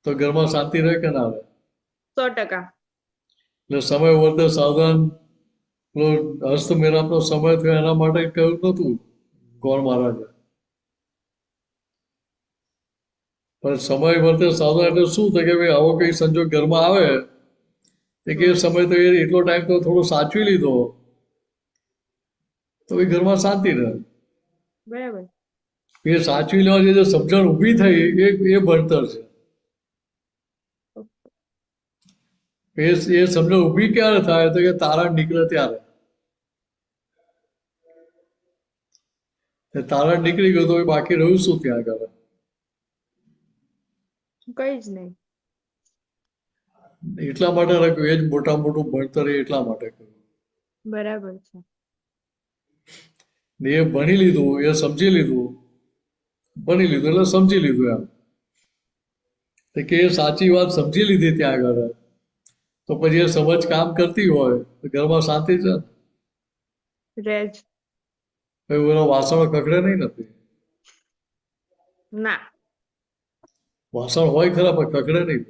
તો ઘરમાં શાંતિ રહે કે ના રહે? 100%. એટલે સમય વર્તે સાવધાન. પેલો હસ્તમેળાપનો સમય થયો એના માટે કહ્યું નતું ગોળ મહારાજે. પણ સમય વર્તે સાવધાન એટલે શું થાય કે ભાઈ આવો કઈ સંજોગ ઘરમાં આવે કે એ સમય તો એટલો ટાઈમ તો થોડો સાચવી લીધો તો એ ઘરમાં શાંતિ રહે. બરાબર. એ સાચવી લેવા જે સમજણ ઊભી થઈ એ ભણતર છે. એ સમજણ ઊભી ક્યારે થાય? તો કે તારણ નીકળે ત્યારે. તારણ નીકળી ગયું તો બાકી રહ્યું શું ત્યાં આગળ? કઈ જ નહીં. એટલા માટે રાખ્યું એ જ મોટા મોટું ભણતર એટલા માટે કર્યું. બરાબર છે. એ ભણી લીધું, એ સમજી લીધું, ભણી લીધું એટલે સમજી લીધું એમ. તો કે એ સાચી વાત સમજી લીધી ત્યાં આગળ, તો પછી એ સમજ કામ કરતી હોય તો ઘરમાં શાંતિ છે. રેજ એના વાસણો કકડે નહીં નથી. ના. વાસણ હોય ખરા પણ કકડે નહીં.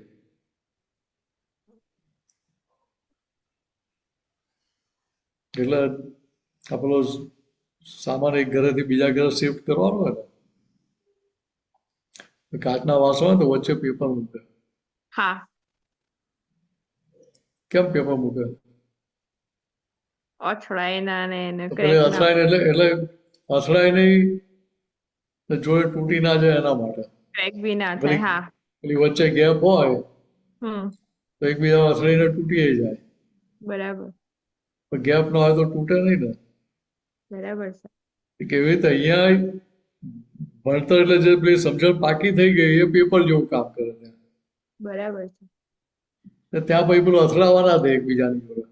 એટલે આ પેલો સામાન એક ઘરેથી બીજા ઘરે શિફ્ટ કરવાનો હોય ને, કાચના વાસણ હોય તો વચ્ચે પેપર મૂકે. હા. કેમ પેપર મૂકે? અથડાય ના ને એને તો ક્રેક પેલી ના અથડાય એટલે અથડાય નહીં, જોડે તૂટી ના જાય એના માટે. ક્રેક બી ના થાય. પેલી હા. પેલી વચ્ચે ગેપ હોય તો એકબીજા અથડાઈને તૂટી જાય. બરાબર. પણ ગેપ ના હોય તો તૂટે નહીં ને. બરાબર છે. કેવી રીતે અહીંયા ભણતર એટલે જે પેલી સમજણ પાકી થઈ ગઈ એ પેપર જેવું કામ કરે છે. બરાબર છે. ત્યાં પછી પેલું અથડાવાના દે એકબીજાની જોડે.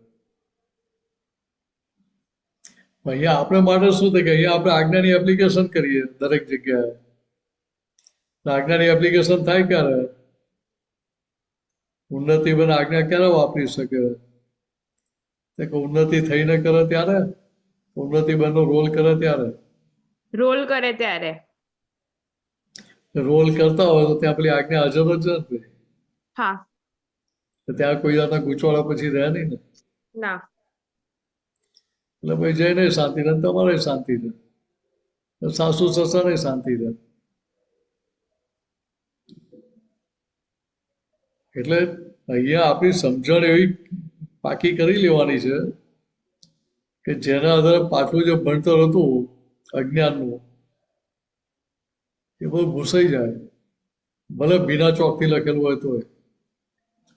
અહીંયા આપણે માટે શું થાય કે અહીંયા આપણે આજ્ઞાની એપ્લિકેશન કરીએ દરેક જગ્યાએ. આજ્ઞાની એપ્લિકેશન થાય ક્યારે? ઉન્નતિ બને આજ્ઞા ક્યારે વાપરી શકે? ઉન્નતિ થઈને કરે ત્યારે, ઉન્નતિ બનનો રોલ કરે ત્યારે. રોલ કરે ત્યારે. રોલ કરતા હોય તો ત્યાં પેલી આજ્ઞા હાજર જ નથી. હા. ત્યાં કોઈ જાતના ગૂંચવાડા પછી રહે નહીં ને. ના. એટલે ભાઈ જઈને શાંતિ રહે, તમારે શાંતિ રહે, સાસુ સસરાને શાંતિ રહે. એટલે અહીંયા આપણી સમજણ એવી પાકી કરી લેવાની છે કે જેના આધારે પાછું જે ભણતર હતું અજ્ઞાનનું એ બધું ભૂસાઈ જાય. ભલે બીના ચોકથી લખેલું હોય તોય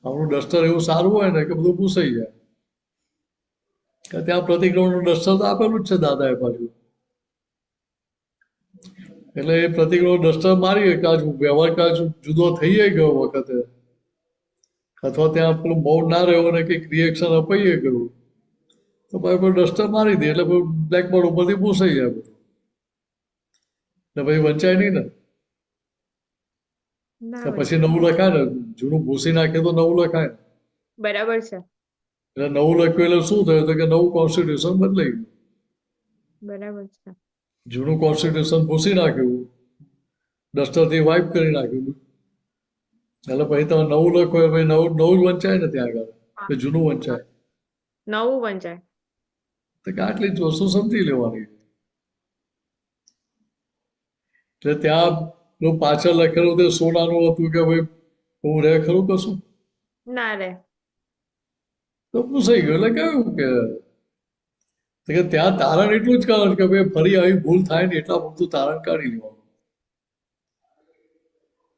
આપણું ડસ્ટર એવું સારું હોય ને કે બધું ભૂસાઈ જાય. ત્યાં પ્રતિક્રમણનું ડસ્ટર તો આપેલું જ છે દાદાએ પાછું. એટલે એ પ્રતિક્રમણ ડસ્ટર મારીએ કાચ વ્યવહાર કાચ જુદો થઈ ગયો વખતે, અથવા ત્યાં પેલું મૌન ના રહ્યો ને કંઈક રિએક્શન અપાઈએ ગયું તો ભાઈ ડસ્ટર મારી દે એટલે બ્લેકબોર્ડ ઉપરથી ભૂસાઈ જાય બધું. એટલે પછી વંચાય નહીં ને. પછી નવું લખાય ને, જૂનું ભૂસી નાખે તો નવું લખાય. બરાબર છે. એટલે નવું લખ્યું એટલે શું થયું તો કે નવું કોન્સ્ટિટ્યુશન બદલાઈ ગયું. બરાબર છે. જૂનું કોન્સ્ટિટ્યુશન ભૂસી નાખ્યું, ડસ્ટરથી વાઇપ કરી નાખ્યું, એટલે પછી તમે નવું લખો પછી નવું જ વંચાય ને ત્યાં આગળ, કે જૂનું વંચાય. નવું વંચાય. તો કે આટલી જ વસ્તુ સમજી લેવાની. એટલે ત્યાં પાછળ લખેલું તે સોનાનું હતું કે ભાઈ હું રે ખરું કશું ના રે. તો પૂછાઈ ગયું. એટલે કહ્યું કે ત્યાં તારણ એટલું જ કારણ કે ભાઈ ફરી આવી ભૂલ થાય ને એટલા બધું તારણ કાઢી લેવાનું.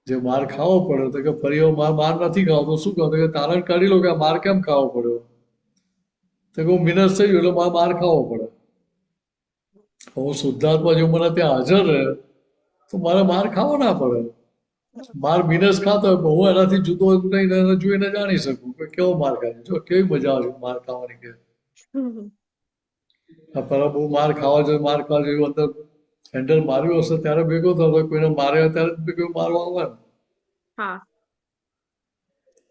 જે માર ખાવો પડ્યો તો કે ફરી માર નથી ખાવો તો શું કહો કે તારણ કાઢી લો કે આ માર કેમ ખાવો પડ્યો. તો કે હું મિનસ થઈ ગયું એટલે માર ખાવો પડે. હું શુદ્ધાત્મા જો મને ત્યાં હાજર રહે તો મારે માર ખાવો ના પડે. માર મિનસ ખાતો હોય હું એનાથી જુદો નહીં એને જોઈને જાણી શકું કે કેવો માર ખાય. જો કેવી મજા આવે માર ખાવાની કે પેલા બહુ માર ખાવા જોઈએ, માર ખાવા જોઈએ અંદર હેન્ડલ માર્યું હશે ત્યારે ભેગો થતો, કોઈને માર્યા ત્યારે ભેગો મારવા આવે ને. હા.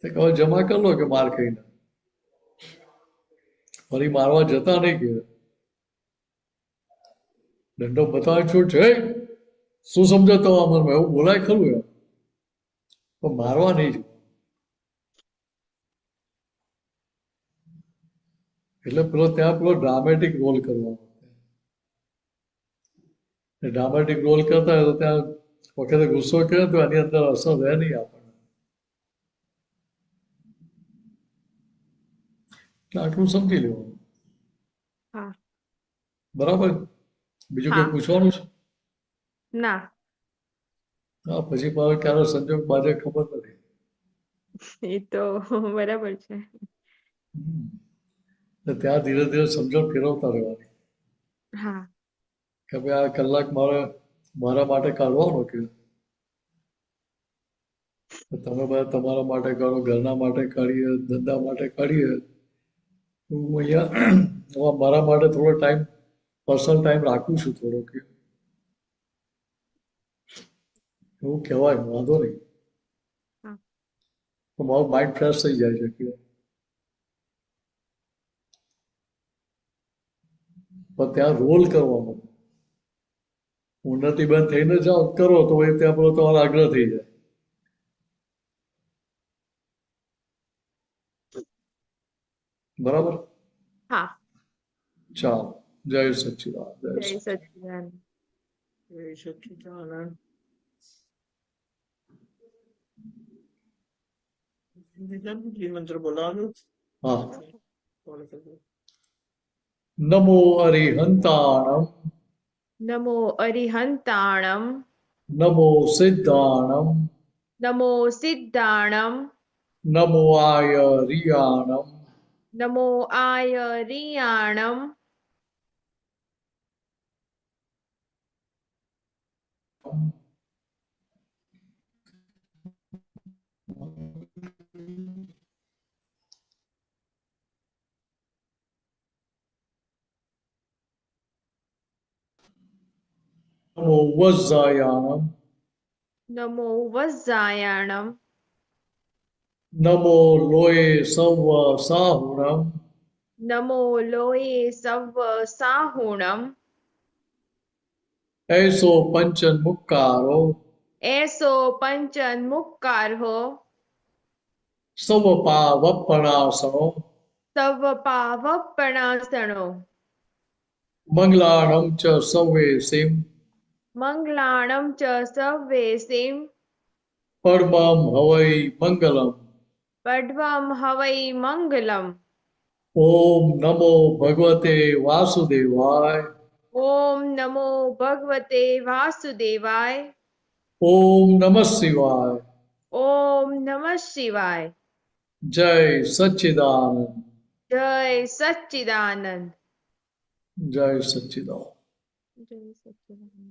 તે કહો જમા કરી લો કે માર ખાઈને ફરી મારવા જતા નહીં કે દંડો બતાવે છૂટ છે શું સમજો તમારા મનમાં એવું બોલાય ખરું એમ, પણ મારવા નહીં. એટલે પેલો ત્યાં પેલો ડ્રામેટિક રોલ કરવાનો. ડ્રામેટિક રોલ કરતા હોય તો ત્યાં વખતે ગુસ્સો કરે તો એની અંદર અસર રહે નહીં આપણને. આટલું સમજી લેવાનું. બરાબર. બીજું કઈ પૂછવાનું છે? ના. હા, પછી મારે ક્યારે સંજોગ બાજે ખબર નથી. એ તો બરાબર છે. ત્યાં ધીરે ધીરે સમજણ ફેરવતા રહેવાની. હા. કે ભાઈ આ કલાક મારા માટે કાઢવાનો કે તમે બધા તમારા માટે કાઢો, ઘરના માટે કાઢીએ, ધંધા માટે કાઢીએ. હું અહીંયા મારા માટે થોડો ટાઈમ પર્સનલ ટાઈમ રાખું છું થોડો કે એવું કહેવાય, વાંધો નહીં. હા. તો મારું માઇન્ડ ફ્રેશ થઈ જાય છે કે પણ ત્યાં રોલ કરવાનો ઉન્નતિબેન થઈને જાઓ કરો તો એ ત્યાં પેલો તમારો આગ્રહ થઈ જાય. બરાબર. હા. ચાલો, જય સચ્ચિદાનંદ. જય સચ્ચિદાનંદ. જય સચ્ચિદાનંદ. બીજી મંત્ર બોલાવો. હા. નમો અરિહંતાણમ. નમો અરિહંતાણમ. નમો સિદ્ધાણમ. નમો સિદ્ધાણમ. નમો આયરિયાણમ. નમો આયરિયાણમ. નમો વજ્જાયાણમ. નમો વજ્જાયાણમ. નમો લોય સવ સાહુણમ. નમો લોયે સવ્વ સાહુણમ. એસો પંચન મુક્કારો. એસો પંચન મુક્કારો. સવ પાવપણાસણો. સવ પાવપણાસણો. મંગલાણમ ચ સવે સિમ. મંગલાણમ ચ સવ્વેસિમ. પરમમ હવૈ મંગલમ. પડ્વમ હવૈ મંગલમ. ઓમ નમો ભગવતે વાસુદેવાય. ઓમ નમો ભગવતે વાસુદેવાય. ઓમ નમઃ શિવાય. ઓમ નમઃ શિવાય. જય સચ્ચિદાનંદ. જય સચ્ચિદાનંદ. જય સચ્ચિદાનંદ. જય સચ્ચિદાનંદ.